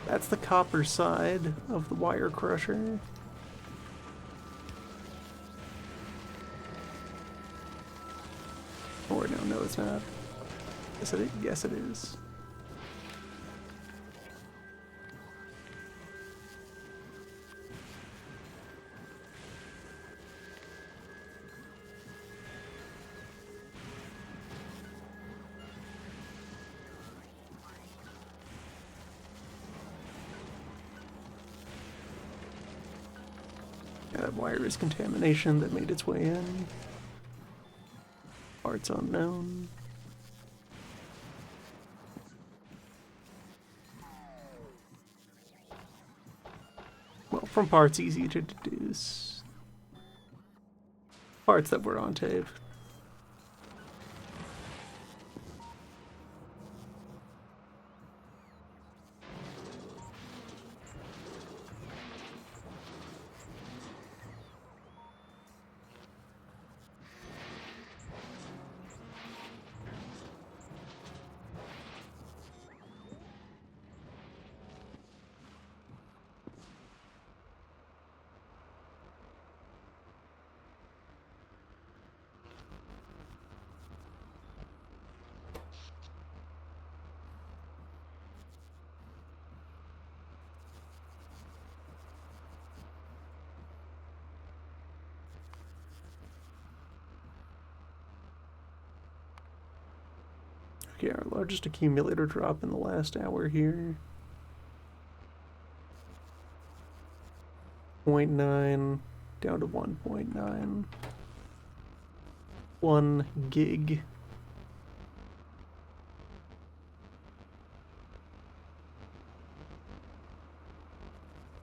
[SPEAKER 1] That's the copper side of the wire crusher. Or no, it's not. Yes, it is. Yeah, that wire is contamination that made its way in. Parts unknown. Well, from parts easy to deduce. Parts that were on tape. Okay, our largest accumulator drop in the last hour here. 0.9 down to 1.9. 1 gig.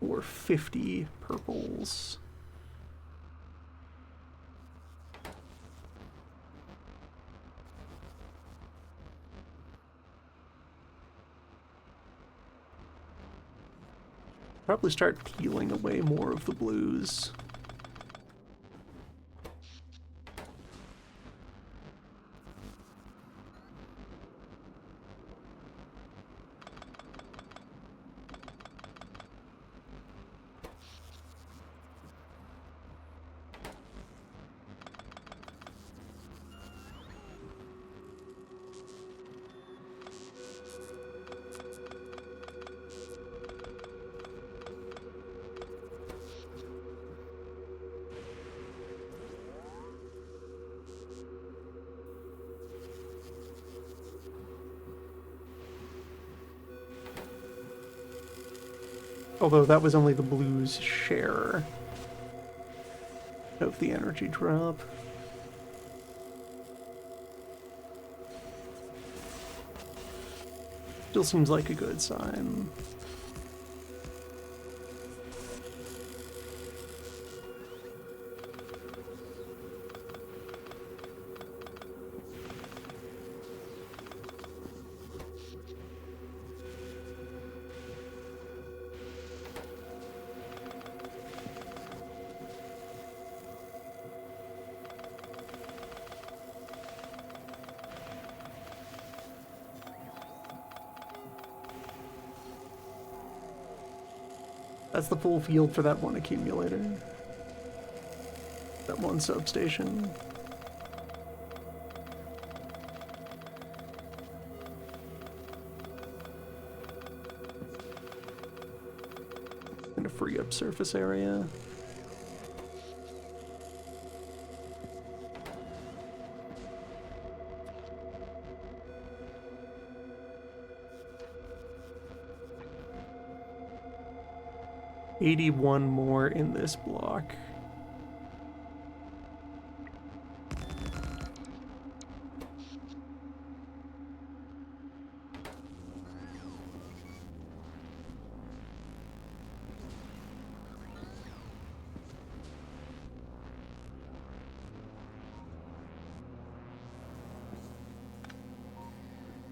[SPEAKER 1] Or 50 purples. Probably start peeling away more of the blues. Although that was only the blues' share of the energy drop. Still seems like a good sign. That's the full field for that one accumulator. That one substation. Gonna free up surface area. $81 more in this block.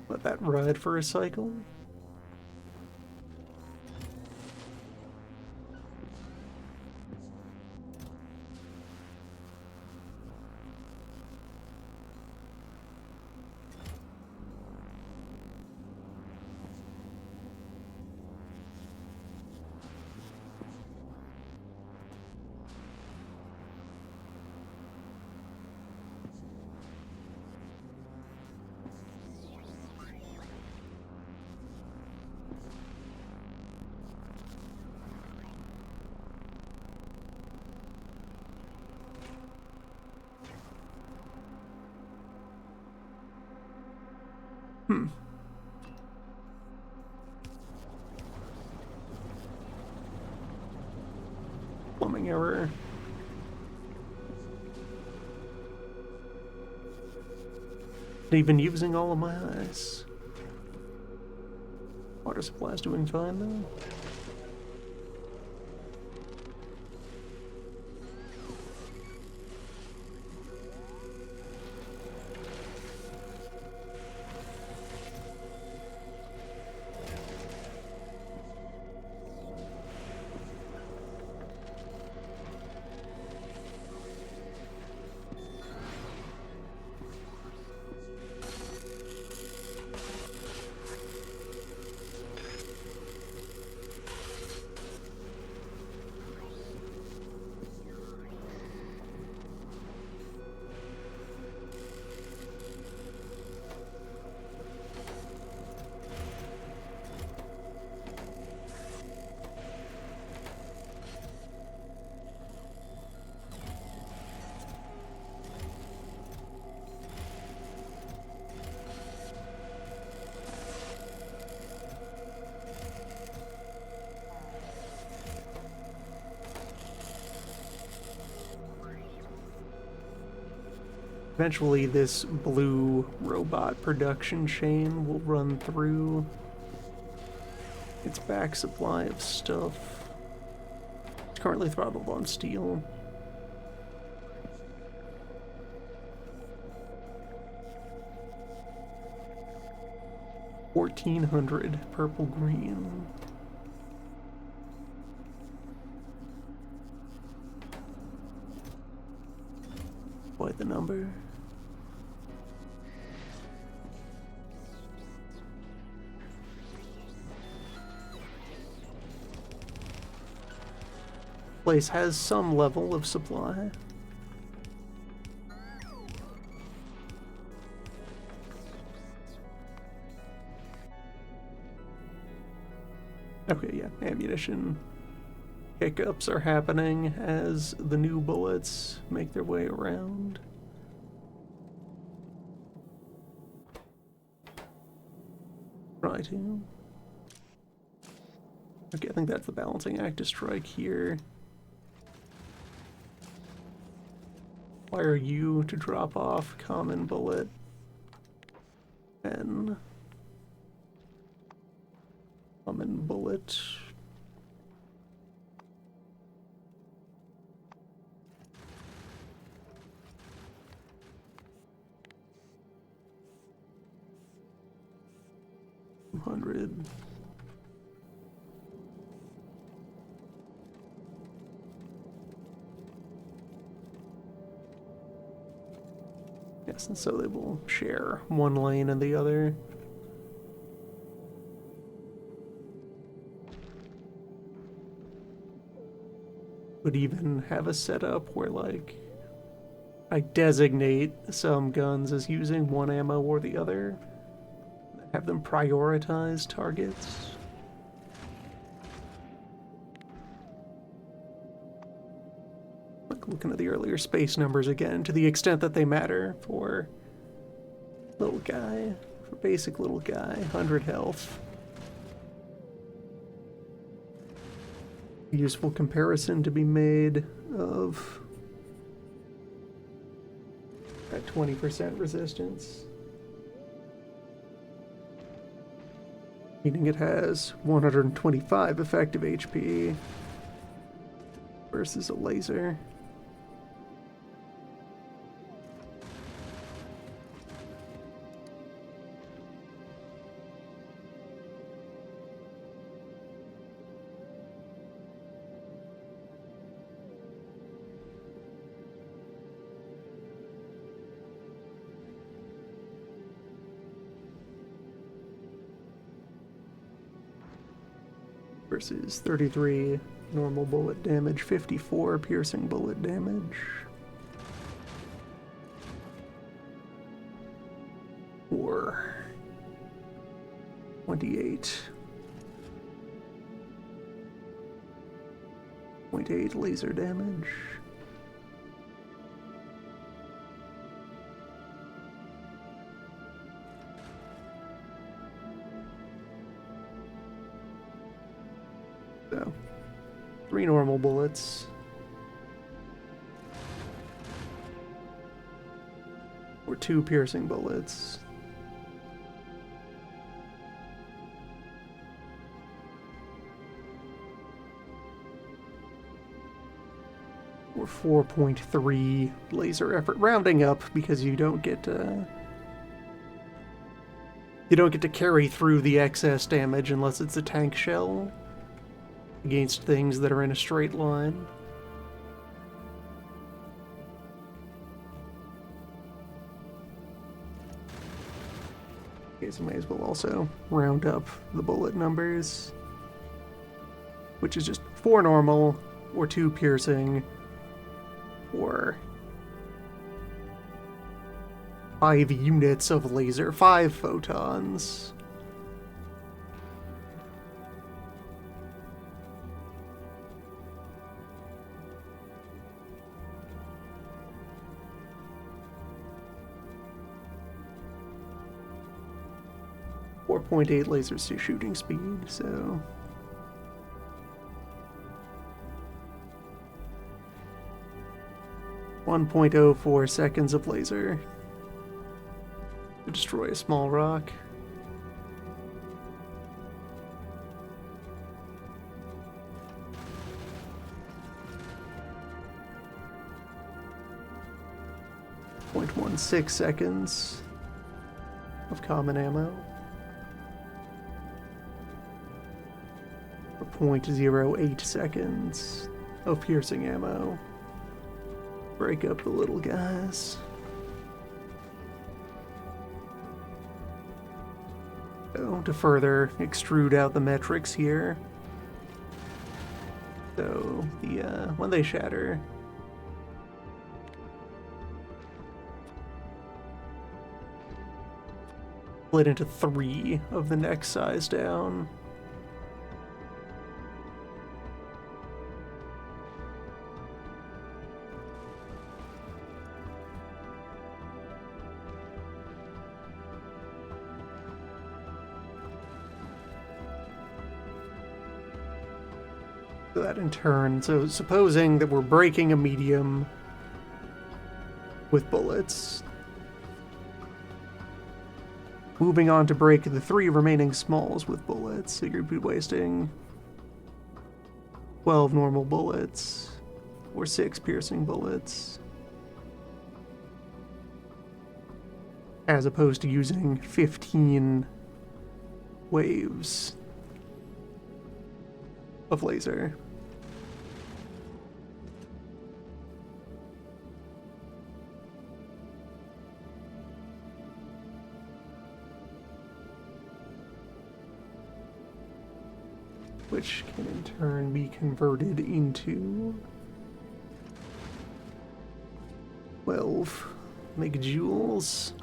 [SPEAKER 1] Let that ride for a cycle. Hmm. Plumbing error. Even using all of my eyes. Water supply's doing fine though. Eventually this blue robot production chain will run through its back supply of stuff. It's currently throttled on steel. $1,400 purple green. Quite the number. Place has some level of supply. Okay, yeah, ammunition hiccups are happening as the new bullets make their way around. Try to. Okay, I think that's the balancing act to strike here. Require you to drop off common bullet and common bullet. $100. Yes, and so they will share one lane and the other. Would even have a setup where, like, I designate some guns as using one ammo or the other. Have them prioritize targets. Like looking at the earlier space numbers again, to the extent that they matter for little guy, for basic little guy, 100 health. Useful comparison to be made of at 20% resistance. Meaning it has 125 effective HP versus a laser. Versus 33 normal bullet damage, 54 piercing bullet damage. Or 28.8 laser damage. So, 3 normal bullets. Or 2 piercing bullets. Or 4.3 laser effort, rounding up because you don't get to carry through the excess damage unless it's a tank shell against things that are in a straight line. Okay, so may as well also round up the bullet numbers, which is just 4 normal, or 2 piercing, or 5 units of laser, 5 photons. .8 lasers to shooting speed, so 1.04 seconds of laser to destroy a small rock. .16 seconds of common ammo. 0.08 seconds of piercing ammo. Break up the little guys. So, to further extrude out the metrics here. So, when they shatter, split into 3 of the next size down. That in turn, so supposing that we're breaking a medium with bullets, moving on to break the 3 remaining smalls with bullets, so you'd be wasting 12 normal bullets or 6 piercing bullets, as opposed to using 15 waves of laser. Which can in turn be converted into 12 megajoules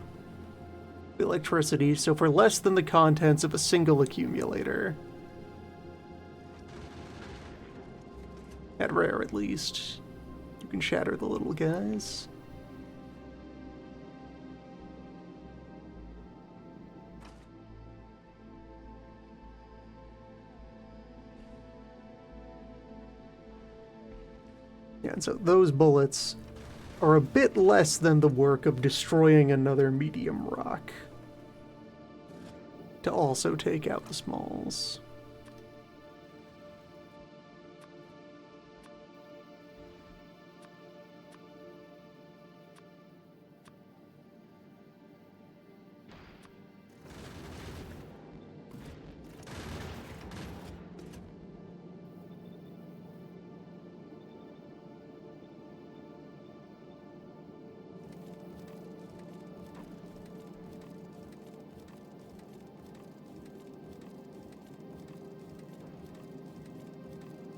[SPEAKER 1] of electricity, so for less than the contents of a single accumulator. At rare, at least. You can shatter the little guys. Yeah, and so those bullets are a bit less than the work of destroying another medium rock to also take out the smalls.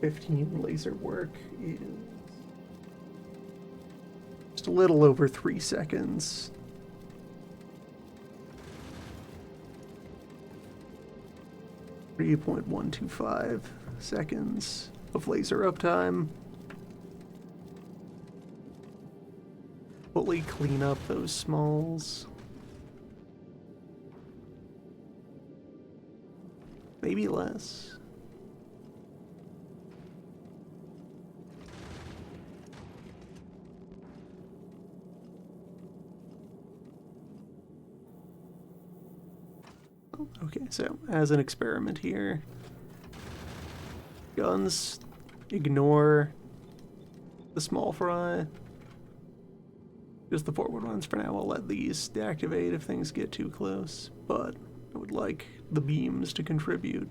[SPEAKER 1] .15 laser work is just a little over 3 seconds. .125 seconds of laser uptime. Fully clean up those smalls. Maybe less. Okay, so as an experiment here, guns, ignore the small fry. Just the forward ones for now. I'll let these deactivate if things get too close, but I would like the beams to contribute.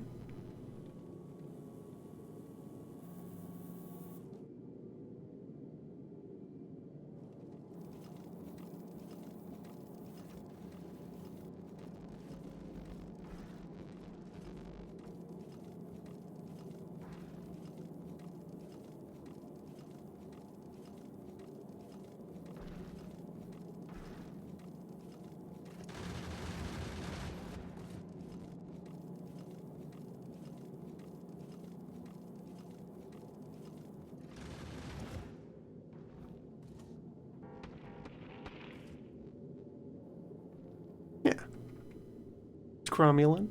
[SPEAKER 1] Yeah. It's cromulent.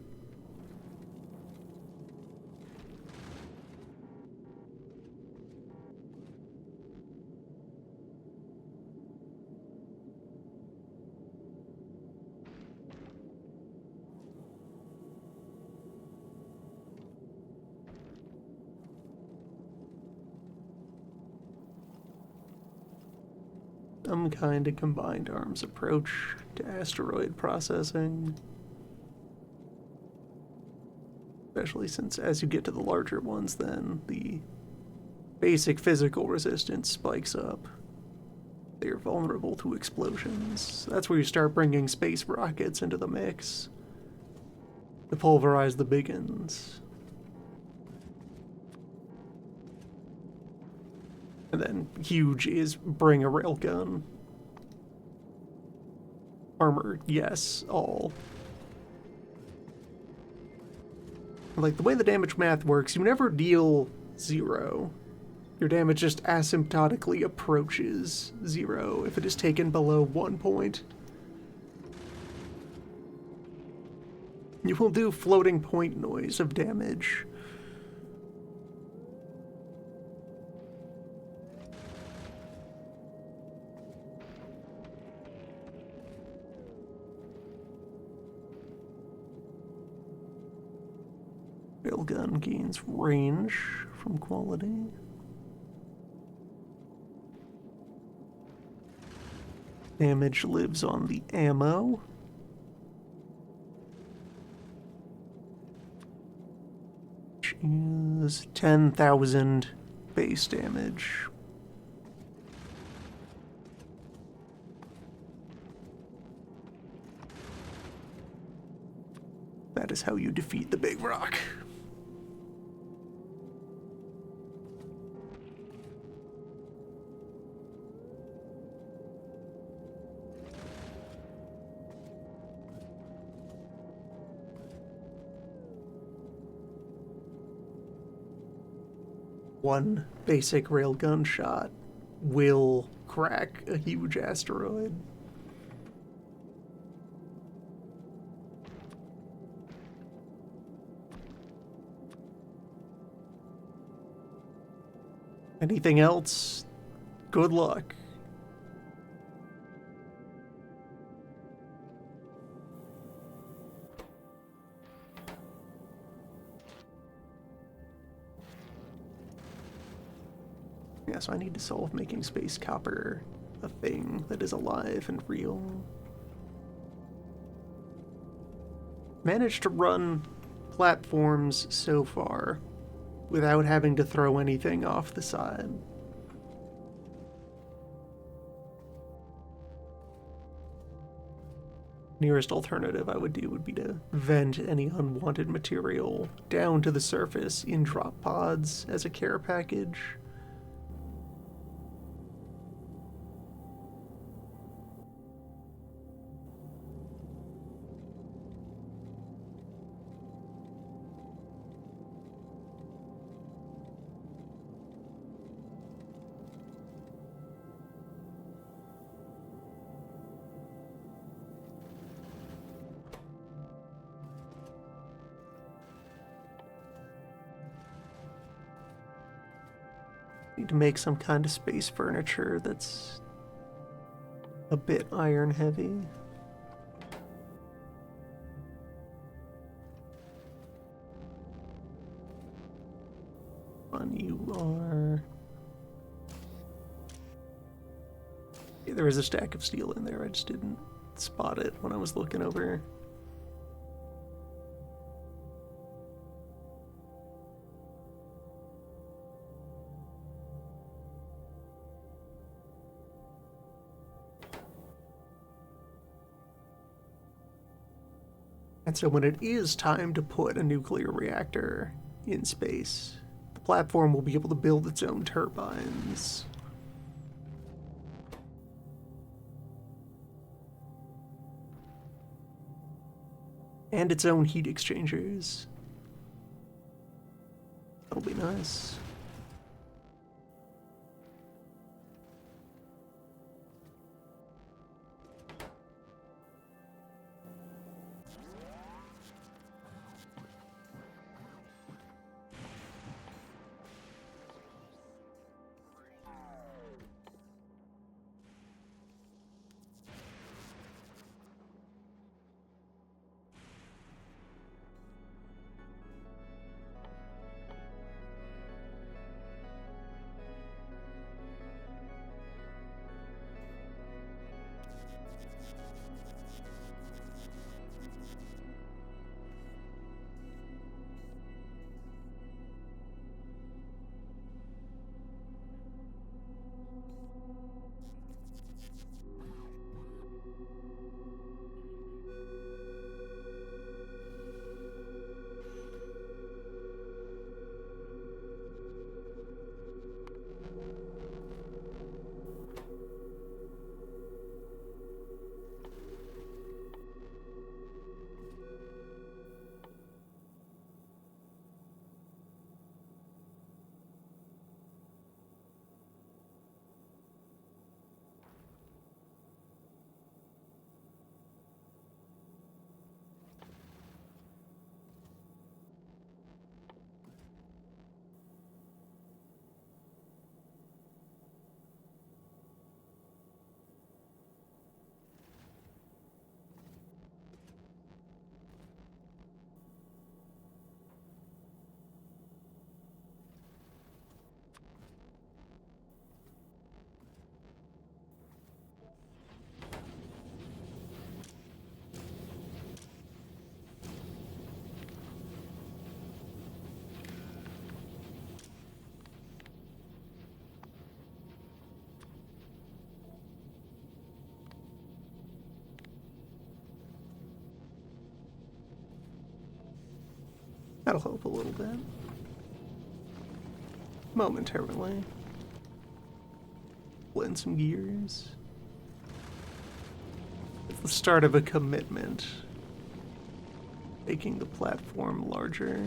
[SPEAKER 1] Some kind of combined arms approach to asteroid processing. Especially since as you get to the larger ones, then the basic physical resistance spikes up. They're vulnerable to explosions. That's where you start bringing space rockets into the mix to pulverize the big uns. And then huge is bring a railgun. Armor, yes, all. Like, the way the damage math works, you never deal 0. Your damage just asymptotically approaches 0 if it is taken below 1 point. You will do floating point noise of damage. Railgun gains range from quality. Damage lives on the ammo. Which is 10,000 base damage. That is how you defeat the big rock. One basic railgun shot will crack a huge asteroid. Anything else? Good luck. Yeah, so I need to solve making space copper a thing that is alive and real. Managed to run platforms so far without having to throw anything off the side. Nearest alternative I would do would be to vent any unwanted material down to the surface in drop pods as a care package. Need to make some kind of space furniture that's a bit iron heavy. on, you are... Yeah, there is a stack of steel in there, I just didn't spot it when I was looking over. And so when it is time to put a nuclear reactor in space, the platform will be able to build its own turbines. And its own heat exchangers. That'll be nice. That'll help a little bit. Momentarily. Blend some gears. It's the start of a commitment. Making the platform larger.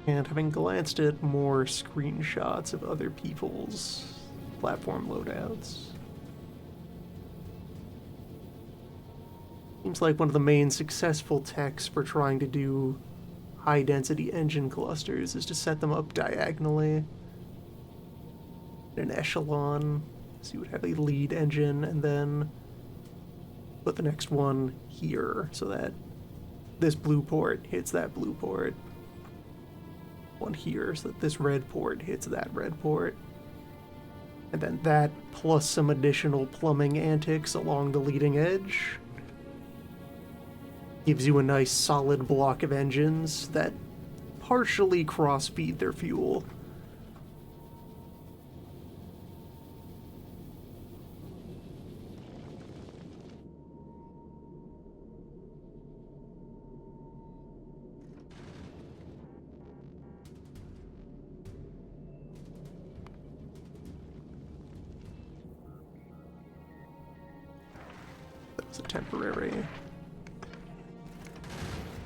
[SPEAKER 1] And having glanced at more screenshots of other people's platform loadouts, seems like one of the main successful techs for trying to do high-density engine clusters is to set them up diagonally in an echelon. So you would have a lead engine and then put the next one here so that this blue port hits that blue port. One here so that this red port hits that red port. And then that plus some additional plumbing antics along the leading edge gives you a nice solid block of engines that partially cross-feed their fuel. That's a temporary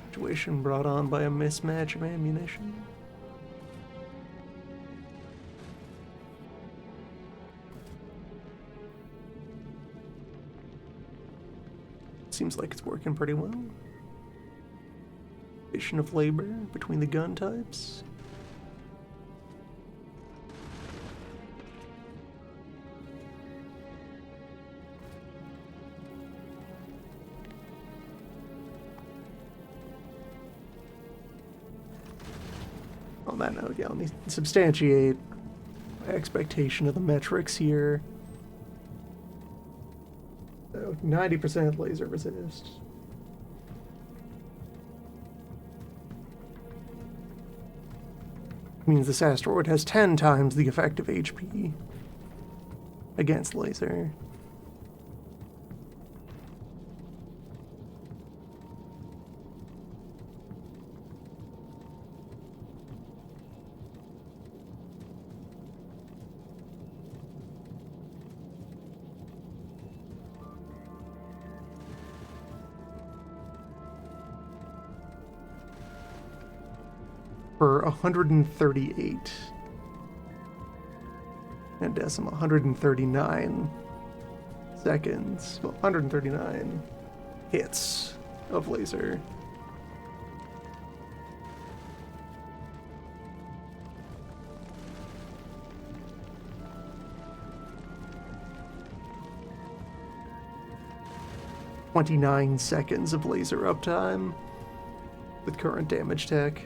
[SPEAKER 1] situation brought on by a mismatch of ammunition. Seems like it's working pretty well. Division of labor between the gun types. On that note, yeah, let me substantiate my expectation of the metrics here. So 90% laser resist. Means this asteroid has 10 times the effective HP against laser. For 138 and decimal 139 seconds, well, 139 hits of laser. "29 seconds of laser uptime with current damage tech.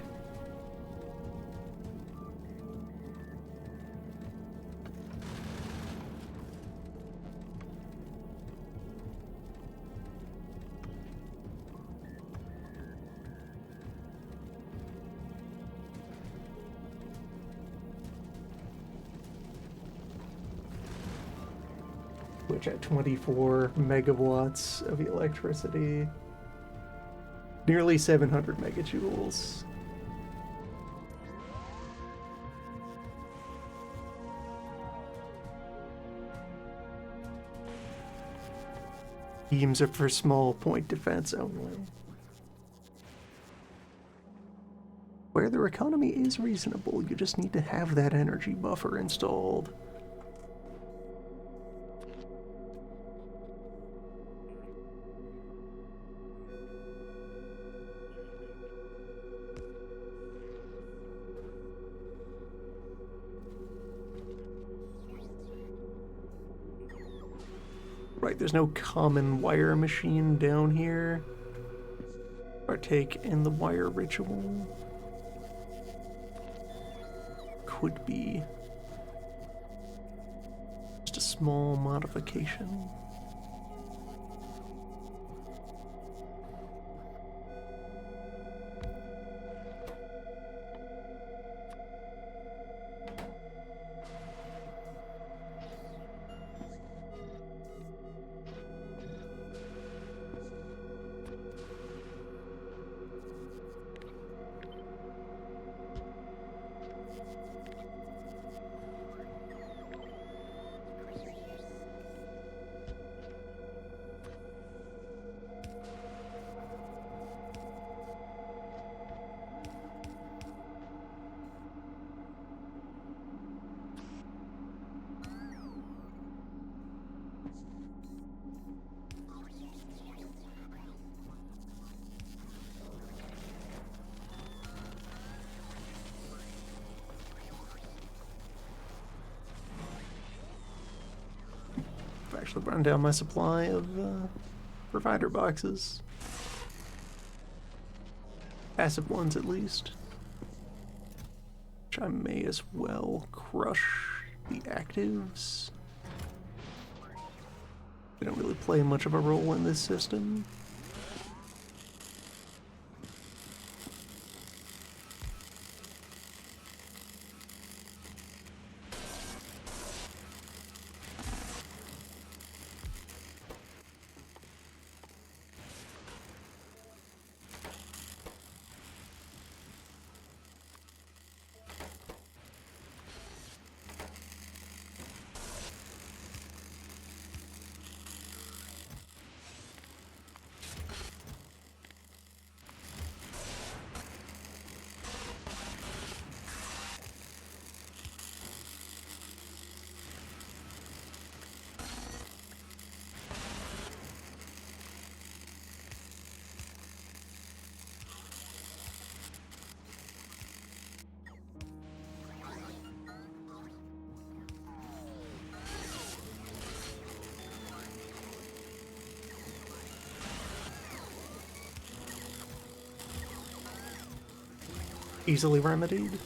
[SPEAKER 1] Which at 24 megawatts of electricity, nearly 700 megajoules. Beams are for small point defense only. Where their economy is reasonable, you just need to have that energy buffer installed. Right, there's no common wire machine down here. Partake in the wire ritual. Could be just a small modification. I've actually run down my supply of provider boxes. Passive ones, at least. Which I may as well crush the actives. They don't really play much of a role in this system. Easily remedied.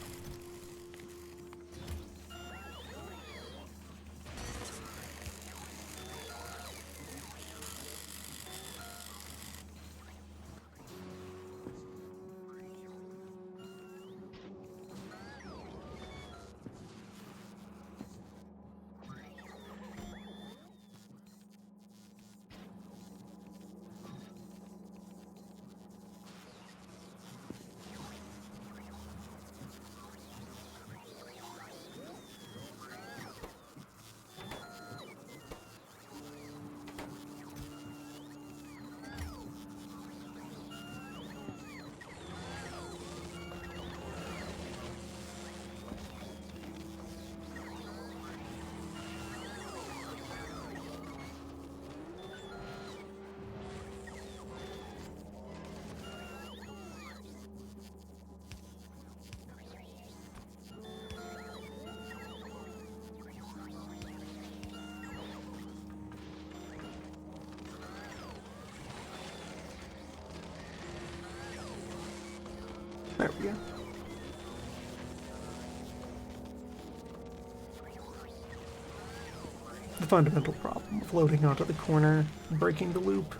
[SPEAKER 1] There we go. The fundamental problem of loading onto the corner and breaking the loop.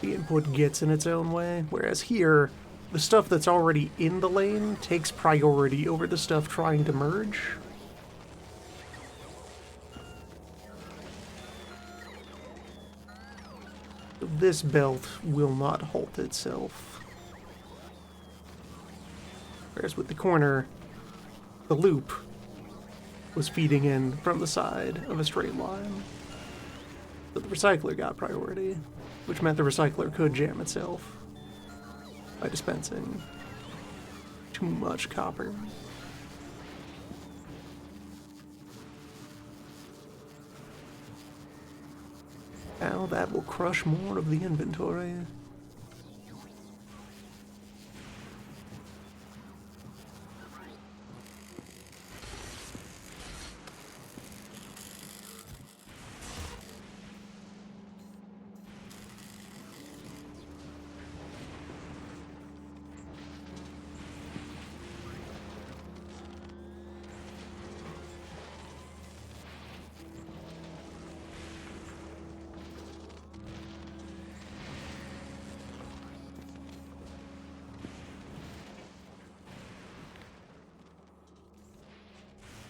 [SPEAKER 1] The input gets in its own way, whereas here, the stuff that's already in the lane takes priority over the stuff trying to merge. This belt will not halt itself. Whereas with the corner, the loop was feeding in from the side of a straight line. So the recycler got priority, which meant the recycler could jam itself by dispensing too much copper. Now that will crush more of the inventory.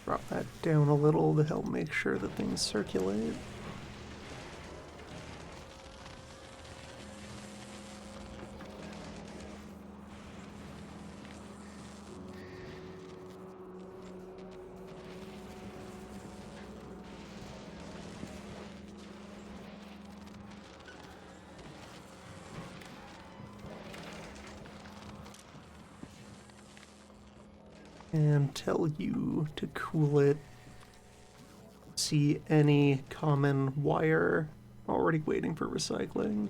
[SPEAKER 1] Drop that down a little to help make sure that things circulate. And tell you to cool it. See any common wire already waiting for recycling.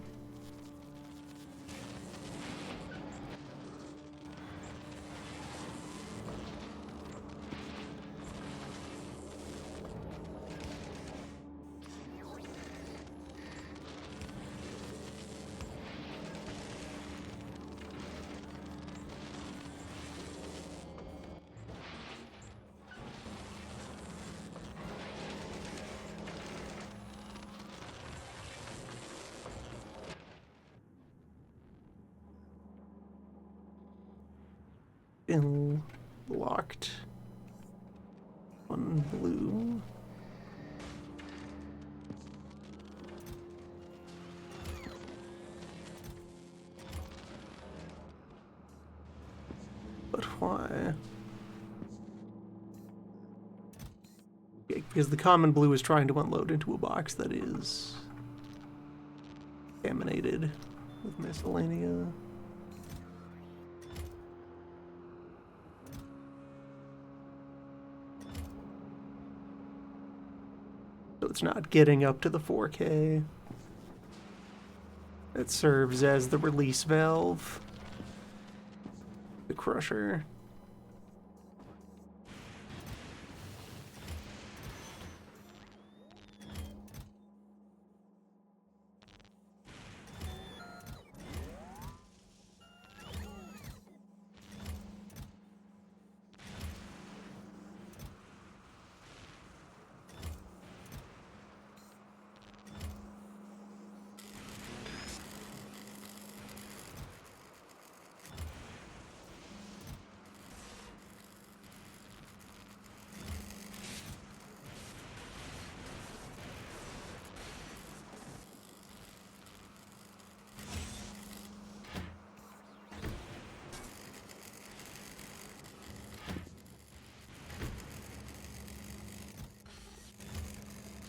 [SPEAKER 1] Still locked. One blue. But why? Okay, because the common blue is trying to unload into a box that is contaminated with miscellanea. So it's not getting up to the 4K. It serves as the release valve. The crusher.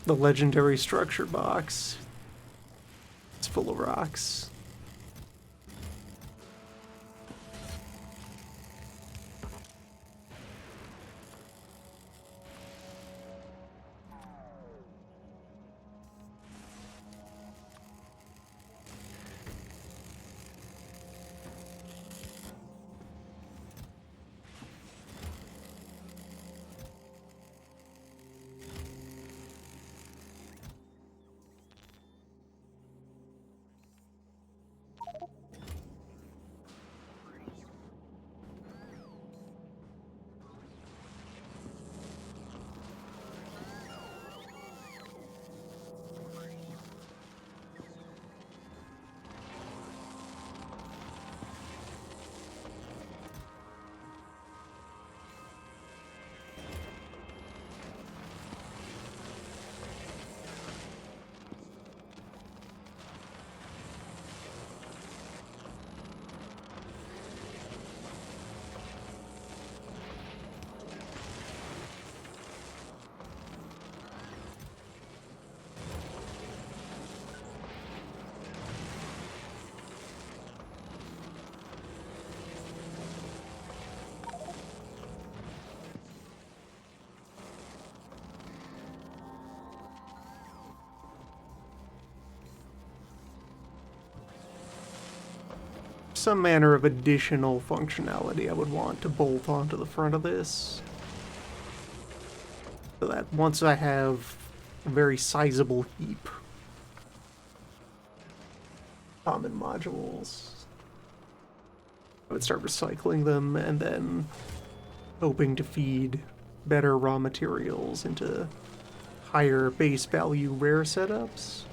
[SPEAKER 1] The legendary structure box. It's full of rocks. some manner of additional functionality I would want to bolt onto the front of this. So that once I have a very sizable heap of common modules, I would start recycling them and then hoping to feed better raw materials into higher base value rare setups.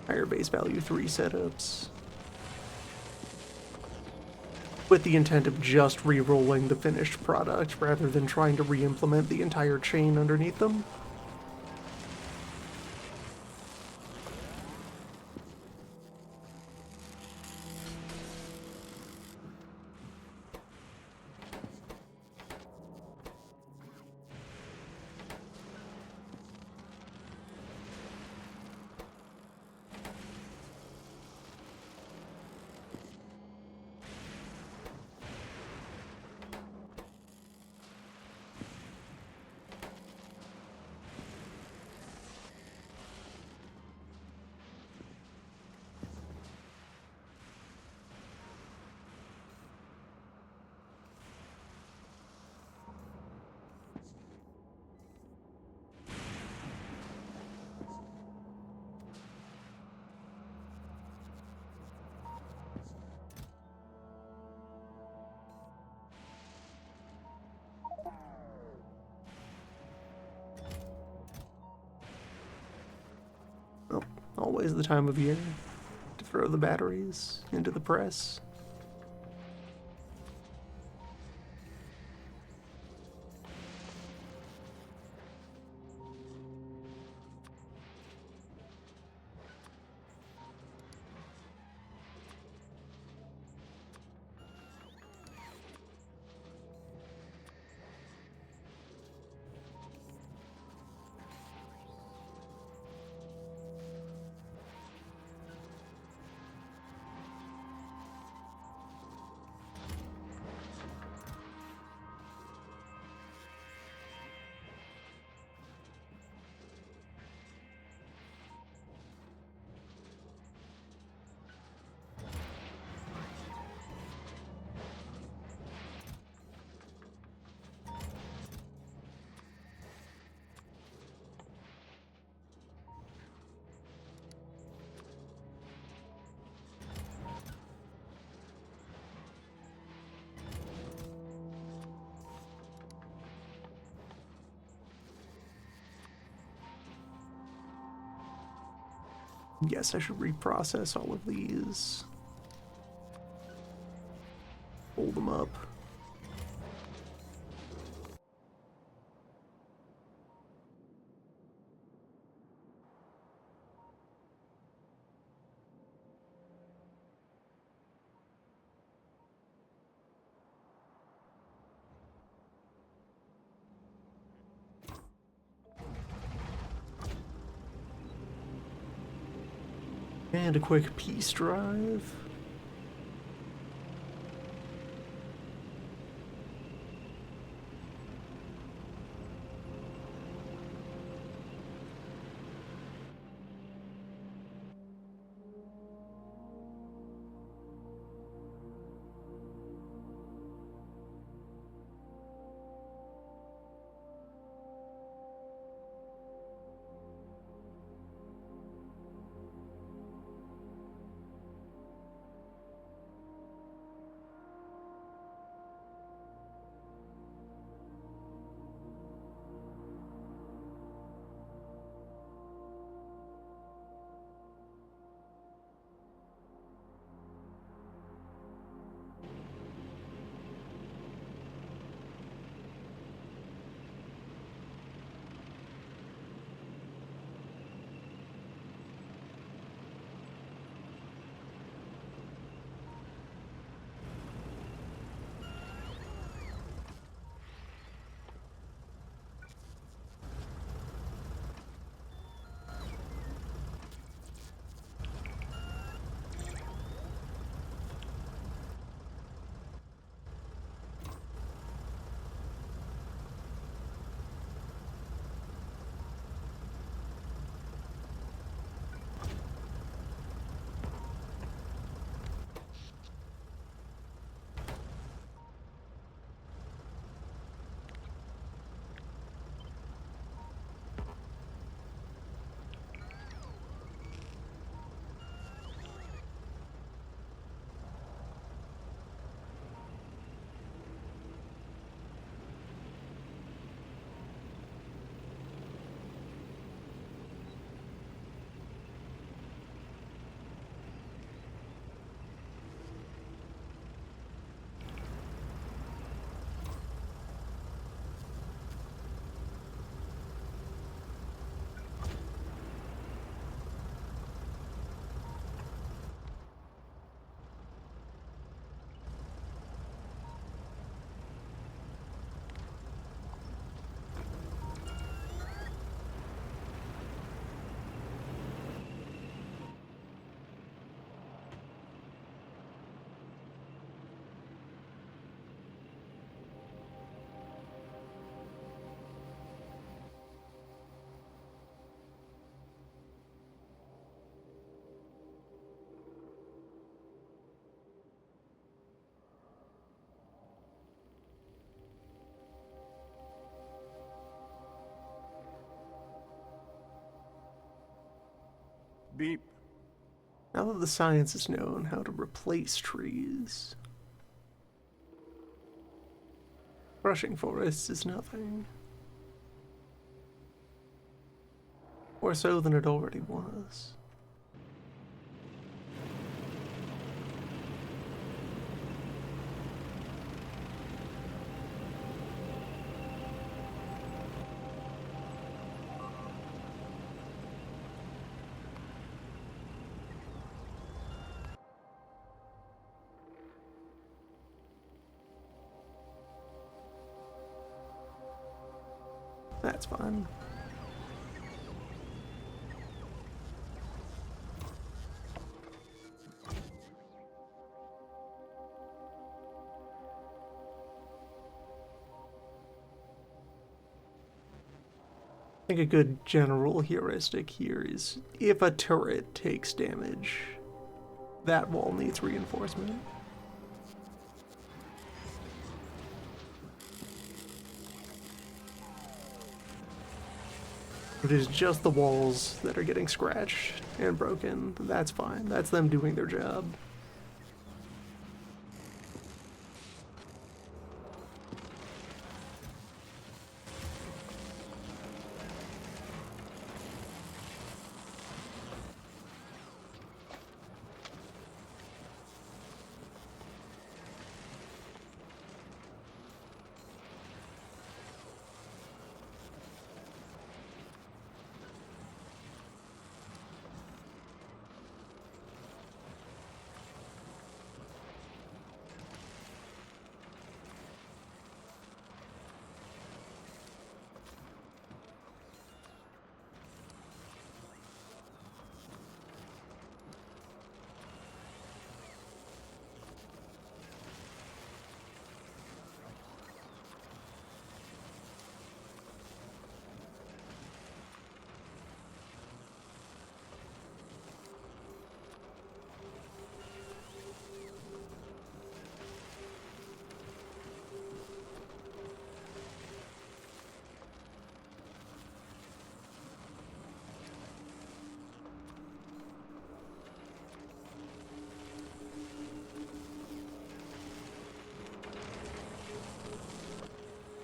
[SPEAKER 1] Higher base value 3 setups. With the intent of just re-rolling the finished product rather than trying to re-implement the entire chain underneath them. Well, always the time of year to throw the batteries into the press. Yes, I should reprocess all of these. Hold them up. And a quick peace drive.
[SPEAKER 2] Beep.
[SPEAKER 1] Now that the science is known how to replace trees, crushing forests is nothing. More so than it already was. That's fine. I think a good general heuristic here is if a turret takes damage, that wall needs reinforcement. If it is just the walls that are getting scratched and broken, that's fine. That's them doing their job.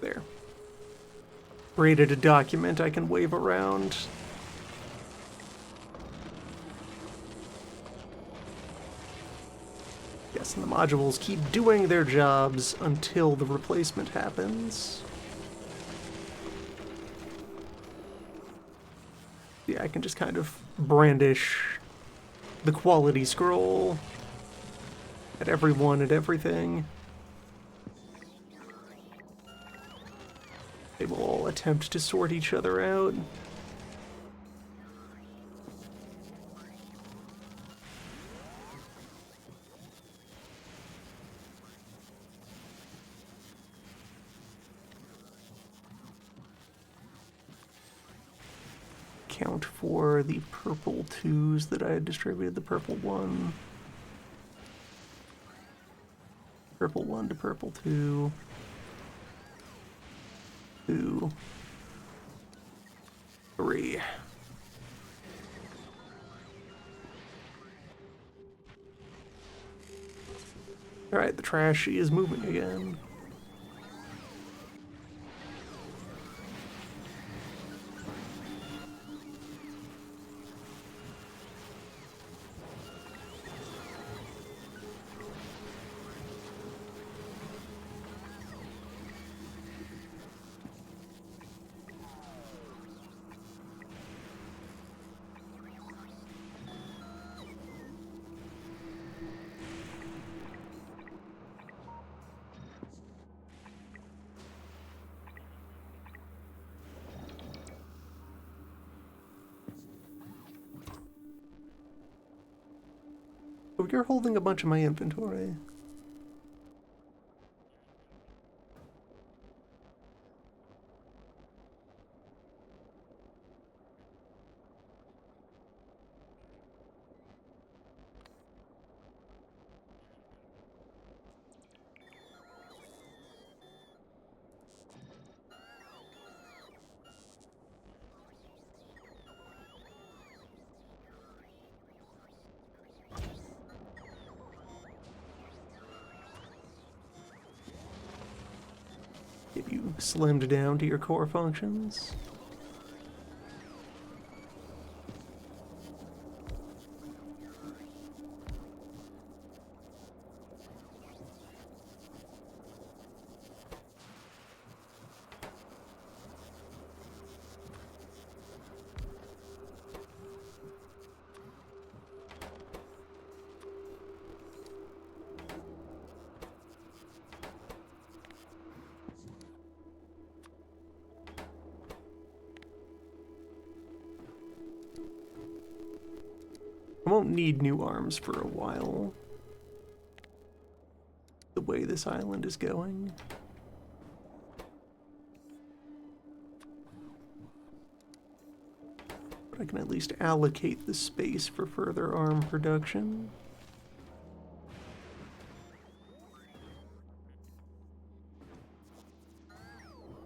[SPEAKER 1] There. Created a document I can wave around. Yes, and the modules keep doing their jobs until the replacement happens. Yeah, I can just kind of brandish the quality scroll at everyone and everything. They will all attempt to sort each other out. Count for the purple 2s that I had distributed. The purple 1. Purple 1 to purple 2. 2. 3. Alright, the trashy is moving again. Oh, you're holding a bunch of my inventory. slimmed down to your core functions. I won't need new arms for a while, the way this island is going. But I can at least allocate the space for further arm production.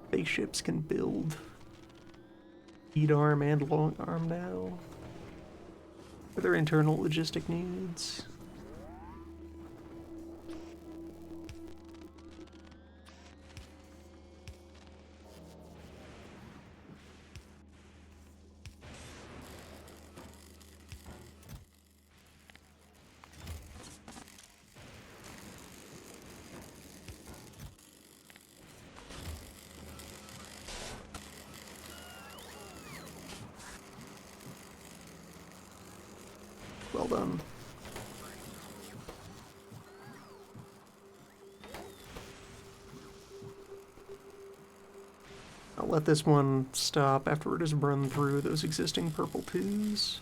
[SPEAKER 1] Spaceships can build speed arm and long arm now for their internal logistic needs. Well done. I'll let this one stop after it has run through those existing purple twos.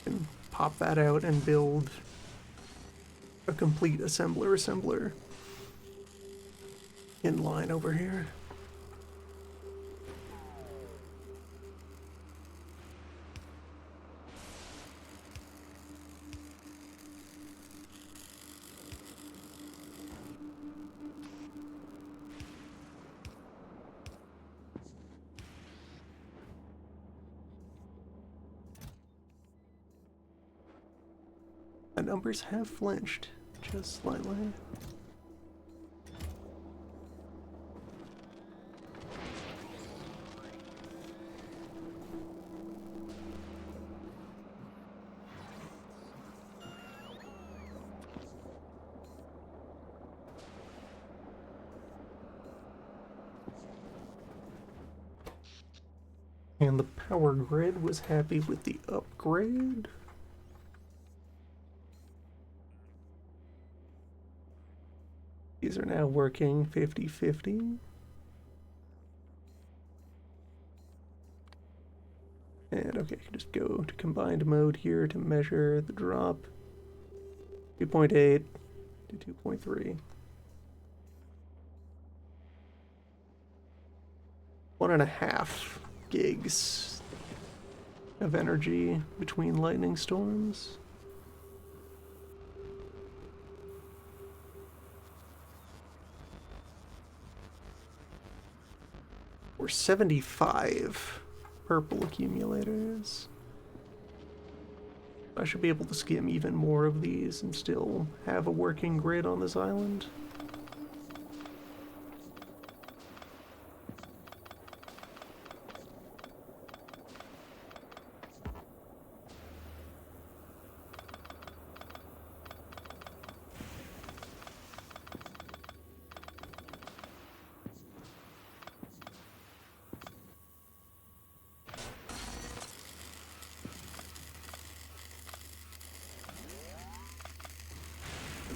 [SPEAKER 1] And pop that out and build a complete assembler in line over here. The numbers have flinched, just slightly. And the power grid was happy with the upgrade. These are now working 50-50. And okay, just go to combined mode here to measure the drop. 2.8 to 2.3. 1.5 gigs of energy between lightning storms. Or 75 purple accumulators. I should be able to skim even more of these and still have a working grid on this island.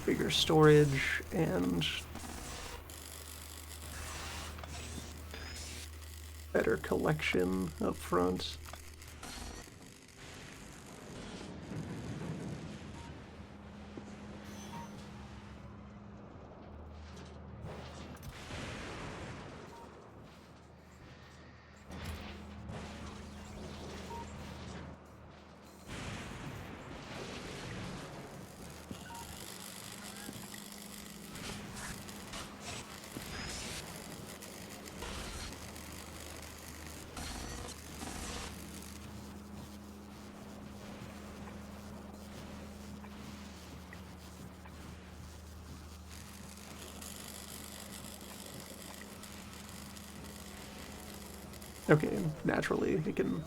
[SPEAKER 1] Bigger storage and better collection up front. Okay, naturally, it can,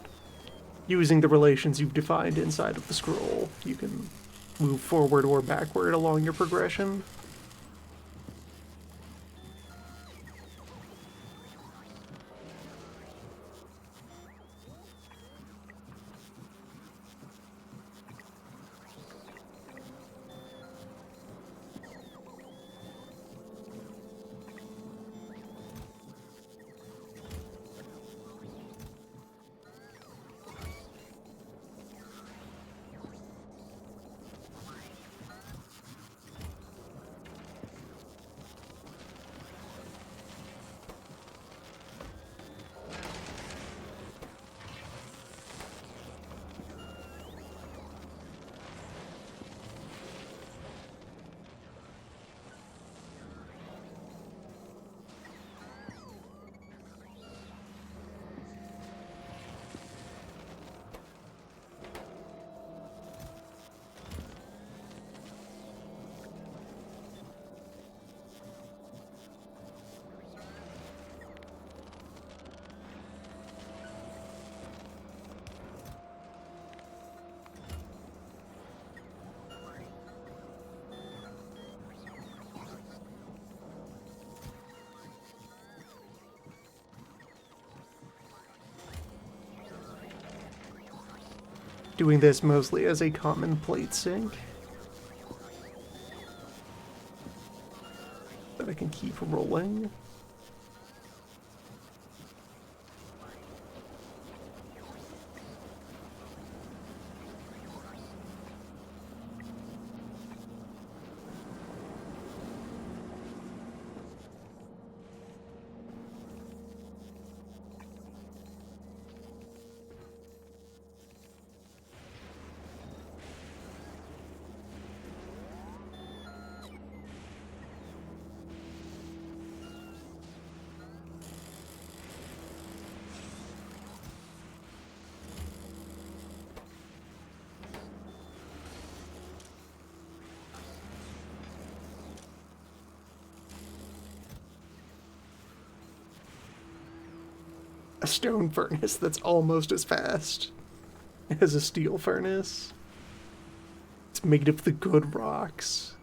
[SPEAKER 1] using the relations you've defined inside of the scroll, you can move forward or backward along your progression. Doing this mostly as a common plate sink that I can keep rolling. A stone furnace that's almost as fast as a steel furnace. It's made of the good rocks.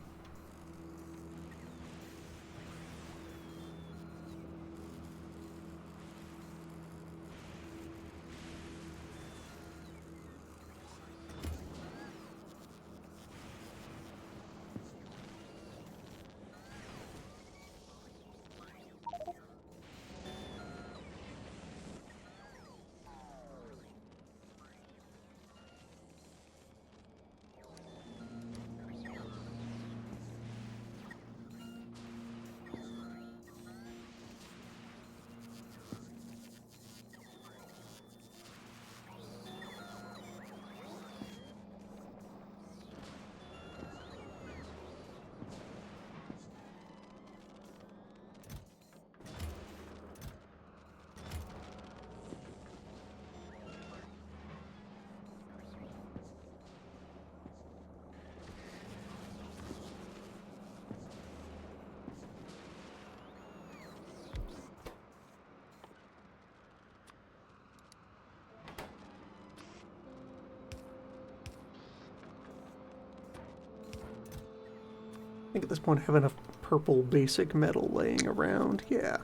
[SPEAKER 1] I think at this point I have enough purple basic metal laying around. Yeah.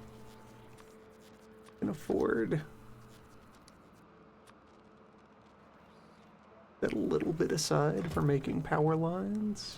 [SPEAKER 1] Can afford that little bit aside for making power lines.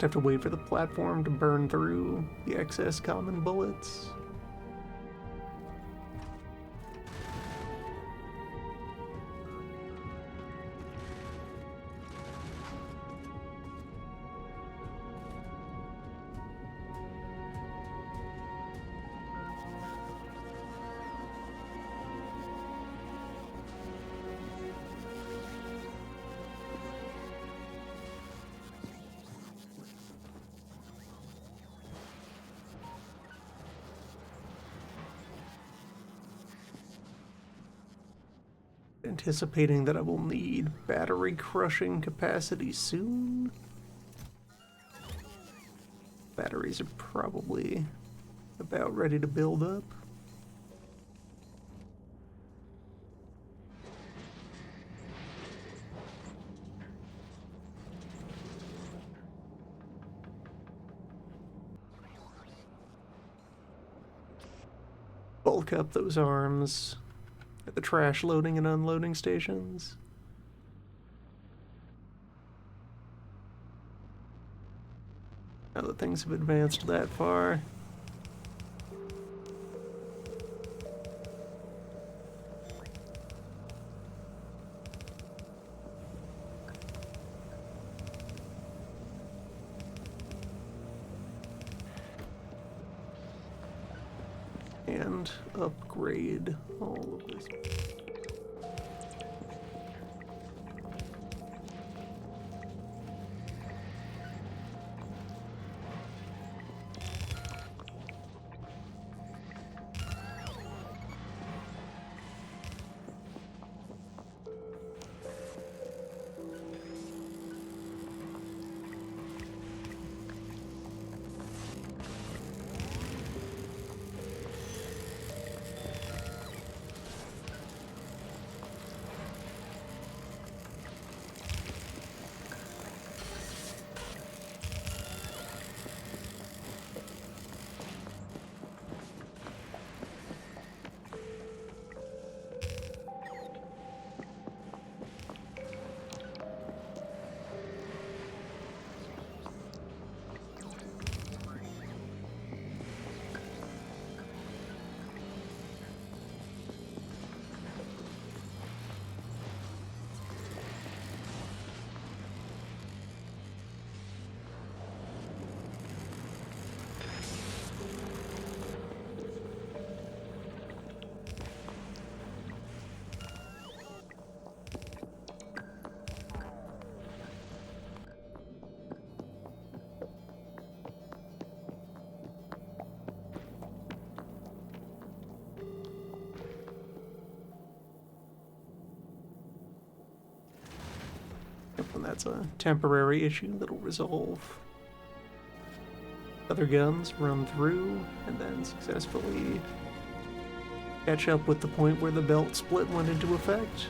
[SPEAKER 1] have to wait for the platform to burn through the excess common bullets. Anticipating that I will need battery crushing capacity soon. Batteries are probably about ready to build up. Bulk up those arms at the trash loading and unloading stations. Now that things have advanced that far. And upgrade all of this. And that's a temporary issue that'll resolve. Other guns run through and then successfully catch up with the point where the belt split went into effect.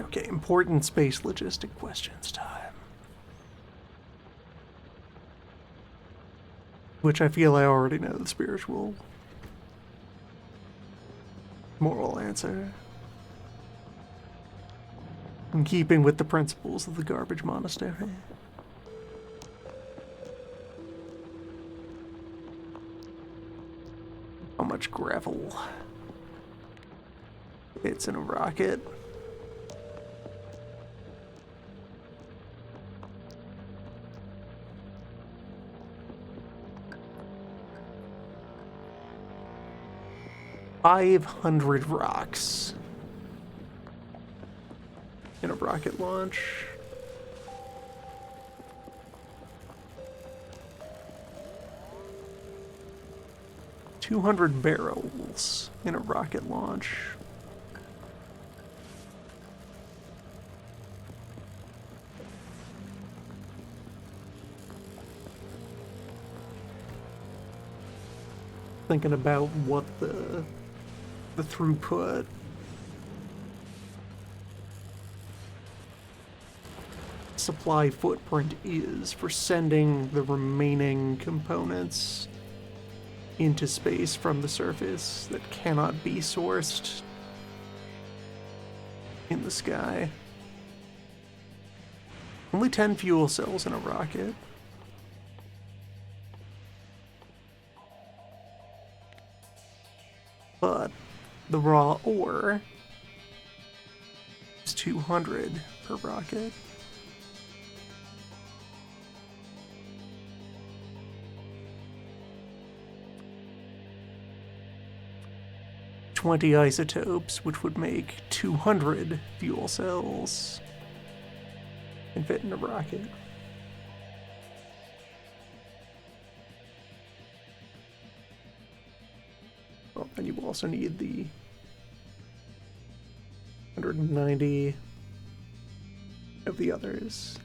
[SPEAKER 1] Okay, important space logistic questions time. Which I feel I already know the spiritual moral answer. In keeping with the principles of the garbage monastery. How much gravel fits in a rocket? $500 rocks in a rocket launch. 200 barrels in a rocket launch. Thinking about what the throughput supply footprint is for sending the remaining components into space from the surface that cannot be sourced in the sky. Only 10 fuel cells in a rocket. But the raw ore is 200 per rocket. $20 isotopes, which would make 200 fuel cells, can fit in a rocket. Well, and you also need the 190 of the others.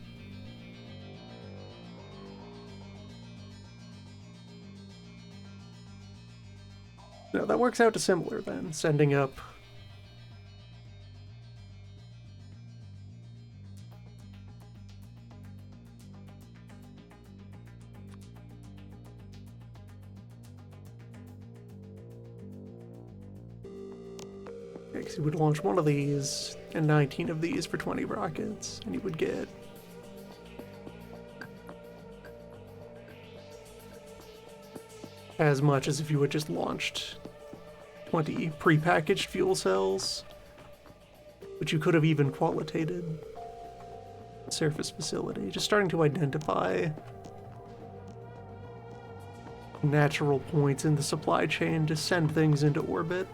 [SPEAKER 1] No, that works out to similar then, sending up because you would launch one of these and 19 of these for 20 rockets, and you would get as much as if you had just launched 20 prepackaged fuel cells, which you could have even qualitated surface facility. Just starting to identify natural points in the supply chain to send things into orbit.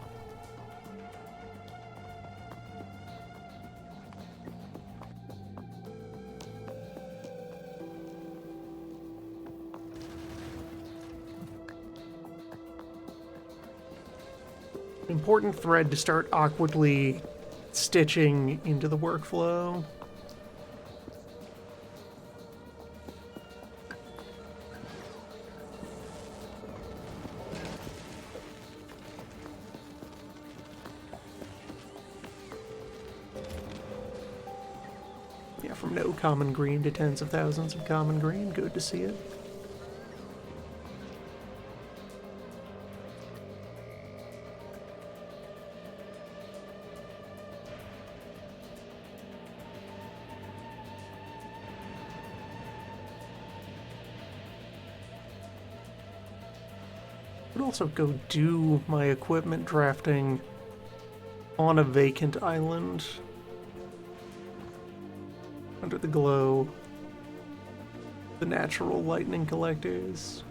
[SPEAKER 1] Important thread to start awkwardly stitching into the workflow. Yeah, from no common green to tens of thousands of common green. Good to see it. I'd also go do my equipment drafting on a vacant island under the glow, the natural lightning collectors,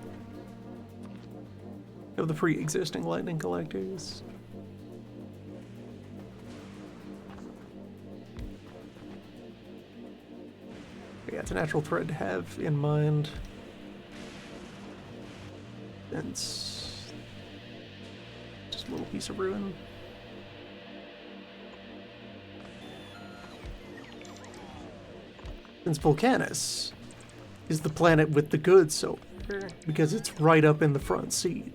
[SPEAKER 1] of the pre-existing lightning collectors. Yeah, it's a natural thread to have in mind. It's just a little piece of ruin. Since Vulcanus is the planet with the good solar, because it's right up in the front seat.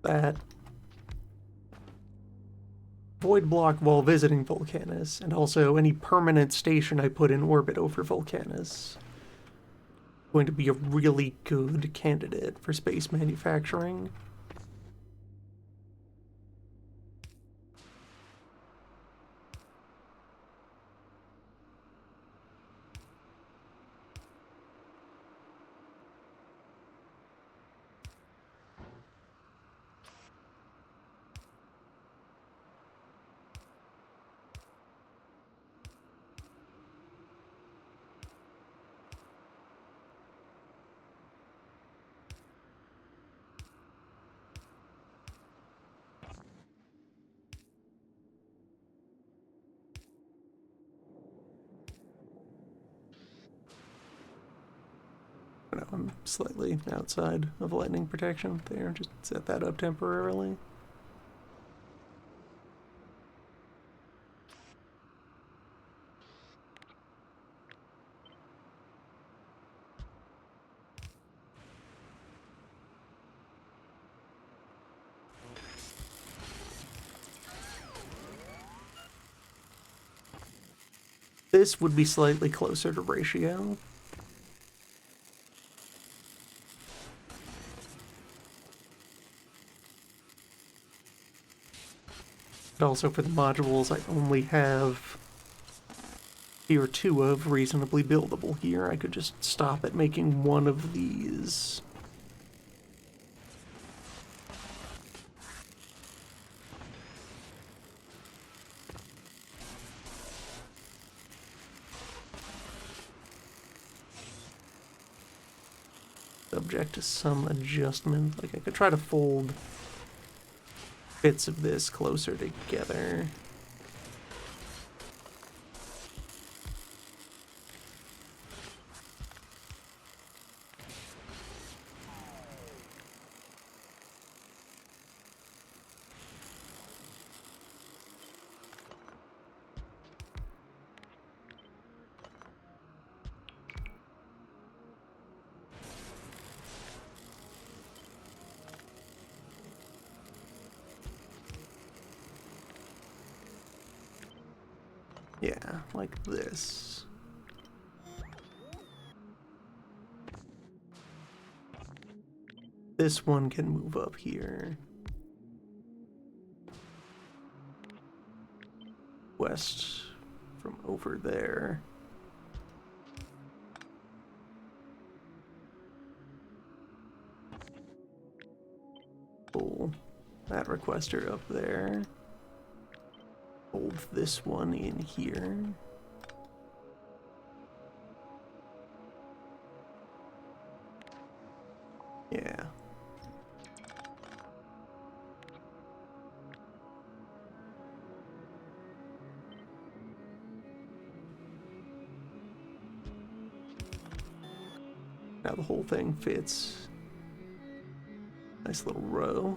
[SPEAKER 1] That void block while visiting Vulcanus, and also any permanent station I put in orbit over Vulcanus, going to be a really good candidate for space manufacturing. I'm slightly outside of lightning protection there. Just set that up temporarily. This would be slightly closer to ratio. But also for the modules, I only have tier 2 of reasonably buildable here. I could just stop at making one of these. Subject to some adjustment. Like, I could try to fold bits of this closer together. Yeah, like this. This one can move up here. West from over there. Pull that requester up there. Hold this one in here. Yeah. Now the whole thing fits. Nice little row.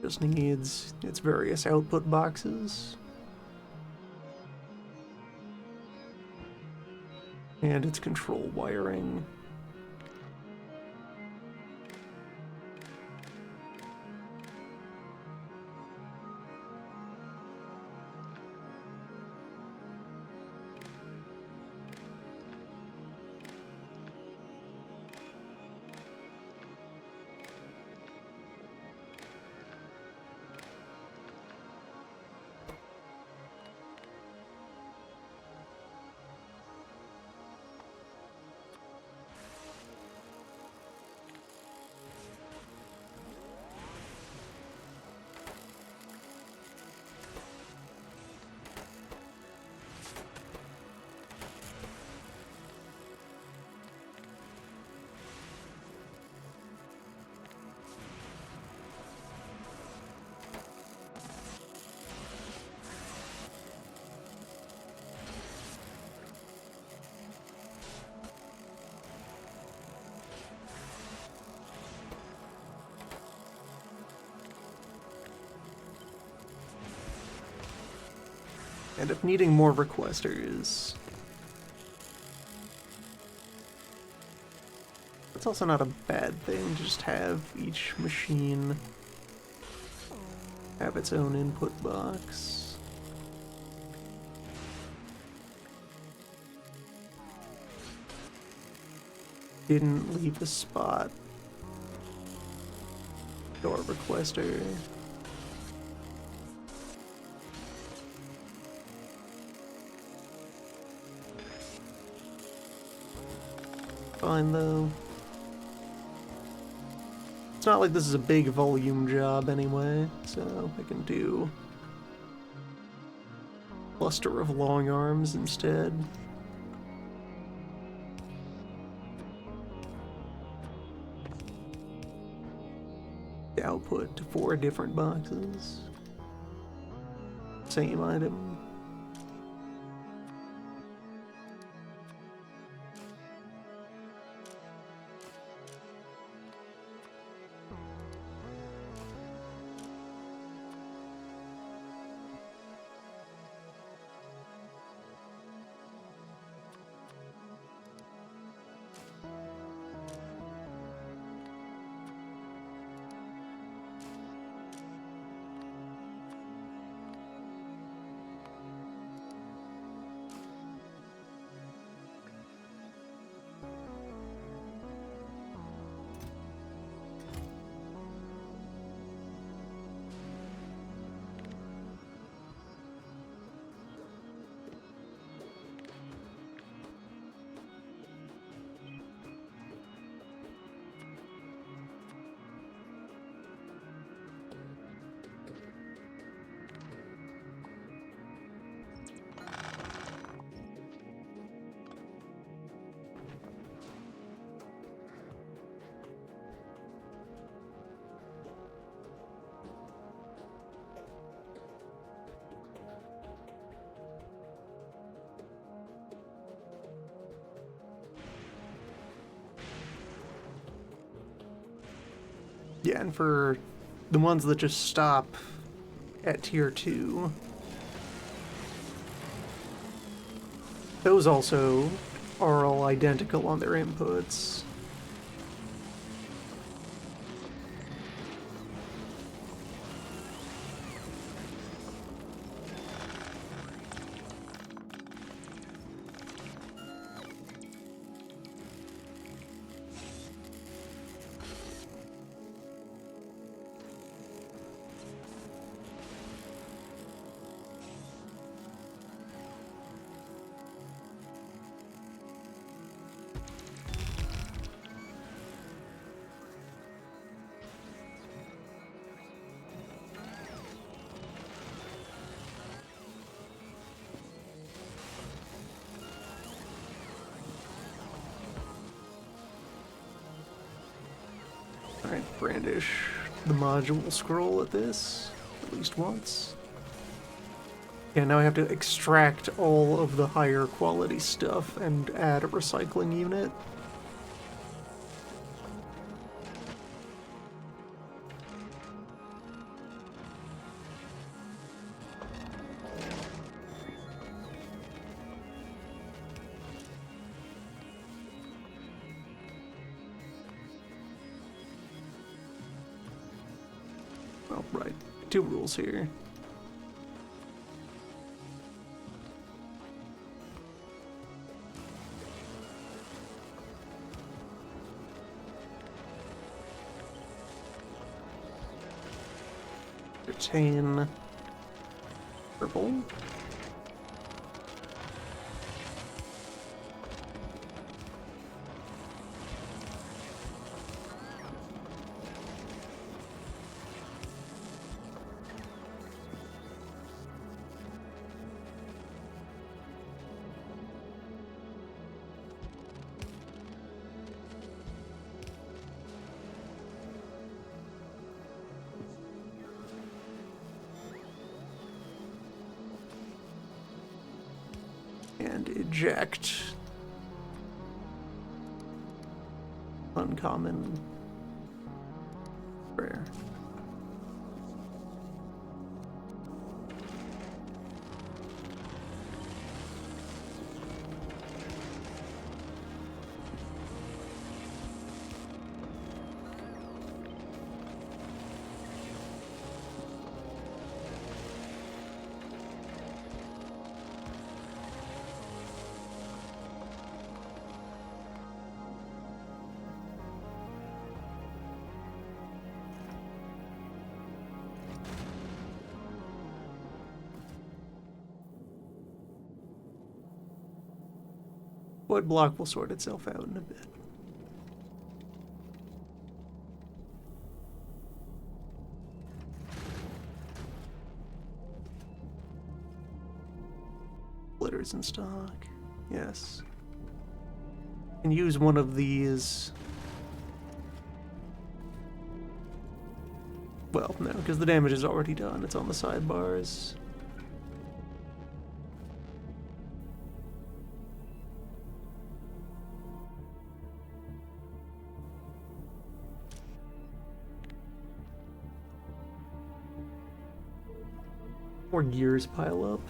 [SPEAKER 1] Just needs its various output boxes. And its control wiring. And if needing more requesters, it's also not a bad thing to just have each machine have its own input box. Didn't leave a spot for a requester. Fine though. It's not like this is a big volume job anyway, so I can do a cluster of long arms instead. The output to 4 different boxes. Same item. Yeah, and for the ones that just stop at tier 2, those also are all identical on their inputs. Alright, brandish the module scroll at this, at least once. Yeah, now I have to extract all of the higher quality stuff and add a recycling unit. Oh, right. 2 rules here. Retain purple. And eject. Uncommon. Rare. Void block will sort itself out in a bit. Splitters in stock. Yes. Can use one of these. Well, no, because the damage is already done. It's on the sidebars. More gears pile up.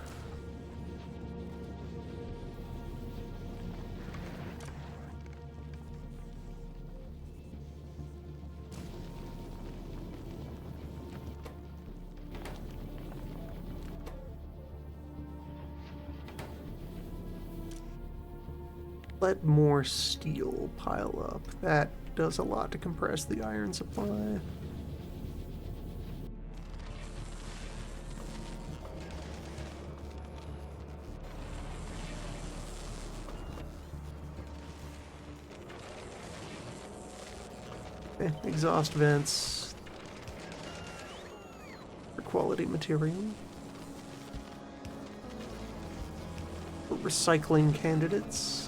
[SPEAKER 1] Let more steel pile up. That does a lot to compress the iron supply. Exhaust vents for quality material. For recycling candidates.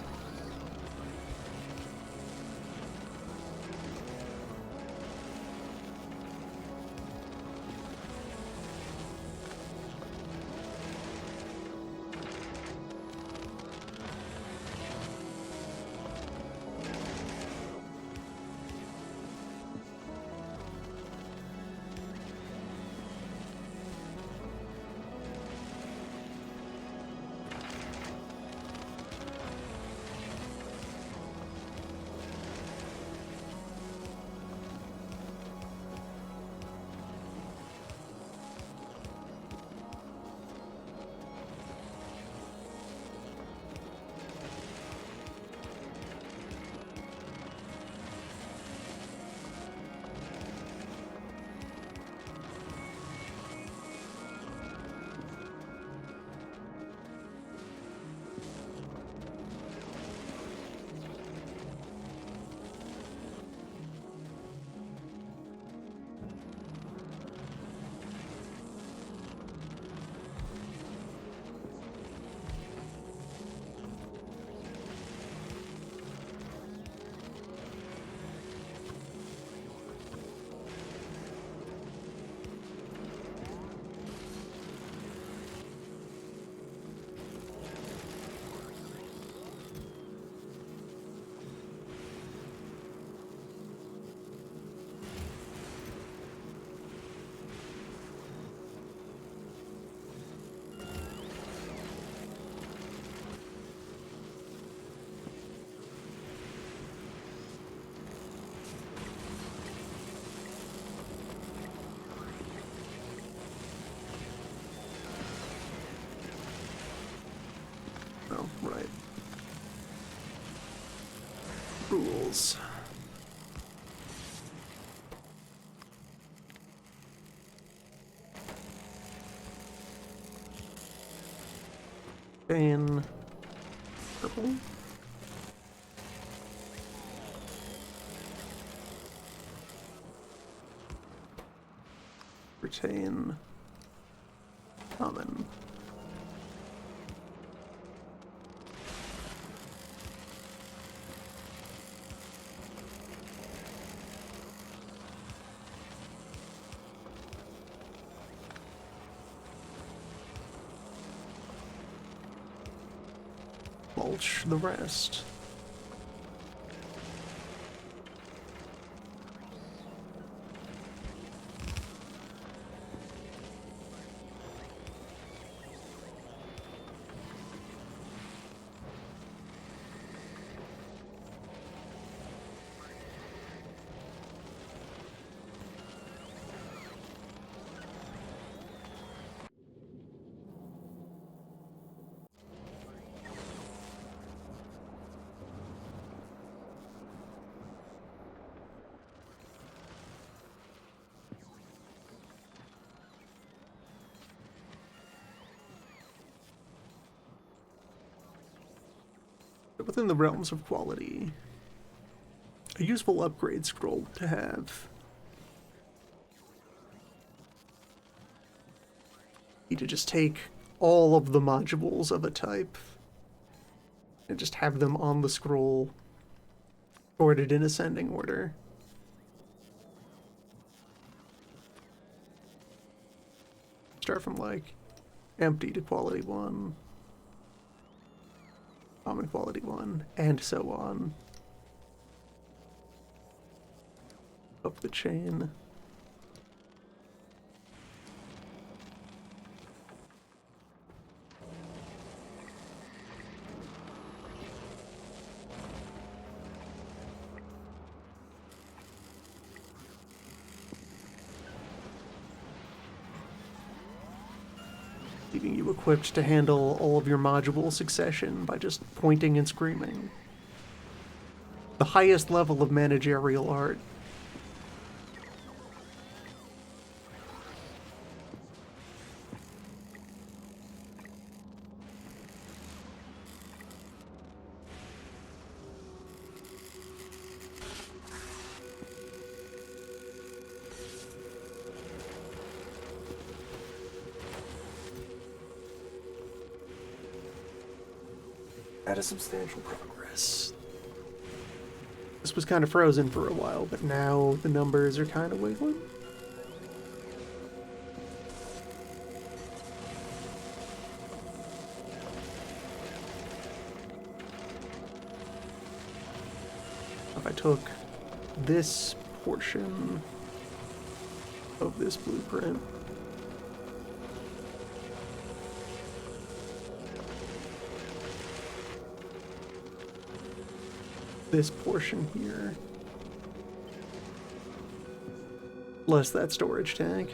[SPEAKER 1] modules. Chain. Purple. Retain. Common. Mulch the rest. Within the realms of quality, a useful upgrade scroll to have. You to just take all of the modules of a type and just have them on the scroll, sorted in ascending order. Start from like empty to quality 1. Common quality 1, and so on. Up the chain. Leaving you equipped to handle all of your module succession by just pointing and screaming. The highest level of managerial art. That is substantial progress. This was kind of frozen for a while, but now the numbers are kind of wiggling. If I took this portion of this blueprint, this portion here, plus that storage tank.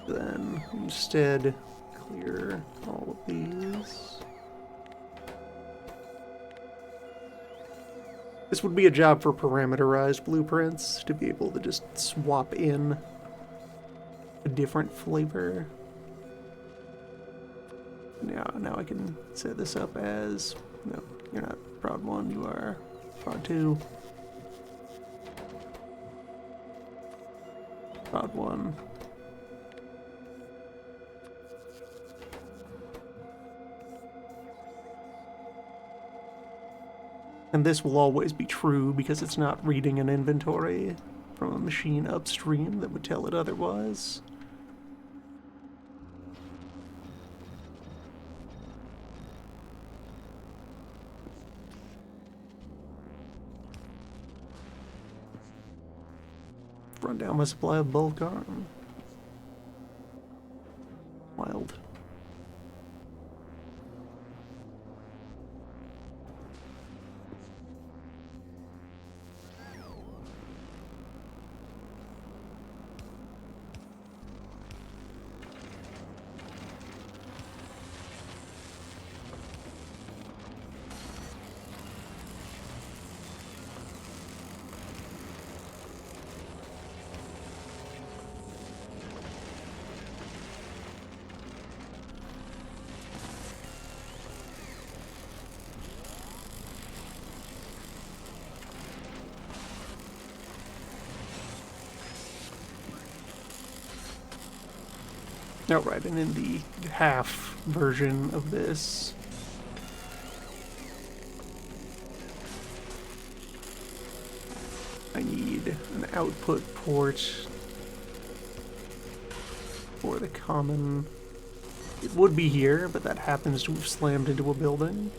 [SPEAKER 1] Then instead clear all of these. This would be a job for parameterized blueprints, to be able to just swap in a different flavor. Now I can set this up as, no, you're not prod 1, you are prod 2. Prod 1. And this will always be true because it's not reading an inventory from a machine upstream that would tell it otherwise. Run down my supply of bulk arm. Wild. Oh, right, and in the half version of this, I need an output port for the common. It would be here, but that happens to have slammed into a building.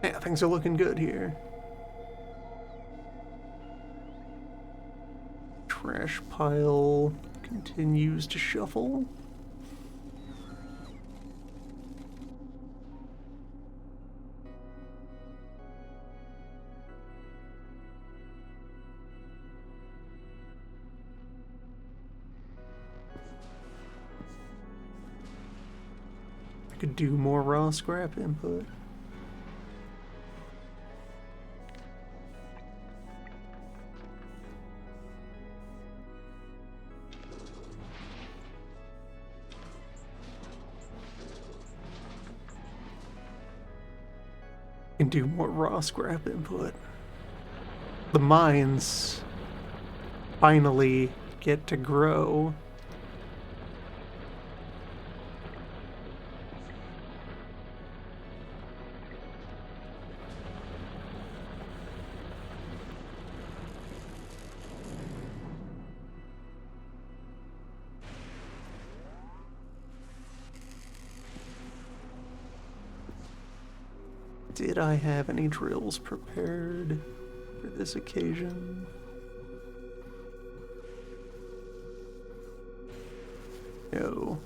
[SPEAKER 1] Yeah, things are looking good here. Trash pile continues to shuffle. I could do more raw scrap input. Can do more raw scrap input. The mines finally get to grow. Did I have any drills prepared for this occasion? No.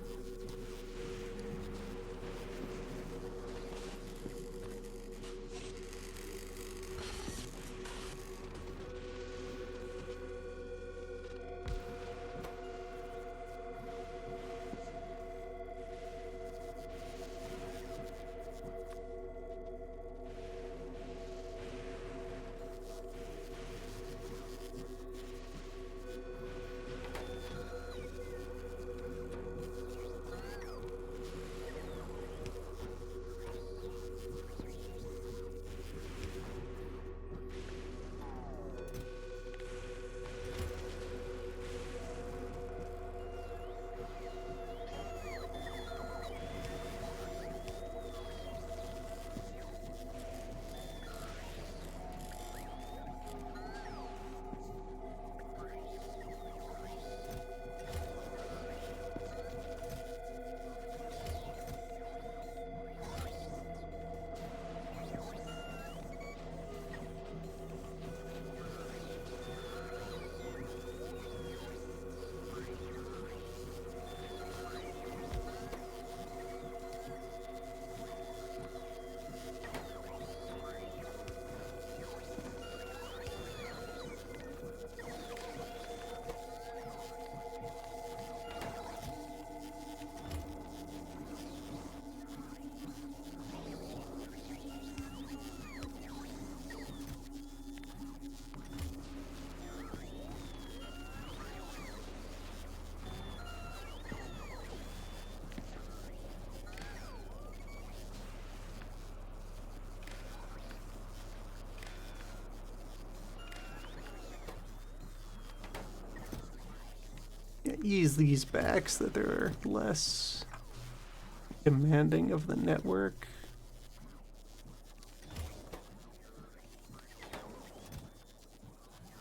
[SPEAKER 1] ease these back so that they're less demanding of the network.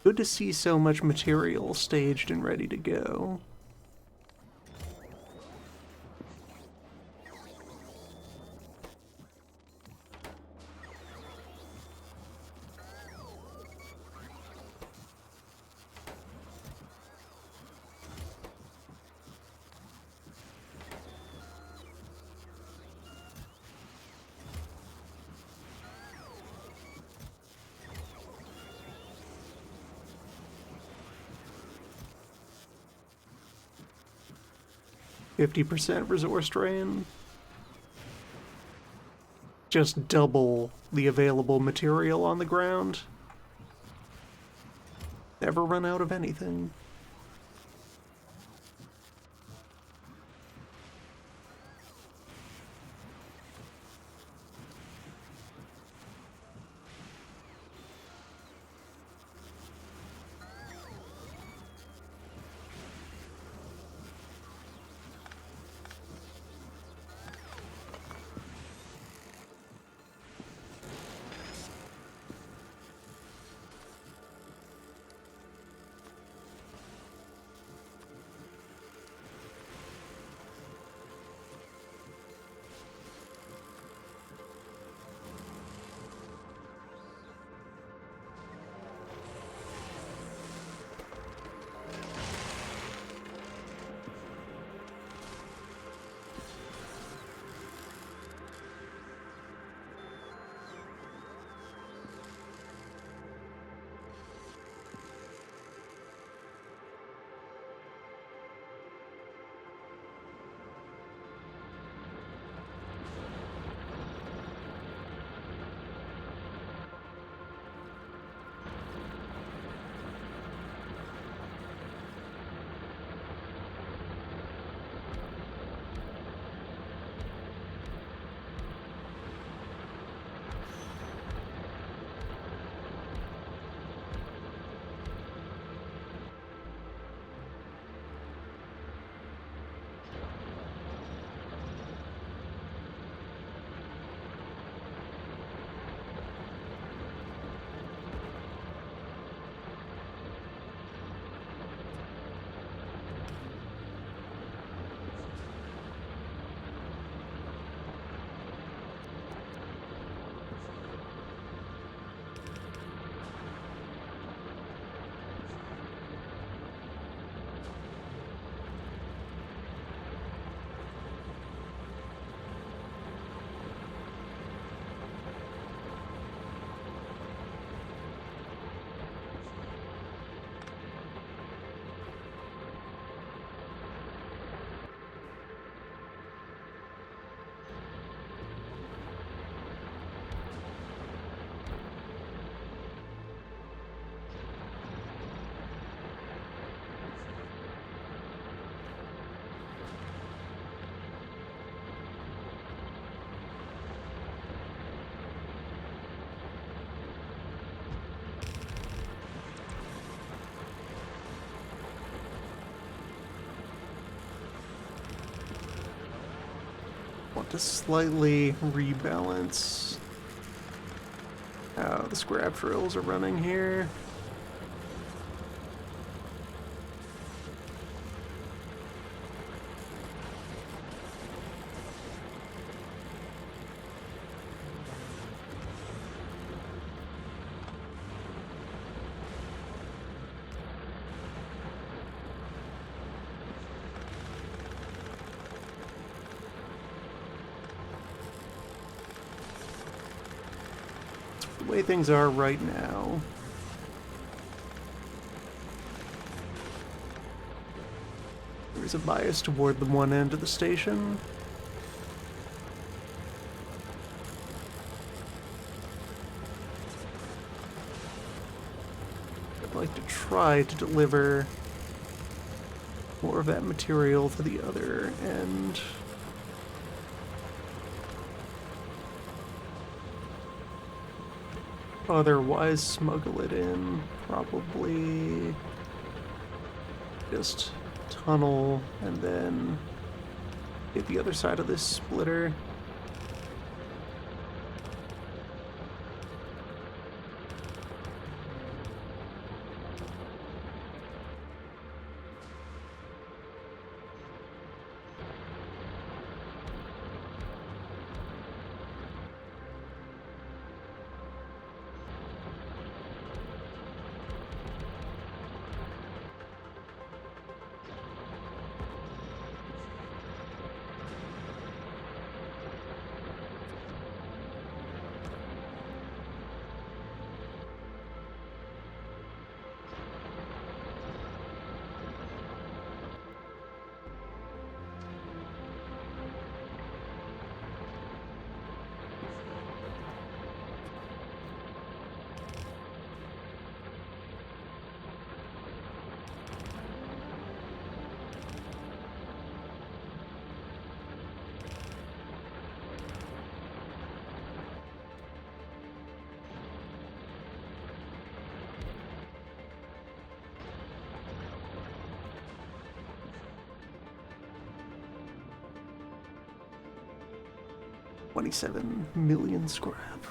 [SPEAKER 1] Good to see so much material staged and ready to go. %50 resource drain. Just double the available material on the ground. Never run out of anything. Want to slightly rebalance how the scrap drills are running here. The way things are right now. There's a bias toward the one end of the station. I'd like to try to deliver more of that material to the other end. Otherwise, smuggle it in. Probably just tunnel and then hit the other side of this splitter. $27 million scrap.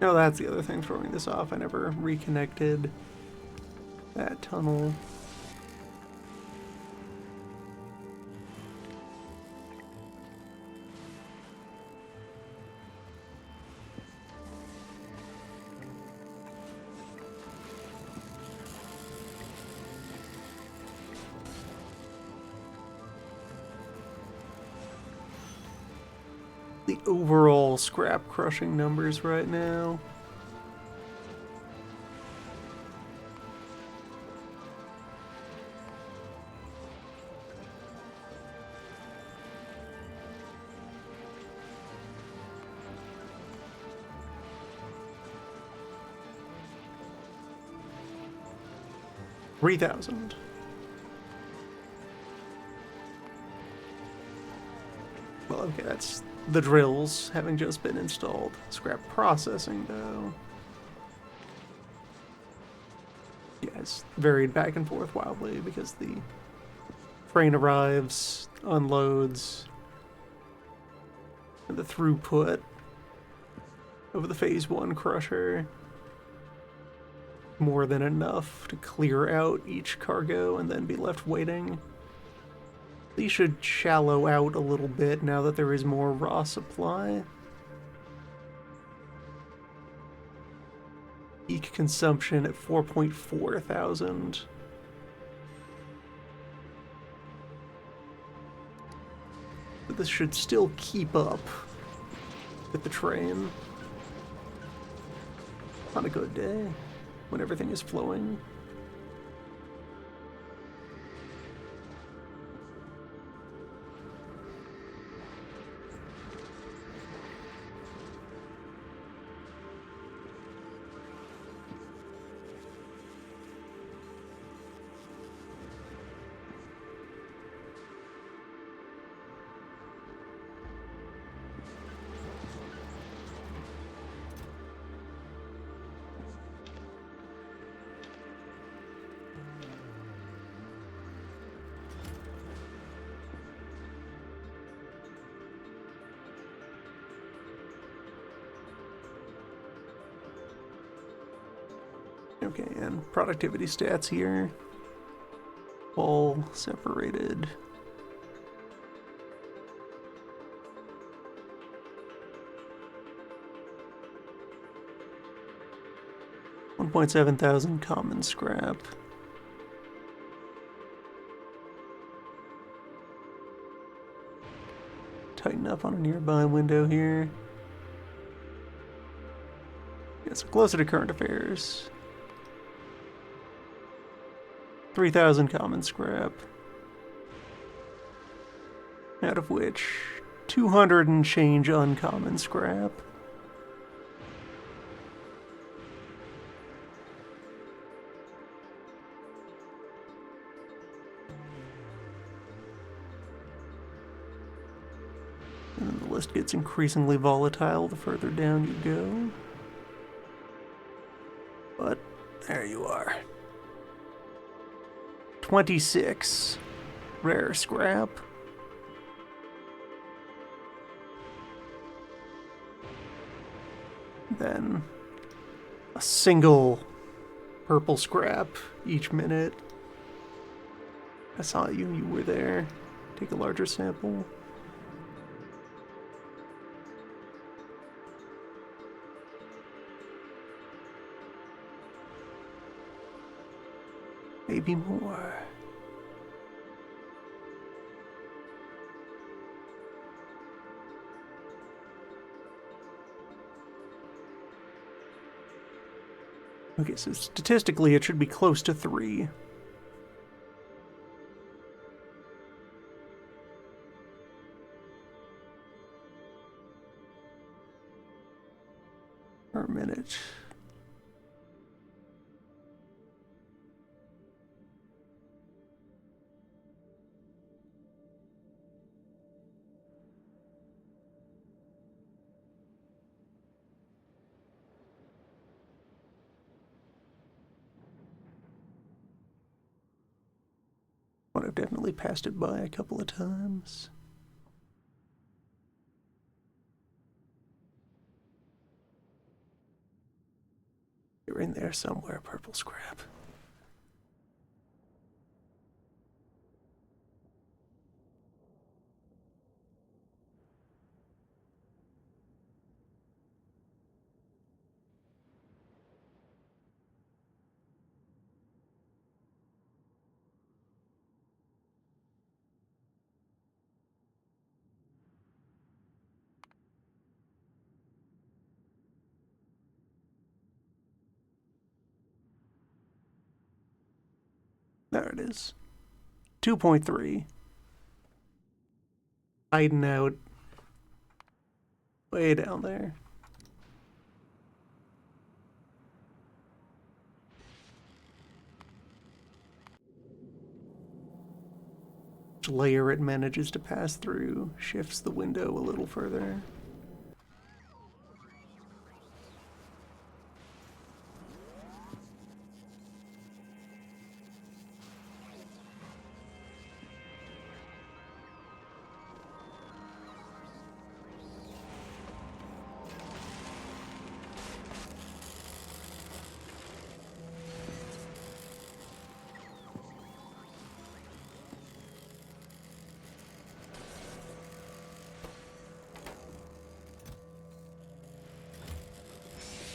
[SPEAKER 1] Oh, that's the other thing throwing this off. I never reconnected that tunnel. The overall scrap crushing numbers right now. $3,000. Well, okay, that's the drills having just been installed. Scrap processing, though. Yeah, it's varied back and forth wildly because the train arrives, unloads, and the throughput of the Phase 1 crusher more than enough to clear out each cargo and then be left waiting. These should shallow out a little bit now that there is more raw supply. Peak consumption at 4.4 thousand. But this should still keep up with the train on a good day when everything is flowing. Okay, and productivity stats here, all separated. $1.7 thousand common scrap. Tighten up on a nearby window here. Yeah, so closer to current affairs. 3,000 common scrap, out of which 200 and change uncommon scrap. And the list gets increasingly volatile the further down you go. But there you are. 26 rare scrap. Then a single purple scrap each minute. I saw you, you were there. Take a larger sample. Maybe more. Okay, so statistically it should be close to 3. Per minute. But I've definitely passed it by a couple of times. You're in there somewhere, purple scrap. There it is. 2.3. Hiding out way down there. Each layer it manages to pass through shifts the window a little further.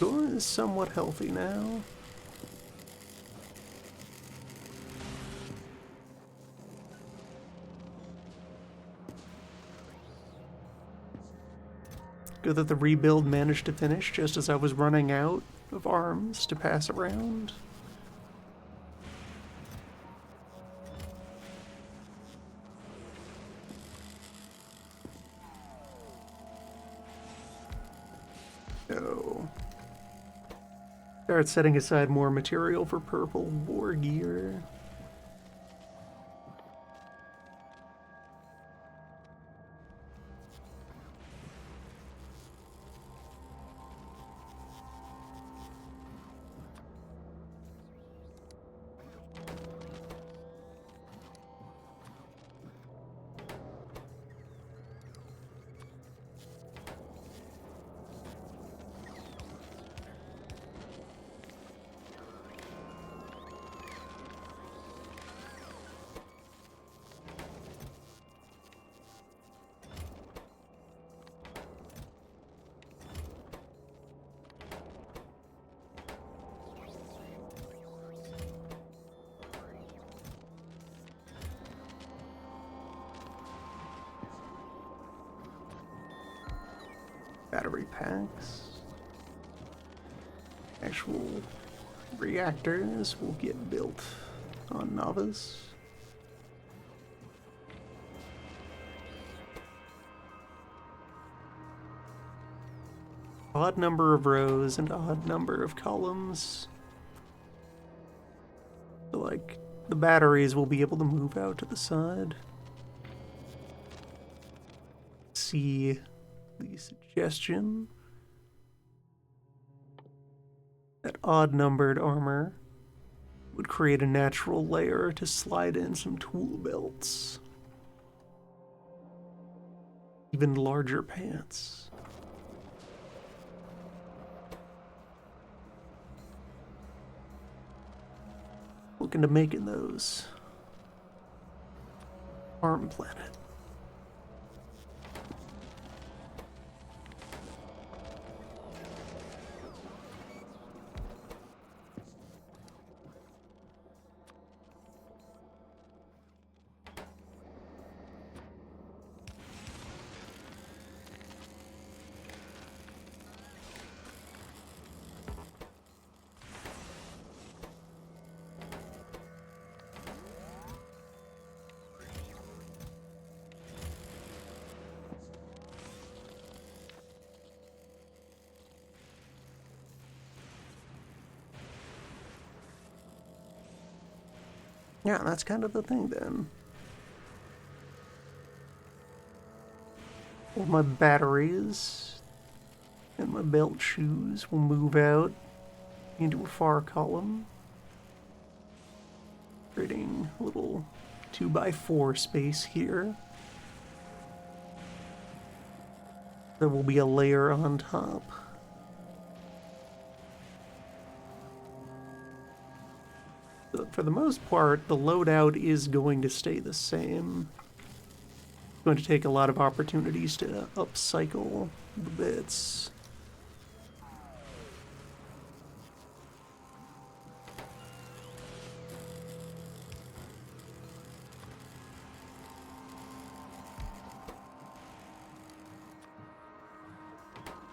[SPEAKER 1] Door is somewhat healthy now. Good that the rebuild managed to finish just as I was running out of arms to pass around. So, start setting aside more material for purple war gear. Battery packs. Actual reactors will get built on Navas. odd number of rows and odd number of columns. So, like, the batteries will be able to move out to the side. See the suggestion that odd-numbered armor would create a natural layer to slide in some tool belts. Even larger pants. Looking to making those. Farm planet. Yeah, that's kind of the thing then. All my batteries and my belt shoes will move out into a far column, creating a little 2x4 space here. There will be a layer on top. But for the most part, the loadout is going to stay the same. It's going to take a lot of opportunities to upcycle the bits.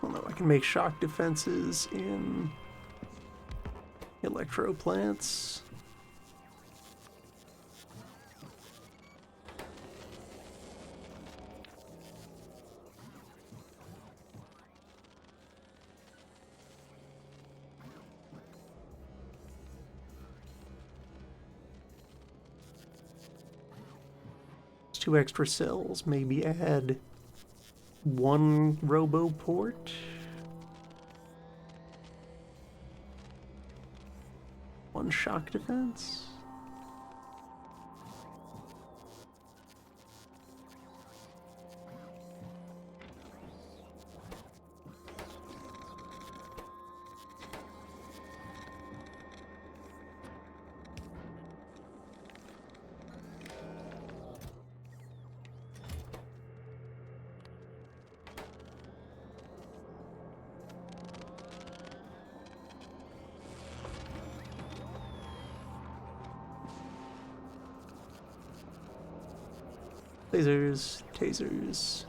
[SPEAKER 1] Although I can make shock defenses in electro plants. Two extra cells, maybe add one robo port. One shock defense. Lasers, tasers.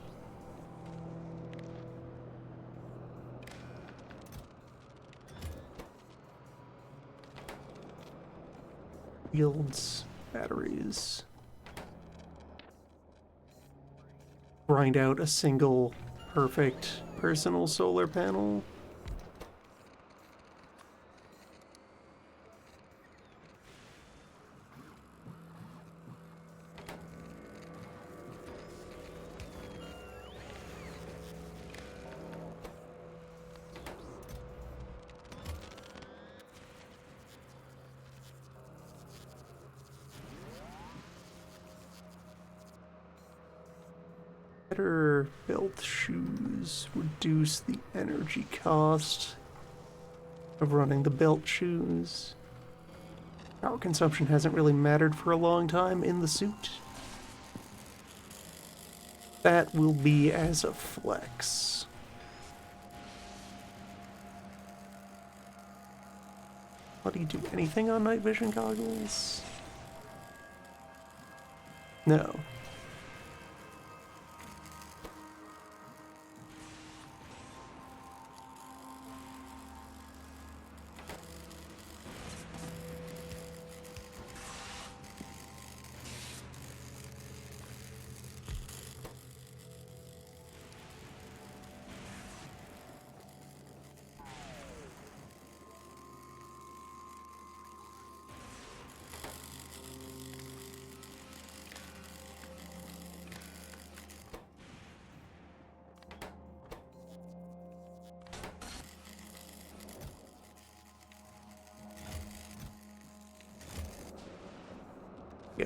[SPEAKER 1] Shields, batteries. Grind out a single perfect personal solar panel. Better belt shoes reduce the energy cost of running the belt shoes. Power consumption hasn't really mattered for a long time in the suit. That will be as a flex. How do you do anything on night vision goggles? No.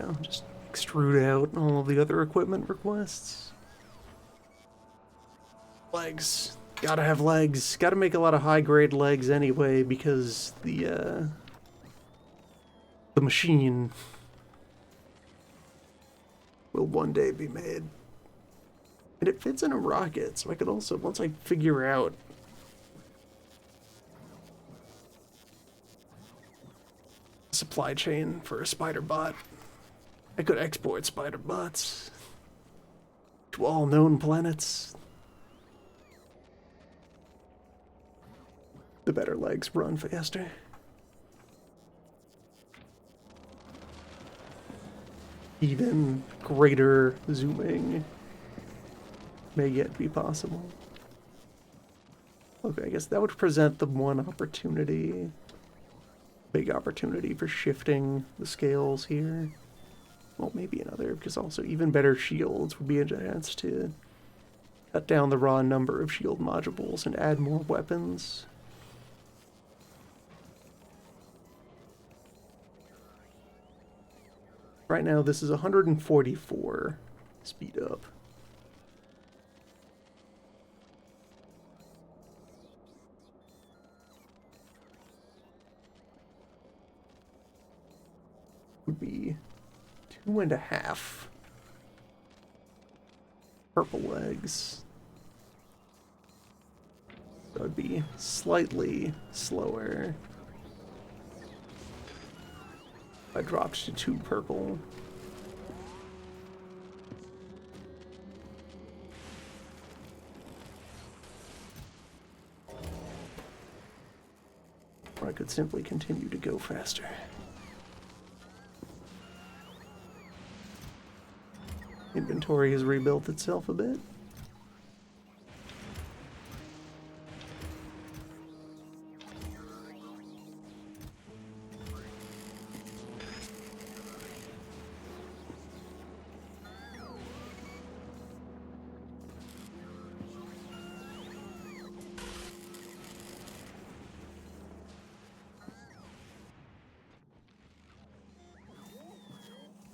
[SPEAKER 1] go. Just extrude out all of the other equipment requests. Legs. Gotta have legs. Gotta make a lot of high-grade legs anyway, because the machine will one day be made. And it fits in a rocket, so I could also, once I figure out supply chain for a spider bot, I could export spider bots to all known planets. The better legs run faster. Even greater zooming may yet be possible. Okay, I guess that would present the one opportunity. Big opportunity for shifting the scales here. Well, maybe another, because also even better shields would be a chance to cut down the raw number of shield modules and add more weapons. Right now, this is 144 speed up. Would be 2.5 purple legs. That would be slightly slower. I dropped to 2 purple. Or I could simply continue to go faster. Inventory has rebuilt itself a bit.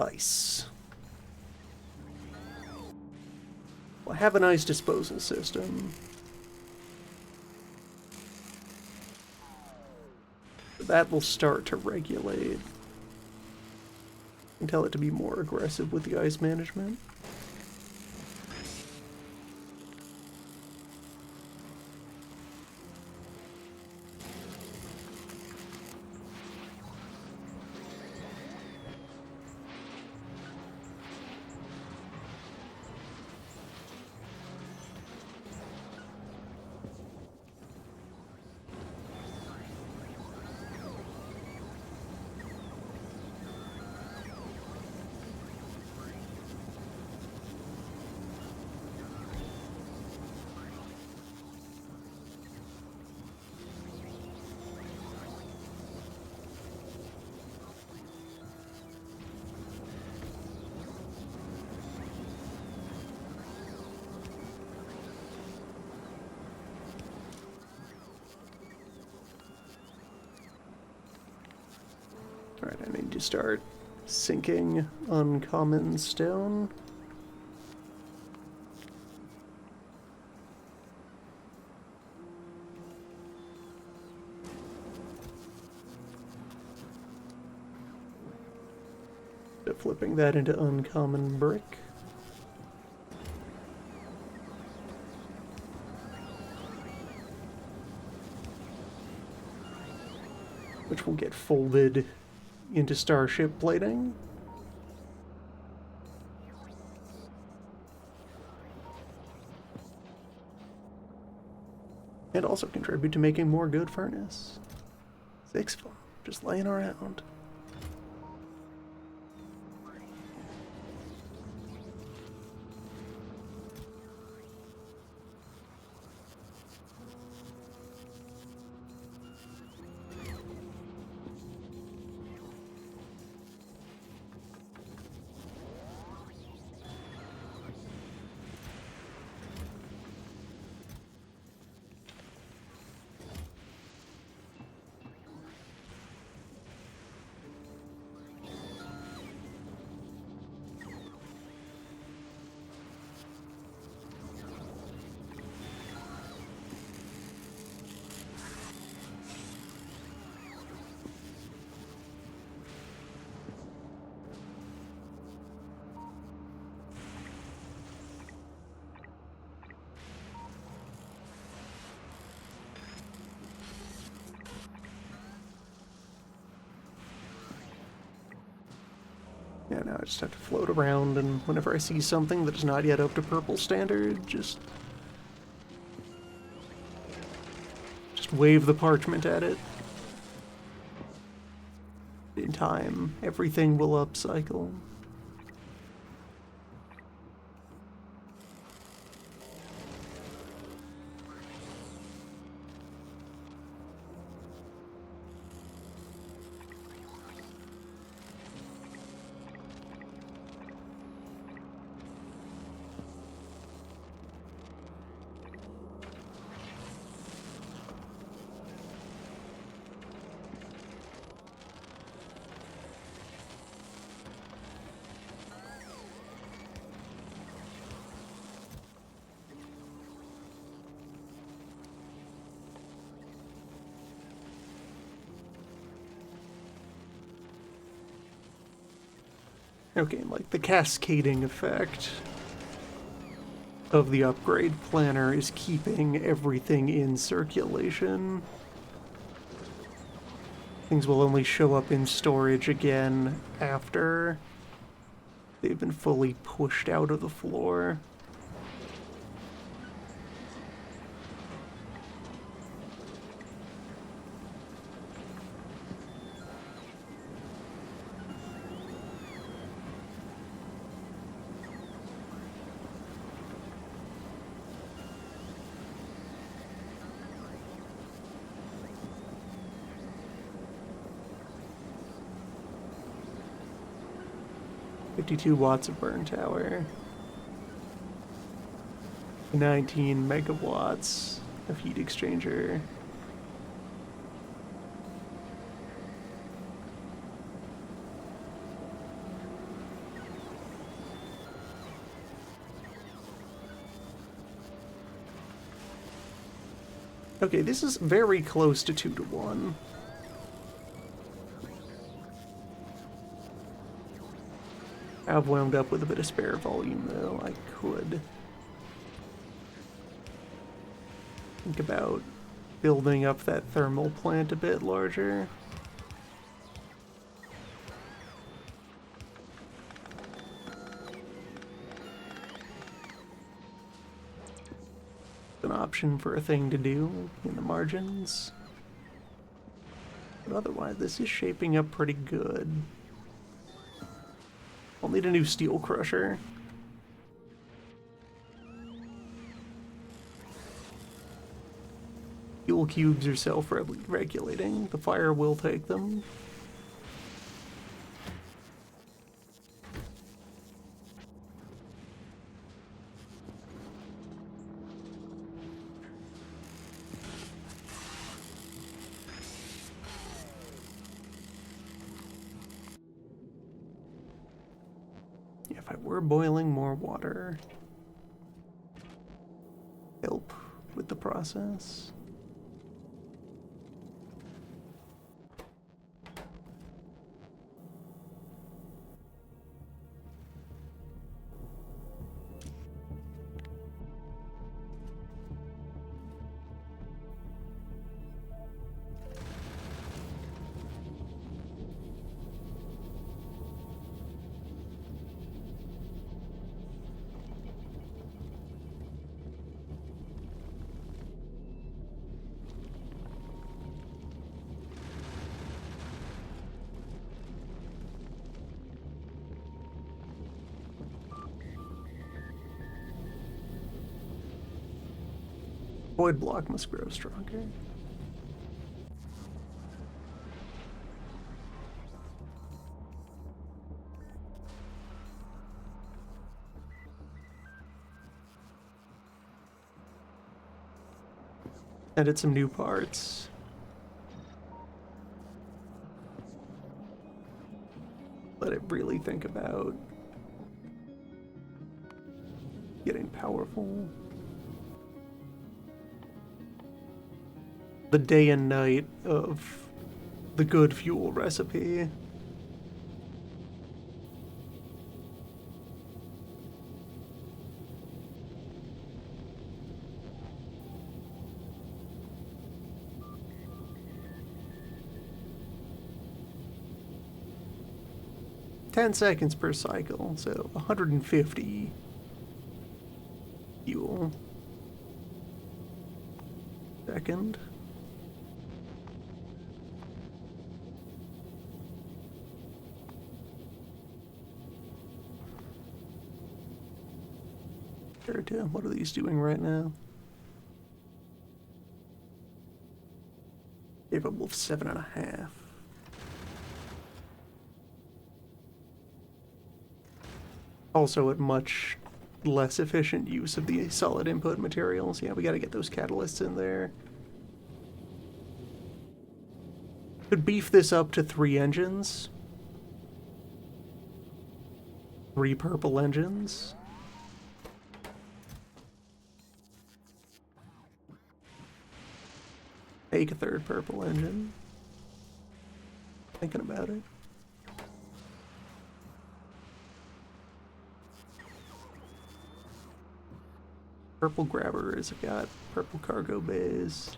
[SPEAKER 1] Ice. Well, I have an ice disposal system. That will start to regulate. And tell it to be more aggressive with the ice management. Alright, I need to start sinking uncommon stone. Flipping that into uncommon brick. Which will get folded into starship plating. And also contribute to making more good furnace. 6 of them, just laying around. I just have to float around, and whenever I see something that is not yet up to purple standard, just wave the parchment at it. In time, everything will upcycle. Okay, like the cascading effect of the upgrade planner is keeping everything in circulation. Things will only show up in storage again after they've been fully pushed out of the floor. $52 of burn tower. 19 megawatts of heat exchanger. Okay, this is very close to 2 to 1. I've wound up with a bit of spare volume, though. I could think about building up that thermal plant a bit larger. An option for a thing to do in the margins. But otherwise, this is shaping up pretty good. I'll need a new steel crusher. Fuel cubes are self-regulating. The fire will take them. If I were boiling more water, help with the process. Void block must grow stronger. Added some new parts. Let it really think about getting powerful. The day and night of the good fuel recipe. 10 seconds per cycle, so 150 fuel. Second. What are these doing right now? Capable of 7.5. Also at much less efficient use of the solid input materials. Yeah, we gotta get those catalysts in there. Could beef this up to 3 engines. 3 purple engines. Make a 3rd purple engine. Thinking about it. Purple grabbers. I've got purple cargo bays.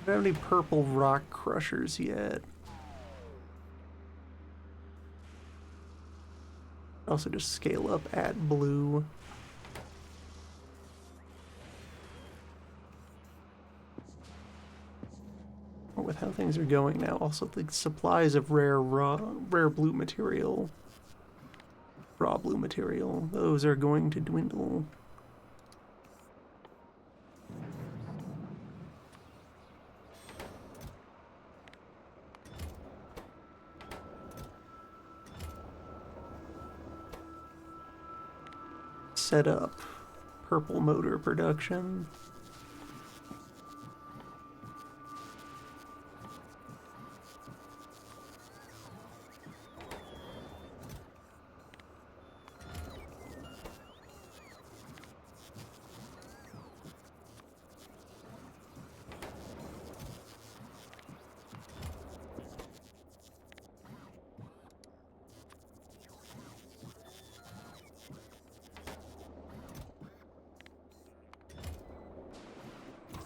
[SPEAKER 1] Don't have any purple rock crushers yet. Also just scale up at blue. With how things are going now, also the supplies of rare blue material, raw blue material, those are going to dwindle. Set up purple motor production.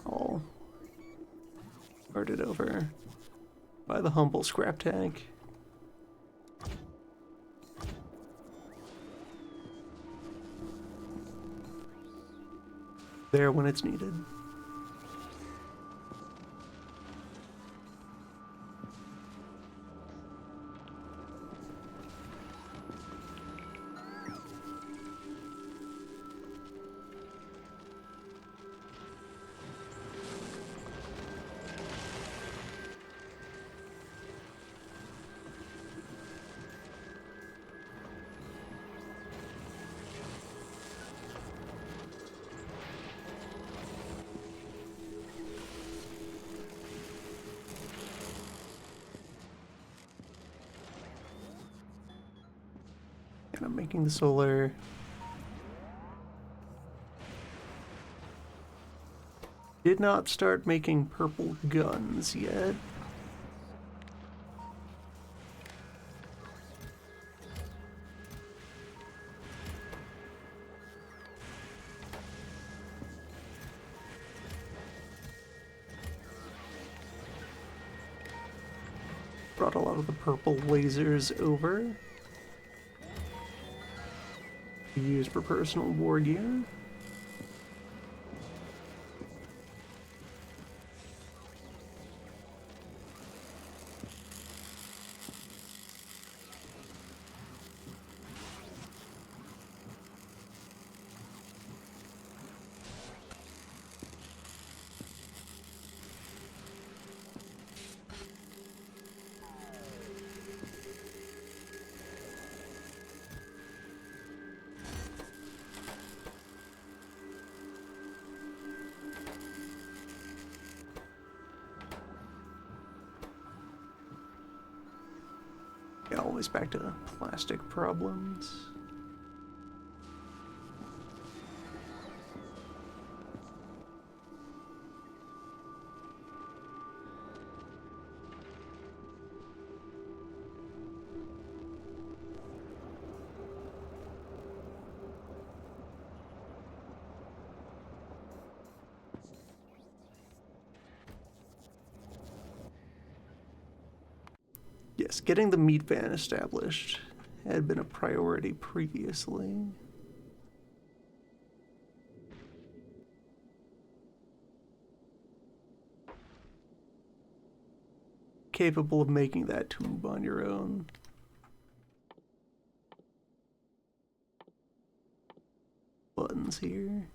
[SPEAKER 1] All started over by the humble scrap tank. There when it's needed. And I'm making the solar. Did not start making purple guns yet. Brought a lot of the purple lasers over. Used for personal war gear. Yeah, always back to plastic problems. Yes, getting the meat van established had been a priority previously. Capable of making that tube on your own. Buttons here.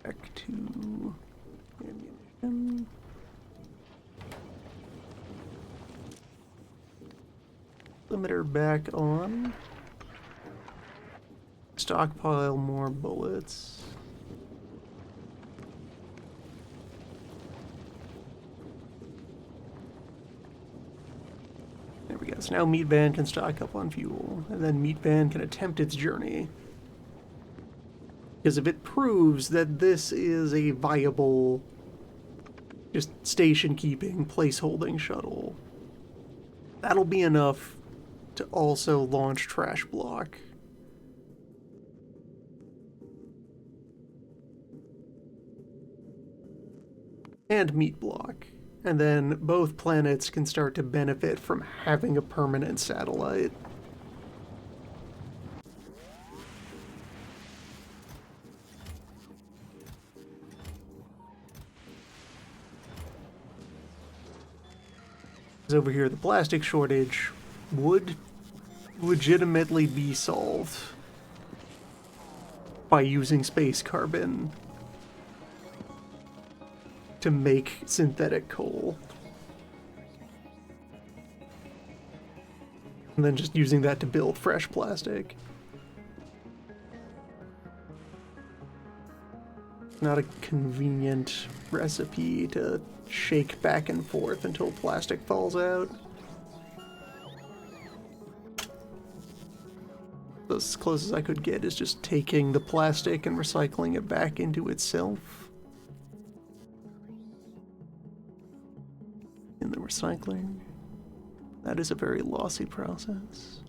[SPEAKER 1] Back to ammunition. Limiter back on. Stockpile more bullets. There we go. So now Meat Van can stock up on fuel, and then Meat Van can attempt its journey. Because if it proves that this is a viable, just station-keeping, place-holding shuttle, that'll be enough to also launch Trash Block. And Meat Block. And then both planets can start to benefit from having a permanent satellite. Over here, the plastic shortage would legitimately be solved by using space carbon to make synthetic coal. And then just using that to build fresh plastic. Not a convenient recipe to shake back and forth until plastic falls out. As close as I could get is just taking the plastic and recycling it back into itself. In the recycling. That is a very lossy process.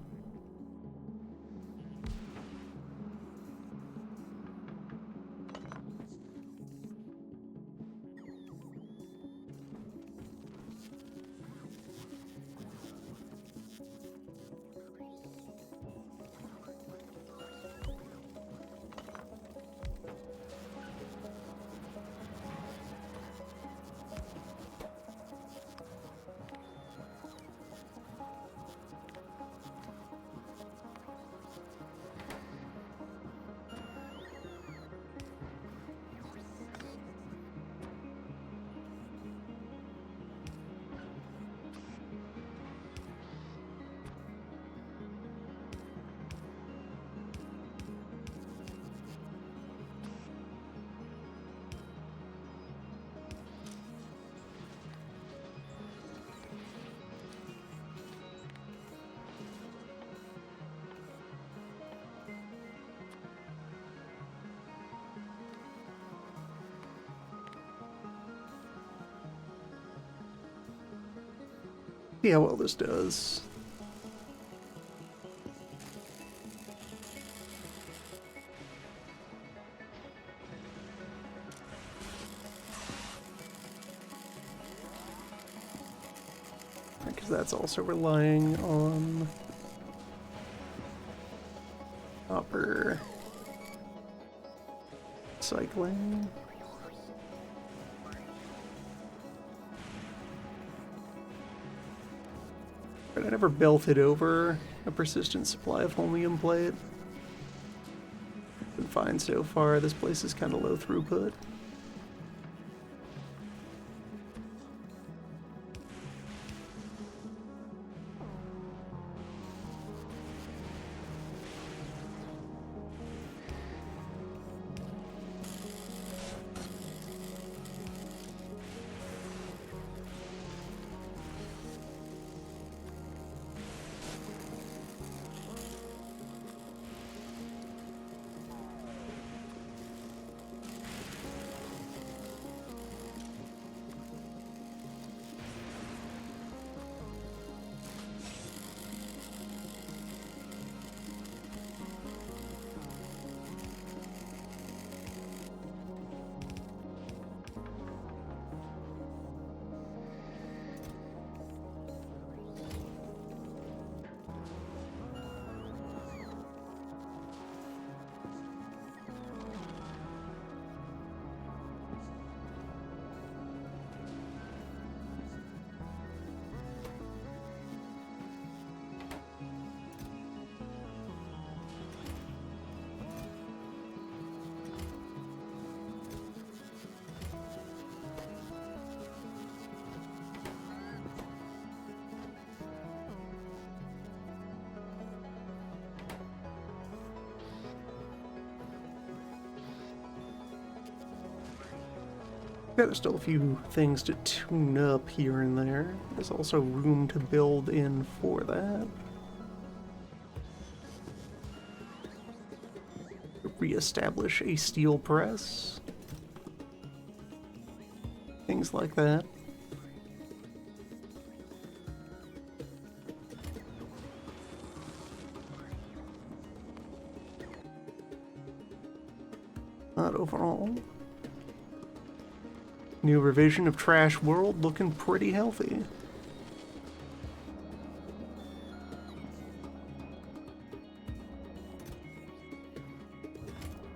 [SPEAKER 1] See how well this does. Because that's also relying on copper cycling. But I never belted over a persistent supply of holmium plate. Been fine so far. This place is kind of low throughput. Yeah, there's still a few things to tune up here and there. There's also room to build in for that. Re-establish a steel press. Things like that. But overall, new revision of Trash World looking pretty healthy.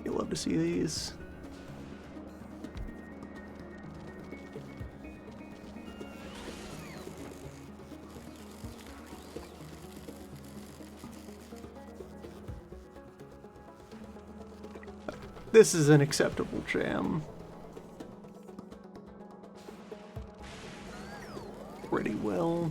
[SPEAKER 1] You love to see these. This is an acceptable jam. Pretty well.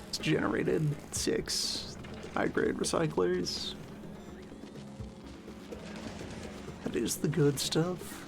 [SPEAKER 1] It's generated 6 high-grade recyclers. That is the good stuff.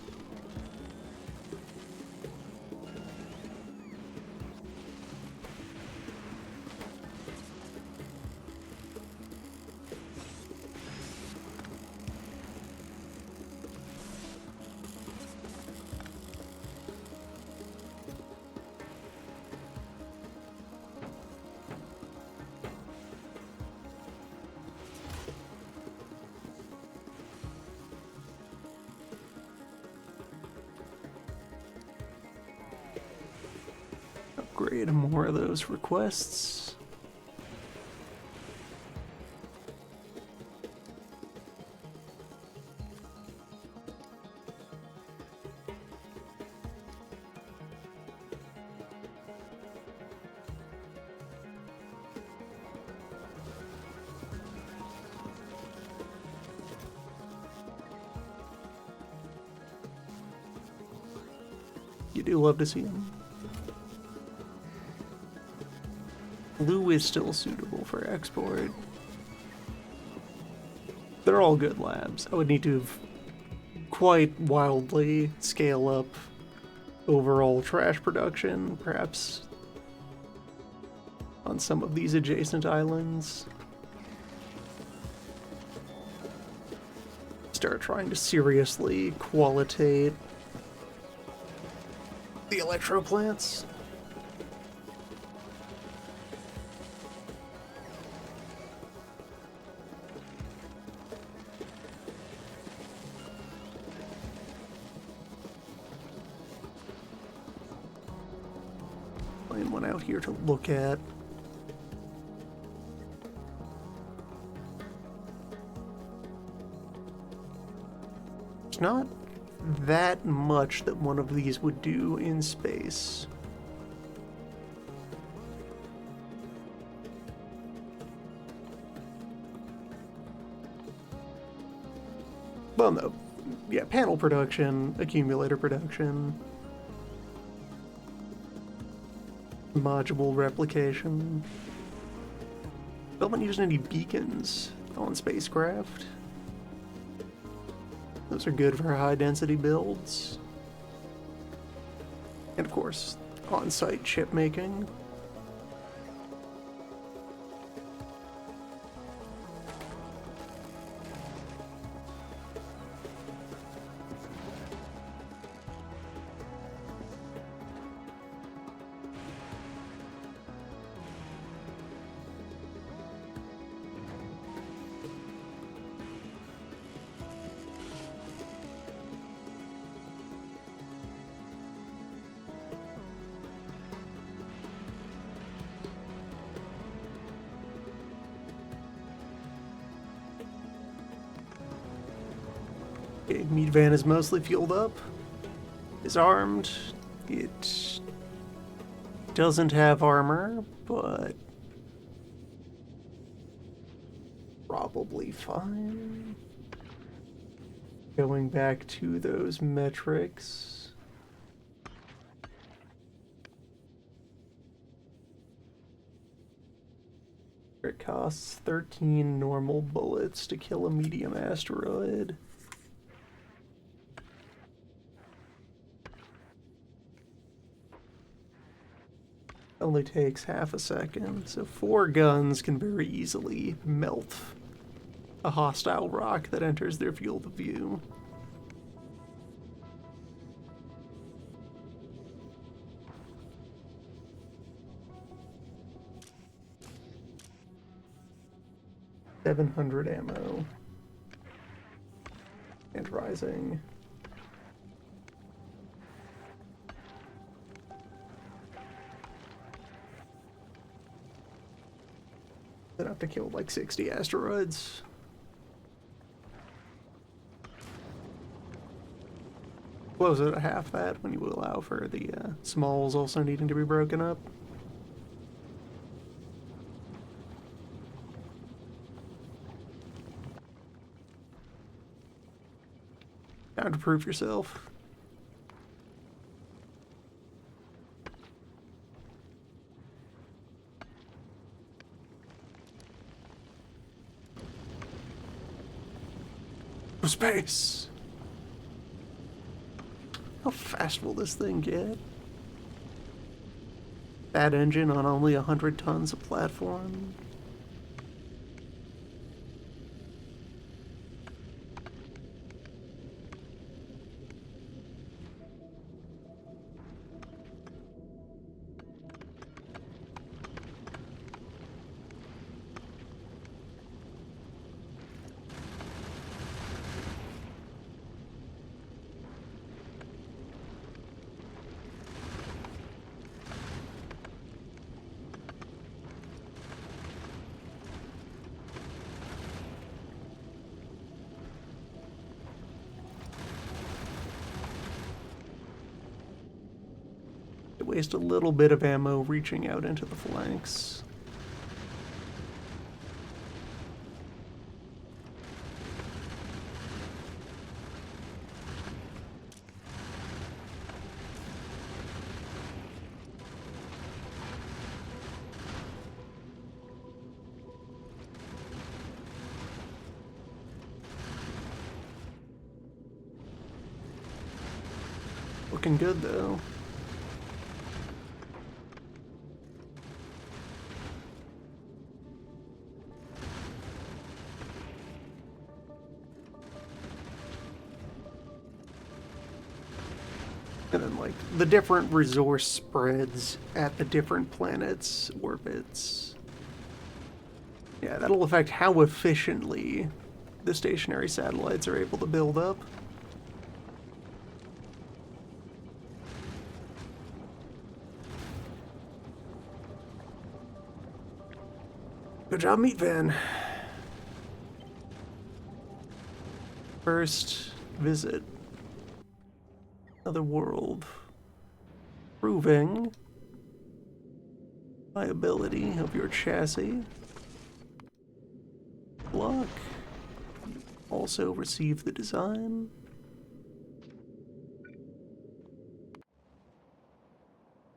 [SPEAKER 1] Upgrade more of those requests. You do love to see them. Blue is still suitable for export. They're all good labs. I would need to quite wildly scale up overall trash production, perhaps on some of these adjacent islands. Start trying to seriously qualitate the electro plants. One out here to look at. There's not that much that one of these would do in space. Well, no. Yeah, panel production, accumulator production. Module replication. Haven't used any beacons on spacecraft. Those are good for high density builds. And of course, on-site chip making. Okay, meat van is mostly fueled up. Is armed. It doesn't have armor, but probably fine. Going back to those metrics. It costs 13 normal bullets to kill a medium asteroid. Only takes half a second, so 4 guns can very easily melt a hostile rock that enters their field of view. $700 ammo. And rising. Enough to kill like 60 asteroids. Close it at half that when you allow for the smalls also needing to be broken up. Time to prove yourself. Space! How fast will this thing get? That engine on only 100 tons of platform. Waste a little bit of ammo reaching out into the flanks. Looking good though. And then, like, the different resource spreads at the different planets' orbits. Yeah, that'll affect how efficiently the stationary satellites are able to build up. Good job, Meat Van. First visit. Another world. Proving viability of your chassis. Block. Also receive the design.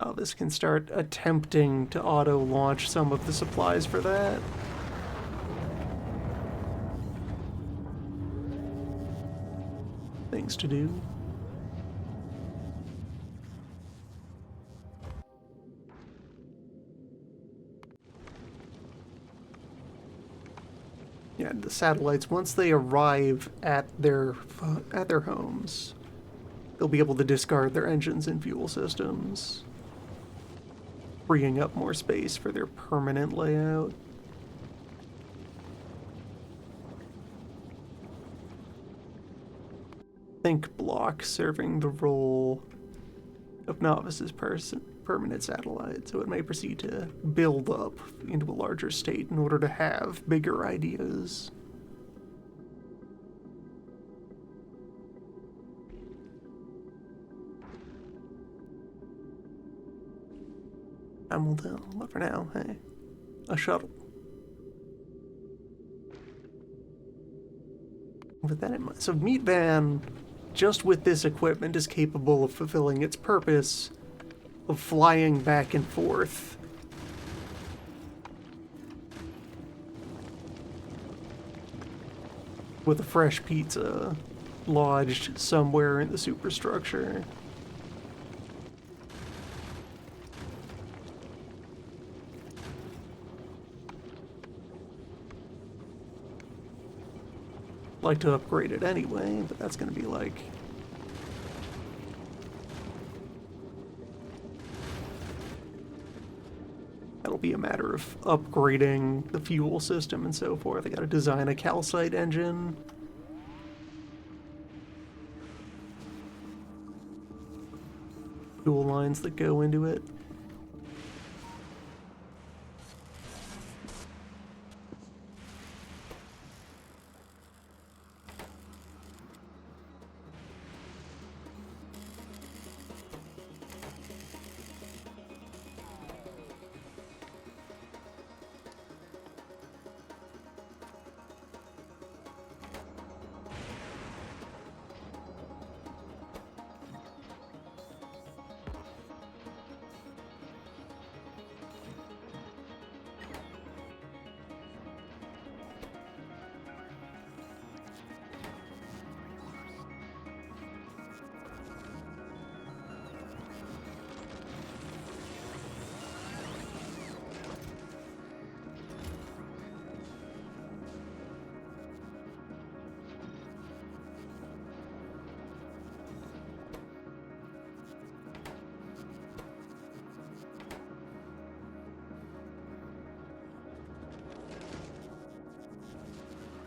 [SPEAKER 1] Oh, this can start attempting to auto-launch some of the supplies for that. Things to do. Yeah, the satellites, once they arrive at their homes, they'll be able to discard their engines and fuel systems, freeing up more space for their permanent layout. Think block serving the role of Novice's permanent satellite, so it may proceed to build up into a larger state in order to have bigger ideas. Time will tell, but for now, hey, a shuttle. With that in mind, so Meat Van, just with this equipment, is capable of fulfilling its purpose of flying back and forth with a fresh pizza lodged somewhere in the superstructure. Like to upgrade it anyway, but that's going to be like that'll be a matter of upgrading the fuel system and so forth. I got to design a calcite engine. Fuel lines that go into it.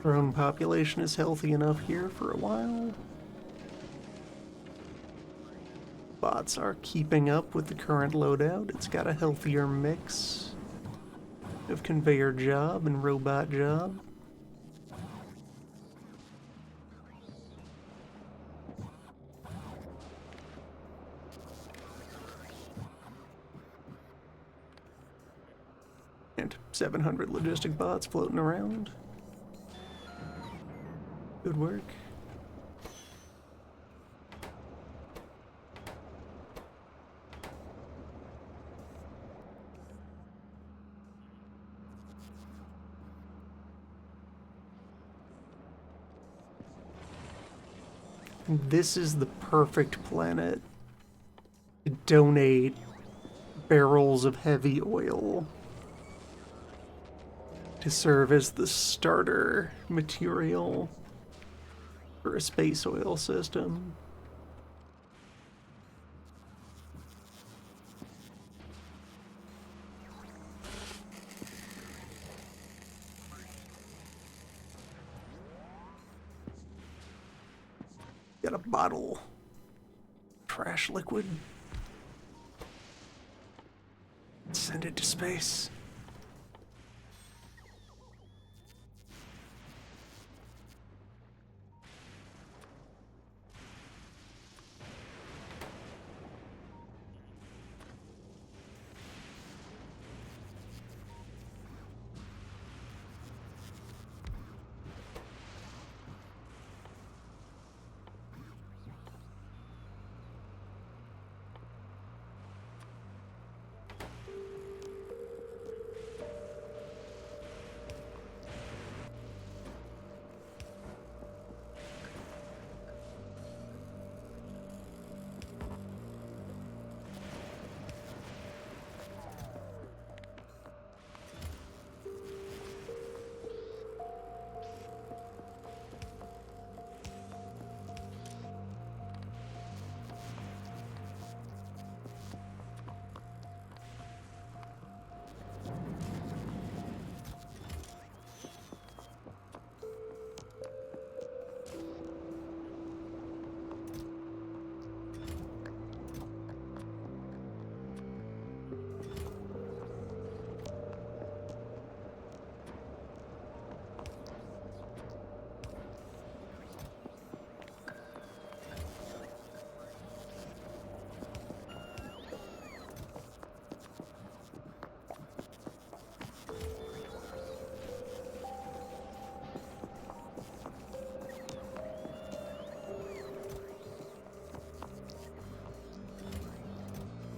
[SPEAKER 1] Drone population is healthy enough here for a while. Bots are keeping up with the current loadout. It's got a healthier mix of conveyor job and robot job. And 700 logistic bots floating around. Good work. This is the perfect planet to donate barrels of heavy oil to serve as the starter material for a space oil system. Got a bottle. Trash liquid. Send it to space.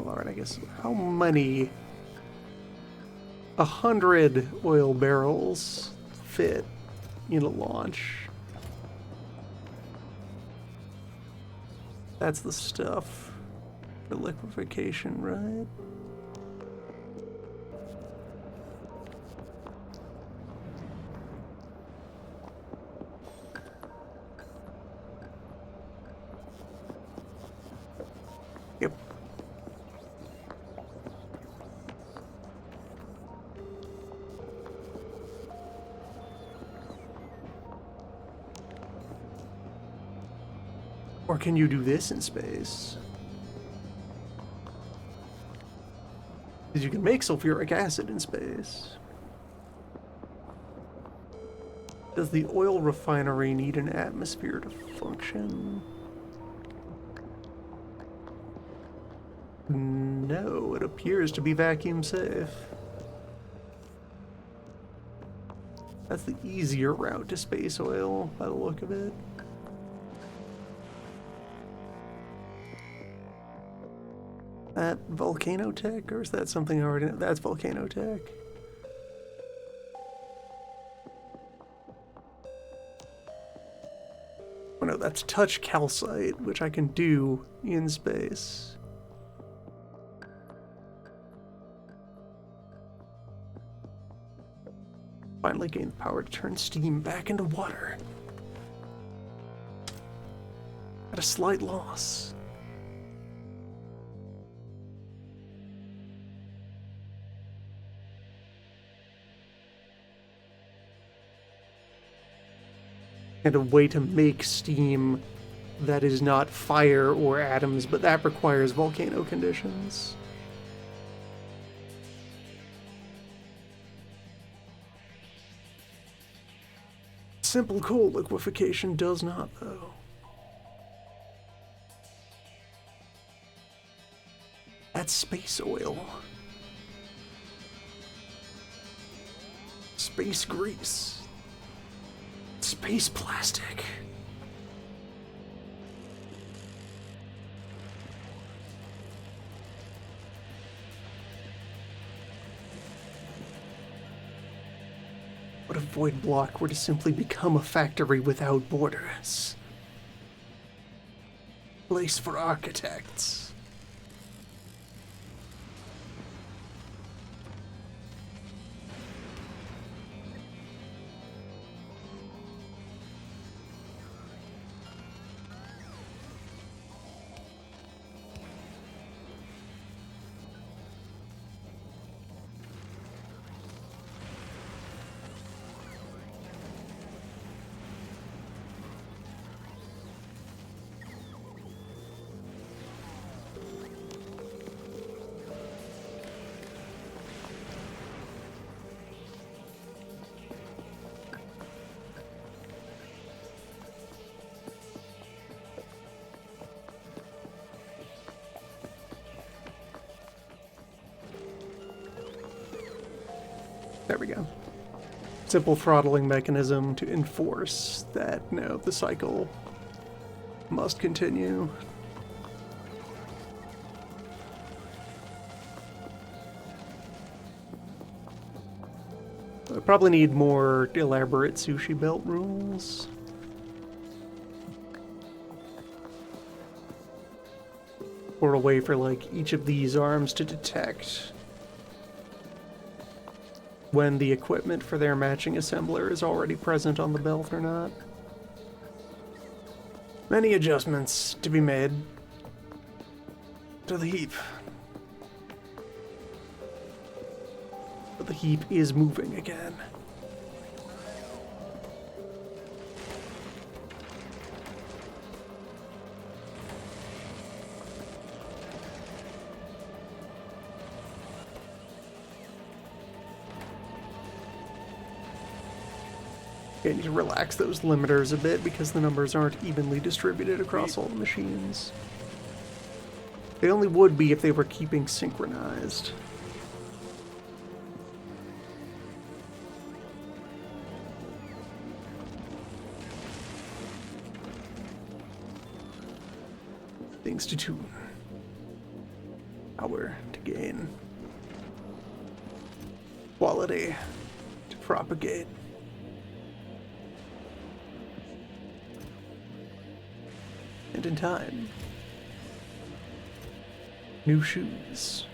[SPEAKER 1] Alright, I guess how many 100 oil barrels fit in a launch? That's the stuff for liquefaction, right? Yep. Or can you do this in space? Because you can make sulfuric acid in space. Does the oil refinery need an atmosphere to function? No, it appears to be vacuum safe. That's the easier route to space oil, by the look of it. That volcano tech, or is that something I already know? That's volcano tech. Oh no, that's touch calcite, which I can do in space. Finally gain the power to turn steam back into water. At a slight loss. And a way to make steam that is not fire or atoms, but that requires volcano conditions. Simple coal liquefaction does not, though. That's space oil. Space grease. Space plastic. What if Void Block were to simply become a factory without borders? Place for architects. There we go. Simple throttling mechanism to enforce that, no, the cycle must continue. I probably need more elaborate sushi belt rules. Or a way for, like, each of these arms to detect when the equipment for their matching assembler is already present on the belt or not. Many adjustments to be made to the heap. But the heap is moving again. I need to relax those limiters a bit because the numbers aren't evenly distributed across all the machines. They only would be if they were keeping synchronized. Things to tune. Power to gain. Quality to propagate. And in time New shoes.